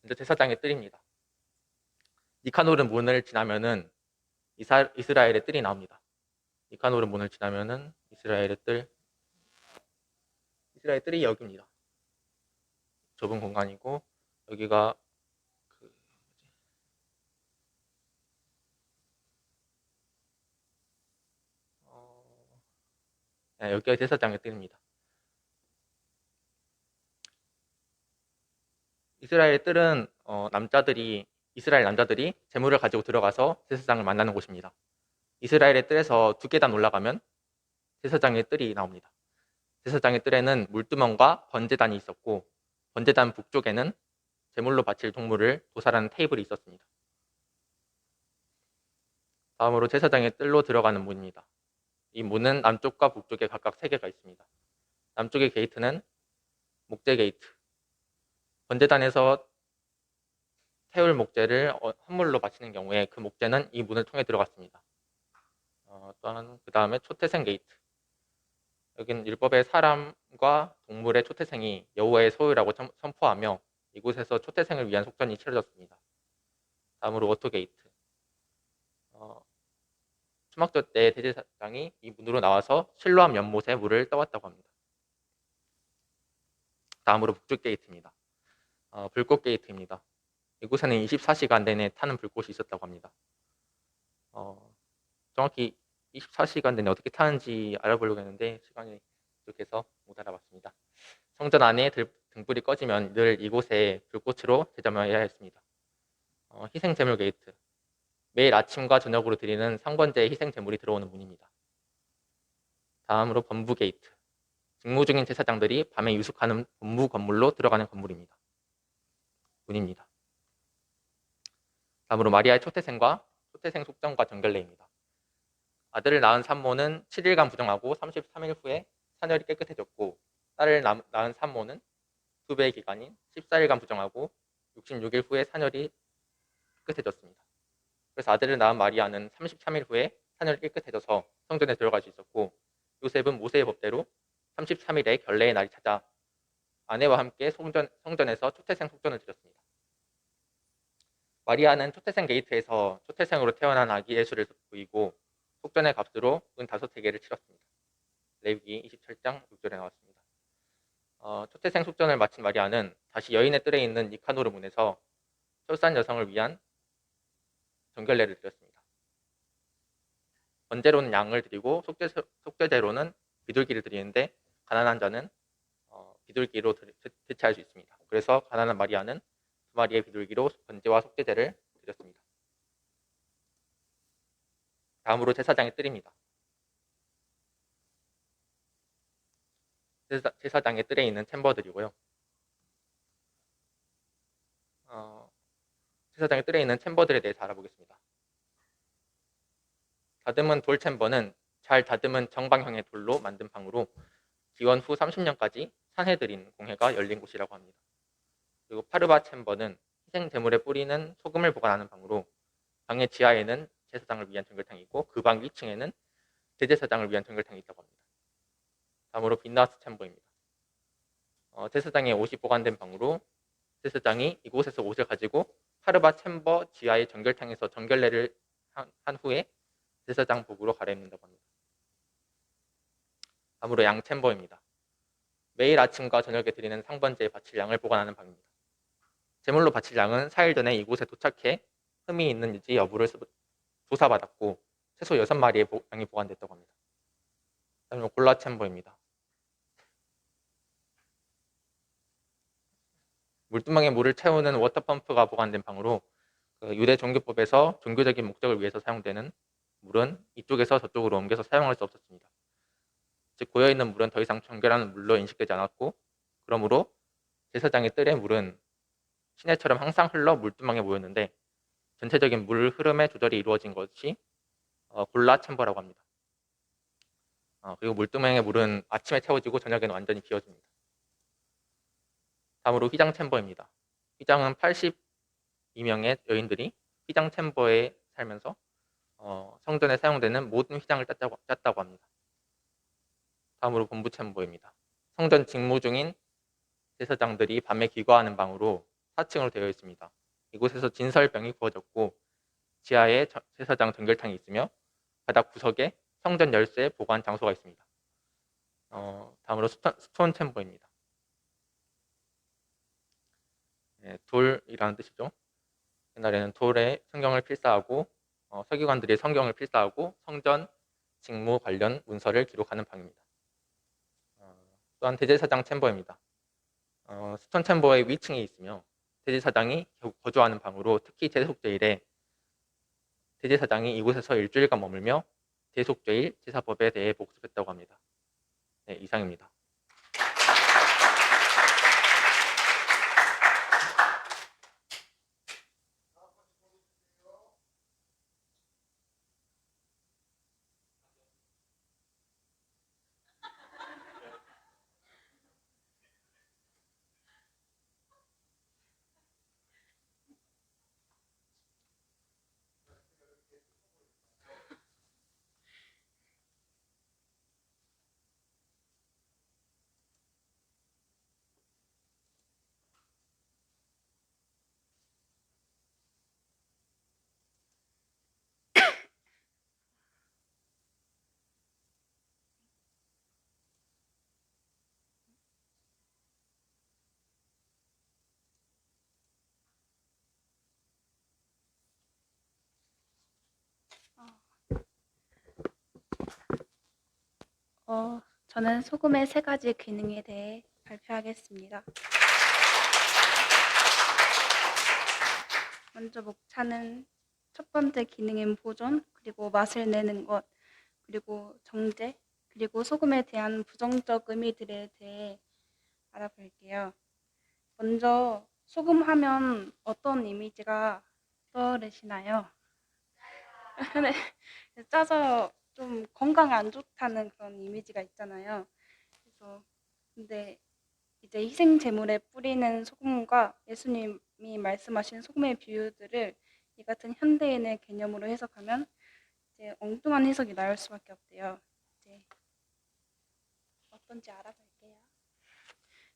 먼저 제사장의 뜰입니다. 니카노르 문을 지나면은 이스라엘의 뜰이 나옵니다. 니카노르 문을 지나면은 이스라엘 뜰이 여기입니다. 좁은 공간이고 여기가 여기가 제사장의 뜰입니다. 이스라엘 뜰은 이스라엘 남자들이 제물을 가지고 들어가서 제사장을 만나는 곳입니다. 이스라엘의 뜰에서 2계단 올라가면 제사장의 뜰이 나옵니다. 제사장의 뜰에는 물두멍과 번제단이 있었고, 번제단 북쪽에는 제물로 바칠 동물을 도살하는 테이블이 있었습니다. 다음으로 제사장의 뜰로 들어가는 문입니다. 이 문은 남쪽과 북쪽에 각각 3개가 있습니다. 남쪽의 게이트는 목재 게이트. 번제단에서 태울 목재를 헌물로 바치는 경우에 그 목재는 이 문을 통해 들어갔습니다. 또한 그 다음에 초태생 게이트. 여기는 율법의 사람과 동물의 초태생이 여호와의 소유라고 선포하며 이곳에서 초태생을 위한 속전이 치러졌습니다. 다음으로 워터 게이트. 추막절 때 대제사장이 이 문으로 나와서 실로암 연못에 물을 떠왔다고 합니다. 다음으로 북쪽 게이트입니다. 불꽃 게이트입니다. 이곳에는 24시간 내내 타는 불꽃이 있었다고 합니다. 정확히 24시간 내내 어떻게 타는지 알아보려고 했는데 시간이 부족해서 못 알아봤습니다. 성전 안에 등불이 꺼지면 늘 이곳에 불꽃으로 대점해야 했습니다. 희생 제물 게이트. 매일 아침과 저녁으로 드리는 상번제의 희생 제물이 들어오는 문입니다. 다음으로 범부 게이트. 직무 중인 제사장들이 밤에 유숙하는 본부 건물로 들어가는 건물입니다. 문입니다. 다음으로 마리아의 초태생과 초태생 속전과 정결례입니다. 아들을 낳은 산모는 7일간 부정하고 33일 후에 산혈이 깨끗해졌고, 딸을 낳은 산모는 2배의 기간인 14일간 부정하고 66일 후에 산혈이 깨끗해졌습니다. 그래서 아들을 낳은 마리아는 33일 후에 산혈이 깨끗해져서 성전에 들어갈 수 있었고, 요셉은 모세의 법대로 33일에 결례의 날이 찾아 아내와 함께 성전에서 초태생 속전을 드렸습니다. 마리아는 초태생 게이트에서 초태생으로 태어난 아기 예수를 보이고 속전의 값으로 은 5회개를 치렀습니다. 레위기 27장 6절에 나왔습니다. 초태생 속전을 마친 마리아는 다시 여인의 뜰에 있는 니카노르 문에서 출산 여성을 위한 정결례를 드렸습니다. 번제로는 양을 드리고 속죄제로는 비둘기를 드리는데 가난한 자는 비둘기로 대체할 수 있습니다. 그래서 가난한 마리아는 2마리의 비둘기로 번제와 속죄제를 드렸습니다. 다음으로 제사장의 뜰입니다. 제사장의 뜰에 있는 챔버들이고요. 제사장의 뜰에 있는 챔버들에 대해서 알아보겠습니다. 다듬은 돌 챔버는 잘 다듬은 정방형의 돌로 만든 방으로 기원 후 30년까지 산해드린 공회가 열린 곳이라고 합니다. 그리고 파르바 챔버는 희생 제물에 뿌리는 소금을 보관하는 방으로 방의 지하에는 제사장을 위한 정결탕이 있고 그 방 2층에는 대제사장을 위한 정결탕이 있다고 합니다. 다음으로 빈나스 챔버입니다. 제사장의 옷이 보관된 방으로 제사장이 이곳에서 옷을 가지고 파르바 챔버 지하의 정결탕에서 정결례를 한 후에 제사장복으로 갈아입는다고 합니다. 다음으로 양 챔버입니다. 매일 아침과 저녁에 드리는 상번제에 바칠 양을 보관하는 방입니다. 제물로 바칠 양은 4일 전에 이곳에 도착해 흠이 있는지 여부를 조사받았고 최소 6마리의 양이 보관됐다고 합니다. 다음으로 골라 챔버입니다. 물두멍에 물을 채우는 워터펌프가 보관된 방으로 그 유대 종교법에서 종교적인 목적을 위해서 사용되는 물은 이쪽에서 저쪽으로 옮겨서 사용할 수 없었습니다. 즉 고여있는 물은 더 이상 정결한 물로 인식되지 않았고 그러므로 제사장의 뜰의 물은 시내처럼 항상 흘러 물두멍에 모였는데 전체적인 물 흐름의 조절이 이루어진 것이 골라 챔버라고 합니다. 그리고 물두멍의 물은 아침에 채워지고 저녁에는 완전히 비워집니다. 다음으로 휘장 챔버입니다. 휘장은 82명의 여인들이 휘장 챔버에 살면서 성전에 사용되는 모든 휘장을 짰다고 합니다. 다음으로 본부 챔버입니다. 성전 직무 중인 제사장들이 밤에 기거하는 방으로 4층으로 되어 있습니다. 이곳에서 진설병이 부어졌고 지하에 제사장 정결탕이 있으며 바닥 구석에 성전 열쇠 보관 장소가 있습니다. 다음으로 스톤 챔버입니다. 네, 돌이라는 뜻이죠. 옛날에는 돌에 성경을 필사하고 서기관들이 성경을 필사하고 성전 직무 관련 문서를 기록하는 방입니다. 또한 대제사장 챔버입니다. 스톤 챔버의 위층에 있으며 대제사장이 거주하는 방으로 특히 대속죄일에 대제사장이 이곳에서 일주일간 머물며 대속죄일 제사법에 대해 복습했다고 합니다. 네, 이상입니다. 저는 소금의 3가지 기능에 대해 발표하겠습니다. 먼저 목차는 첫 번째 기능인 보존, 그리고 맛을 내는 것, 그리고 정제, 그리고 소금에 대한 부정적 의미들에 대해 알아볼게요. 먼저 소금 하면 어떤 이미지가 떠오르시나요? 네, 짜서 좀 건강에 안 좋다는 그런 이미지가 있잖아요. 그래서 근데 이제 희생 제물에 뿌리는 소금과 예수님이 말씀하신 소금의 비유들을 이 같은 현대인의 개념으로 해석하면 이제 엉뚱한 해석이 나올 수밖에 없대요. 이제 어떤지 알아볼게요.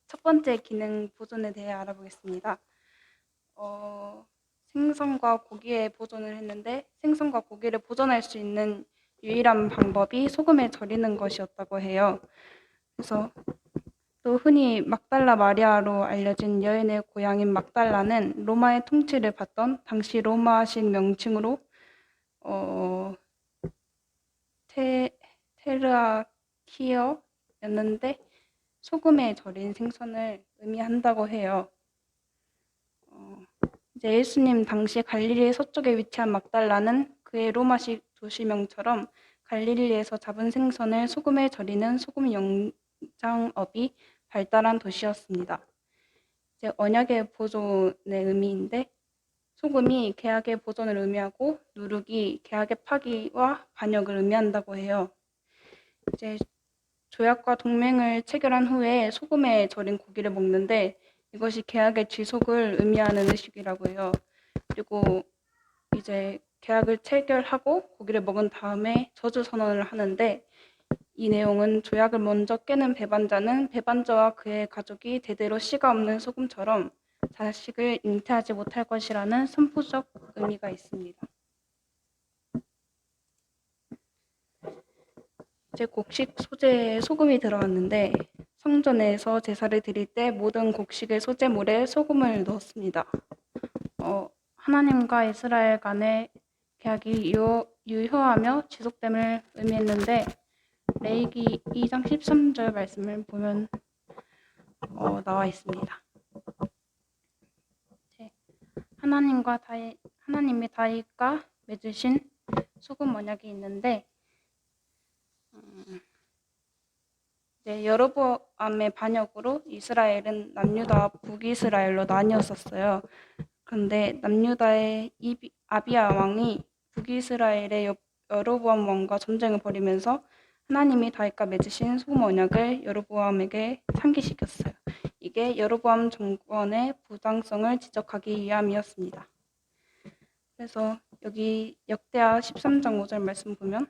첫 번째 기능 보존에 대해 알아보겠습니다. 생선과 고기의 보존을 했는데 생선과 고기를 보존할 수 있는 유일한 방법이 소금에 절이는 것이었다고 해요. 그래서 또 흔히 막달라 마리아로 알려진 여인의 고향인 막달라는 로마의 통치를 받던 당시 로마식 명칭으로 테르아키어였는데 소금에 절인 생선을 의미한다고 해요. 이제 예수님 당시 갈릴리 서쪽에 위치한 막달라는 그의 로마식 도시명처럼 갈릴리에서 잡은 생선을 소금에 절이는 소금 영장업이 발달한 도시였습니다. 이제 언약의 보존의 의미인데 소금이 계약의 보존을 의미하고 누룩이 계약의 파기와 반역을 의미한다고 해요. 이제 조약과 동맹을 체결한 후에 소금에 절인 고기를 먹는데 이것이 계약의 지속을 의미하는 의식이라고 해요. 그리고 이제 계약을 체결하고 고기를 먹은 다음에 저주 선언을 하는데 이 내용은 조약을 먼저 깨는 배반자는 배반자와 그의 가족이 대대로 씨가 없는 소금처럼 자식을 잉태하지 못할 것이라는 선포적 의미가 있습니다. 이제 곡식 소재에 소금이 들어갔는데 성전에서 제사를 드릴 때 모든 곡식의 소재물에 소금을 넣었습니다. 하나님과 이스라엘 간의 계약이 유효하며 지속됨을 의미했는데 레위기 2장 13절 말씀을 보면 나와 있습니다. 하나님이 다윗과 맺으신 소금 언약이 있는데 네, 여로보암의 반역으로 이스라엘은 남유다와 북이스라엘로 나뉘었었어요. 그런데 남유다의 아비야 왕이 북이스라엘의 여로보암 왕과 전쟁을 벌이면서 하나님이 다윗과 맺으신 소금 언약을 여로보암에게 상기시켰어요. 이게 여로보암 정권의 부당성을 지적하기 위함이었습니다. 그래서 여기 역대하 13장 5절 말씀 보면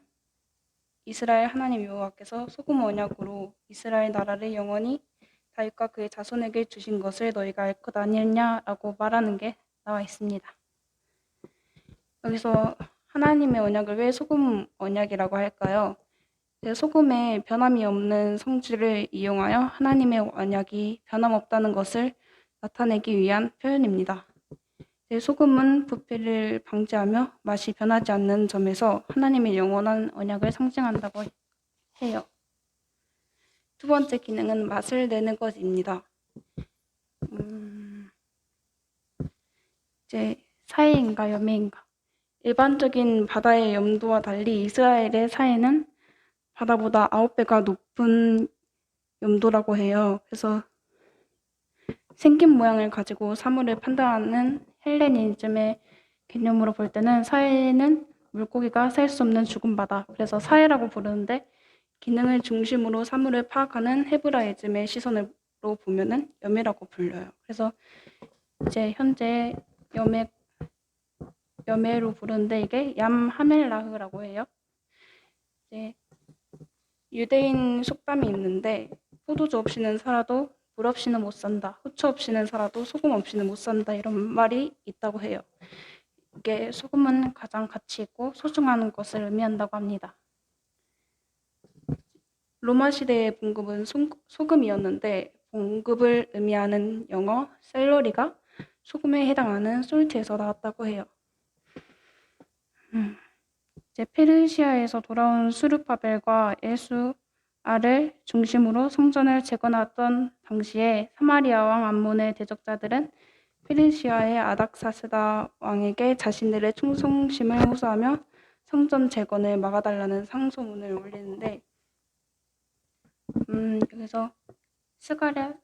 이스라엘 하나님 여호와께서 소금 언약으로 이스라엘 나라를 영원히 다윗과 그의 자손에게 주신 것을 너희가 알 것 아니냐라고 말하는 게 나와 있습니다. 여기서 하나님의 언약을 왜 소금 언약이라고 할까요? 소금에 변함이 없는 성질을 이용하여 하나님의 언약이 변함없다는 것을 나타내기 위한 표현입니다. 소금은 부패를 방지하며 맛이 변하지 않는 점에서 하나님의 영원한 언약을 상징한다고 해요. 두 번째 기능은 맛을 내는 것입니다. 이제 사해인가 염해인가. 일반적인 바다의 염도와 달리 이스라엘의 사해는 바다보다 9배가 높은 염도라고 해요. 그래서 생긴 모양을 가지고 사물을 판단하는 헬레니즘의 개념으로 볼 때는 사해는 물고기가 살 수 없는 죽은 바다. 그래서 사해라고 부르는데 기능을 중심으로 사물을 파악하는 헤브라이즘의 시선으로 보면은 염해라고 불려요. 그래서 이제 현재 염해로 부르는데 이게 얌 하멜라흐라고 해요. 이제 유대인 속담이 있는데 포도주 없이는 살아도 물 없이는 못 산다. 후추 없이는 살아도 소금 없이는 못 산다. 이런 말이 있다고 해요. 이게 소금은 가장 가치 있고 소중한 것을 의미한다고 합니다. 로마 시대의 봉급은 소금이었는데 봉급을 의미하는 영어 셀러리가 소금에 해당하는 솔트에서 나왔다고 해요. 이제 페르시아에서 돌아온 수르바벨과 예수아를 중심으로 성전을 재건하던 당시에 사마리아 왕 암몬의 대적자들은 페르시아의 아닥사스다 왕에게 자신들의 충성심을 호소하며 성전 재건을 막아달라는 상소문을 올리는데 여기서 스가랴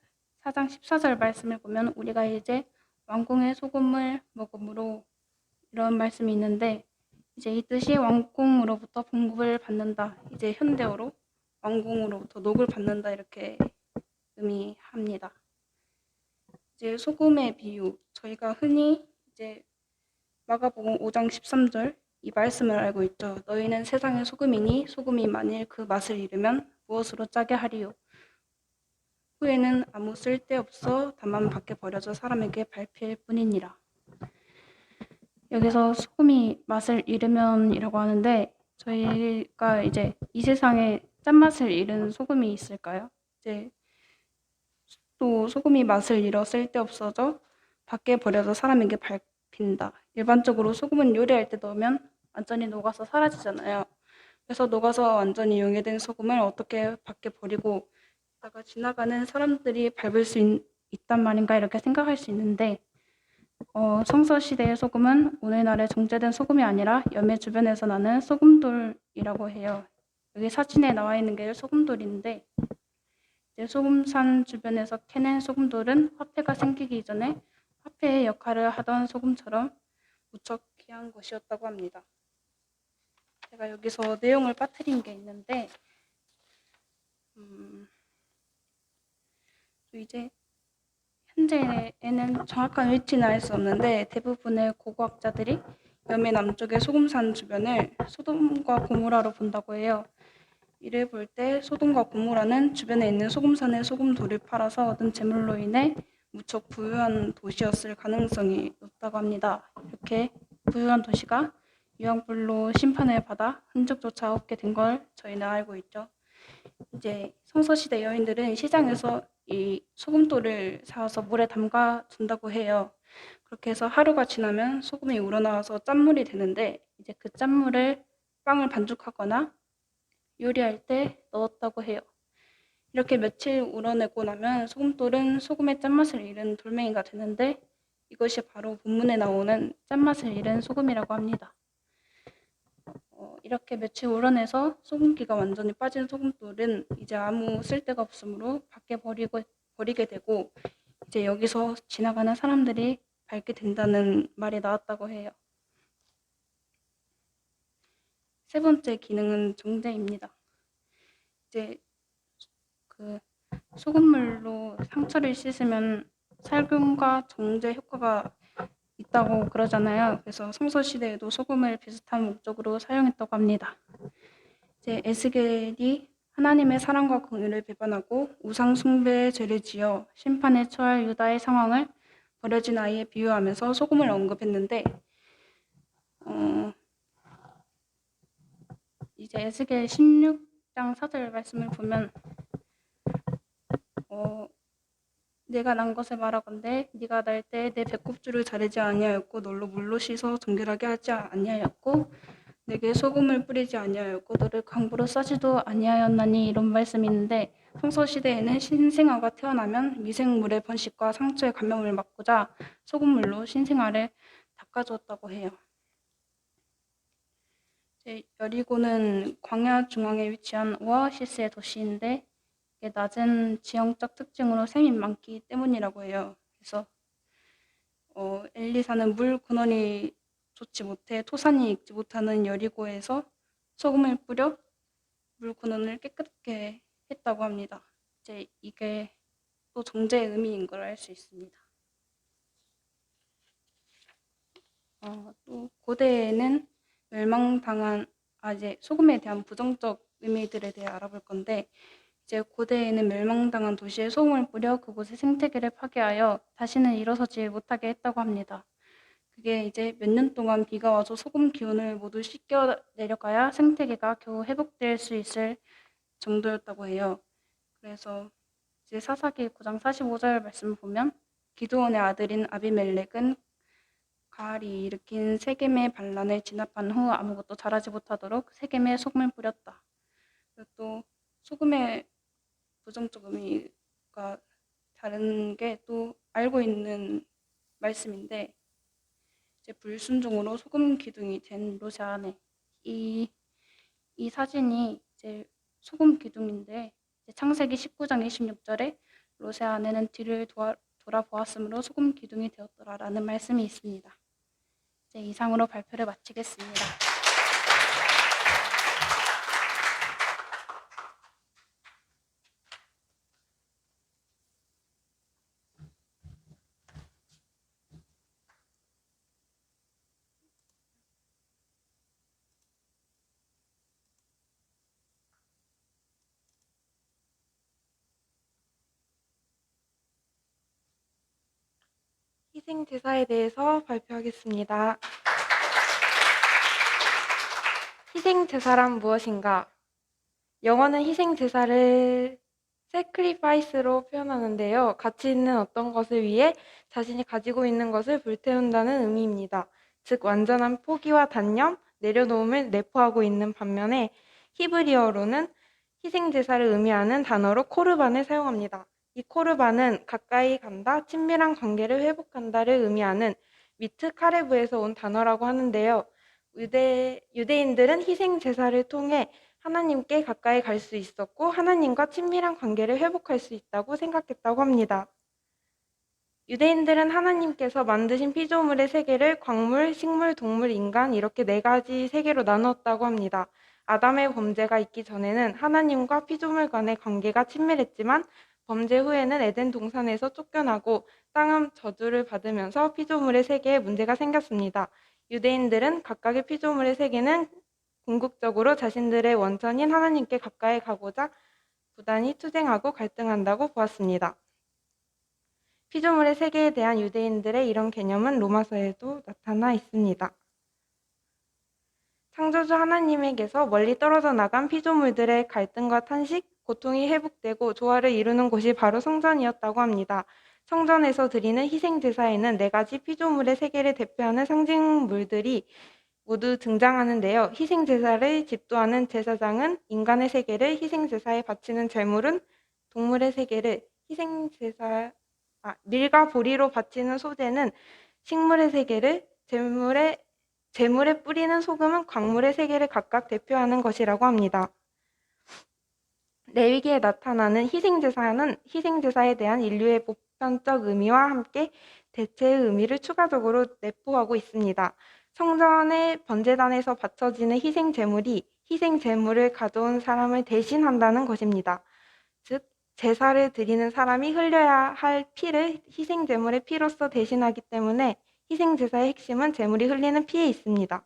4장 14절 말씀을 보면 우리가 이제 왕궁의 소금을 먹음으로 이런 말씀이 있는데 이제 이 뜻이 왕궁으로부터 봉급을 받는다. 이제 현대어로 왕궁으로부터 녹을 받는다 이렇게 의미합니다. 이제 소금의 비유 저희가 흔히 이제 마가복음 5장 13절 이 말씀을 알고 있죠. 너희는 세상의 소금이니 소금이 만일 그 맛을 잃으면 무엇으로 짜게 하리요. 후에는 아무 쓸데없어 다만 밖에 버려져 사람에게 밟힐 뿐이니라. 여기서 소금이 맛을 잃으면이라고 하는데 저희가 이제 이 세상에 짠맛을 잃은 소금이 있을까요? 이제 또 소금이 맛을 잃어 쓸데없어져 밖에 버려져 사람에게 밟힌다. 일반적으로 소금은 요리할 때 넣으면 완전히 녹아서 사라지잖아요. 그래서 녹아서 완전히 용해된 소금을 어떻게 밖에 버리고 다가 지나가는 사람들이 밟을 수 있단 말인가 이렇게 생각할 수 있는데 성서시대의 소금은 오늘날의 정제된 소금이 아니라 염해 주변에서 나는 소금돌이라고 해요. 여기 사진에 나와 있는 게 소금돌인데 이제 소금산 주변에서 캐낸 소금돌은 화폐가 생기기 전에 화폐의 역할을 하던 소금처럼 무척 귀한 것이었다고 합니다. 제가 여기서 내용을 빠뜨린 게 있는데 이제 현재에는 정확한 위치는 알 수 없는데 대부분의 고고학자들이 염해 남쪽의 소금산 주변을 소돔과 고모라로 본다고 해요. 이를 볼 때 소돔과 고모라는 주변에 있는 소금산의 소금돌을 팔아서 얻은 재물로 인해 무척 부유한 도시였을 가능성이 높다고 합니다. 이렇게 부유한 도시가 유황불로 심판을 받아 흔적조차 없게 된 걸 저희는 알고 있죠. 이제 성서시대 여인들은 시장에서 이 소금돌을 사와서 물에 담가 둔다고 해요. 그렇게 해서 하루가 지나면 소금이 우러나와서 짠물이 되는데 이제 그 짠물을 빵을 반죽하거나 요리할 때 넣었다고 해요. 이렇게 며칠 우러내고 나면 소금돌은 소금의 짠맛을 잃은 돌멩이가 되는데 이것이 바로 본문에 나오는 짠맛을 잃은 소금이라고 합니다. 이렇게 며칠 우러내서 소금기가 완전히 빠진 소금돌은 이제 아무 쓸데가 없으므로 밖에 버리게 되고 이제 여기서 지나가는 사람들이 밟게 된다는 말이 나왔다고 해요. 세 번째 기능은 정제입니다. 이제 그 소금물로 상처를 씻으면 살균과 정제 효과가 있다고 그러잖아요. 그래서 성서시대에도 소금을 비슷한 목적으로 사용했다고 합니다. 이제 에스겔이 하나님의 사랑과 공의를 배반하고 우상 숭배의 죄를 지어 심판에 처할 유다의 상황을 버려진 아이에 비유하면서 소금을 언급했는데 이제 에스겔 16장 4절 말씀을 보면 내가 난 것을 말하건대 네가 날 때 내 배꼽줄을 자르지 아니하였고 너로 물로 씻어 정결하게 하지 아니하였고 내게 소금을 뿌리지 아니하였고 너를 강부로 싸지도 아니하였나니 이런 말씀이 있는데 성서시대에는 신생아가 태어나면 미생물의 번식과 상처의 감염을 막고자 소금물로 신생아를 닦아주었다고 해요. 여리고는 광야 중앙에 위치한 오아시스의 도시인데 이게 낮은 지형적 특징으로 샘이 많기 때문이라고 해요. 그래서 엘리사는 물 근원이 좋지 못해 토산이 익지 못하는 여리고에서 소금을 뿌려 물 근원을 깨끗게 했다고 합니다. 이제 이게 또 정제의 의미인 걸 알 수 있습니다. 또 고대에는 이제 소금에 대한 부정적 의미들에 대해 알아볼 건데 이제 고대에는 멸망당한 도시에 소금을 뿌려 그곳의 생태계를 파괴하여 다시는 일어서지 못하게 했다고 합니다. 그게 이제 몇 년 동안 비가 와서 소금 기운을 모두 씻겨 내려가야 생태계가 겨우 회복될 수 있을 정도였다고 해요. 그래서 이제 사사기 9장 45절 말씀을 보면 기드온의 아들인 아비멜렉은 가알이 일으킨 세겜의 반란을 진압한 후 아무것도 자라지 못하도록 세겜에 소금을 뿌렸다. 그리고 또 소금의 부정적 의미가 다른 게 또 알고 있는 말씀인데 이제 불순종으로 소금 기둥이 된 롯의 아내 이 사진이 이제 소금 기둥인데 이제 창세기 19장 26절에 롯의 아내는 뒤를 돌아보았으므로 소금 기둥이 되었더라라는 말씀이 있습니다. 이제 이상으로 발표를 마치겠습니다. 희생제사에 대해서 발표하겠습니다. 희생제사란 무엇인가? 영어는 희생제사를 sacrifice로 표현하는데요. 가치 있는 어떤 것을 위해 자신이 가지고 있는 것을 불태운다는 의미입니다. 즉 완전한 포기와 단념, 내려놓음을 내포하고 있는 반면에 히브리어로는 희생제사를 의미하는 단어로 코르반을 사용합니다. 이 코르반은 가까이 간다, 친밀한 관계를 회복한다를 의미하는 미트 카레브에서 온 단어라고 하는데요. 유대인들은 희생제사를 통해 하나님께 가까이 갈 수 있었고 하나님과 친밀한 관계를 회복할 수 있다고 생각했다고 합니다. 유대인들은 하나님께서 만드신 피조물의 세계를 광물, 식물, 동물, 인간 이렇게 4가지 세계로 나누었다고 합니다. 아담의 범죄가 있기 전에는 하나님과 피조물 간의 관계가 친밀했지만 범죄 후에는 에덴 동산에서 쫓겨나고 땅은 저주를 받으면서 피조물의 세계에 문제가 생겼습니다. 유대인들은 각각의 피조물의 세계는 궁극적으로 자신들의 원천인 하나님께 가까이 가고자 부단히 투쟁하고 갈등한다고 보았습니다. 피조물의 세계에 대한 유대인들의 이런 개념은 로마서에도 나타나 있습니다. 창조주 하나님에게서 멀리 떨어져 나간 피조물들의 갈등과 탄식, 고통이 회복되고 조화를 이루는 곳이 바로 성전이었다고 합니다. 성전에서 드리는 희생제사에는 4가지 피조물의 세계를 대표하는 상징물들이 모두 등장하는데요. 희생제사를 집도하는 제사장은 인간의 세계를, 희생제사에 바치는 제물은 동물의 세계를, 밀과 보리로 바치는 소재는 식물의 세계를, 재물에 뿌리는 소금은 광물의 세계를 각각 대표하는 것이라고 합니다. 레위기에 나타나는 희생제사는 희생제사에 대한 인류의 보편적 의미와 함께 대체의 의미를 추가적으로 내포하고 있습니다. 성전의 번제단에서 바쳐지는 희생제물이 희생제물을 가져온 사람을 대신한다는 것입니다. 즉, 제사를 드리는 사람이 흘려야 할 피를 희생제물의 피로서 대신하기 때문에 희생제사의 핵심은 제물이 흘리는 피에 있습니다.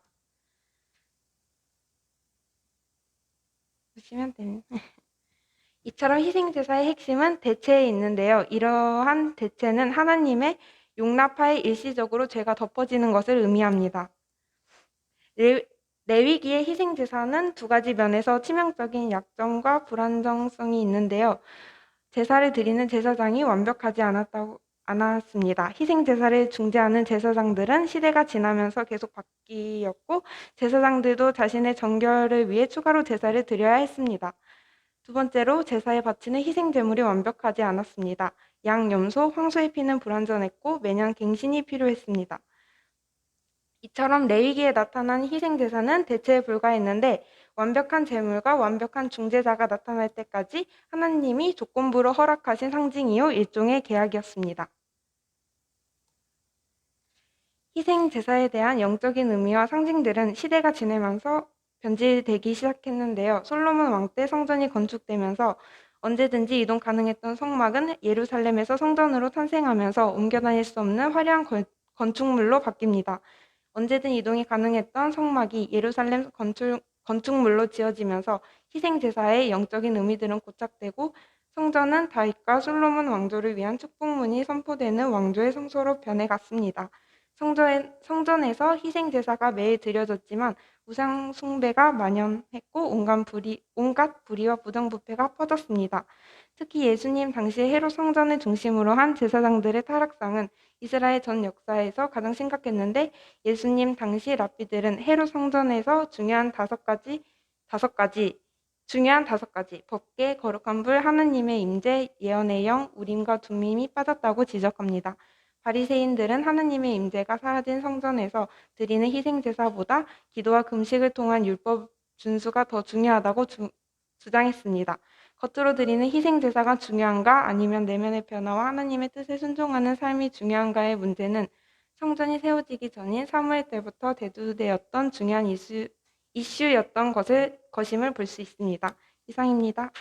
보시면 됩니다. 이처럼 희생제사의 핵심은 대체에 있는데요. 이러한 대체는 하나님의 용납하에 일시적으로 죄가 덮어지는 것을 의미합니다. 레위기의 희생제사는 두 가지 면에서 치명적인 약점과 불안정성이 있는데요. 제사를 드리는 제사장이 완벽하지 않았습니다. 희생제사를 중재하는 제사장들은 시대가 지나면서 계속 바뀌었고 제사장들도 자신의 정결을 위해 추가로 제사를 드려야 했습니다. 두 번째로 제사에 바치는 희생제물이 완벽하지 않았습니다. 양, 염소, 황소의 피는 불완전했고 매년 갱신이 필요했습니다. 이처럼 레위기에 나타난 희생제사는 대체에 불과했는데 완벽한 제물과 완벽한 중재자가 나타날 때까지 하나님이 조건부로 허락하신 상징이요 일종의 계약이었습니다. 희생제사에 대한 영적인 의미와 상징들은 시대가 지나면서 변질되기 시작했는데요. 솔로몬 왕 때 성전이 건축되면서 언제든지 이동 가능했던 성막은 예루살렘에서 성전으로 탄생하면서 옮겨 다닐 수 없는 화려한 건축물로 바뀝니다. 언제든 이동이 가능했던 성막이 예루살렘 건축물로 지어지면서 희생제사의 영적인 의미들은 고착되고 성전은 다윗과 솔로몬 왕조를 위한 축복문이 선포되는 왕조의 성소로 변해갔습니다. 성전에서 희생제사가 매일 드려졌지만 우상 숭배가 만연했고 온갖 불의와 부정부패가 퍼졌습니다. 특히 예수님 당시 헤롯 성전을 중심으로 한 제사장들의 타락상은 이스라엘 전 역사에서 가장 심각했는데 예수님 당시 랍비들은 헤롯 성전에서 중요한 다섯 가지 법계, 거룩한 불, 하느님의 임재, 예언의 영, 우림과 둠밈이 빠졌다고 지적합니다. 바리새인들은 하느님의 임재가 사라진 성전에서 드리는 희생제사보다 기도와 금식을 통한 율법 준수가 더 중요하다고 주장했습니다. 겉으로 드리는 희생제사가 중요한가 아니면 내면의 변화와 하나님의 뜻에 순종하는 삶이 중요한가의 문제는 성전이 세워지기 전인 사무엘 때부터 대두되었던 중요한 이슈였던 것임을 볼 수 있습니다. 이상입니다.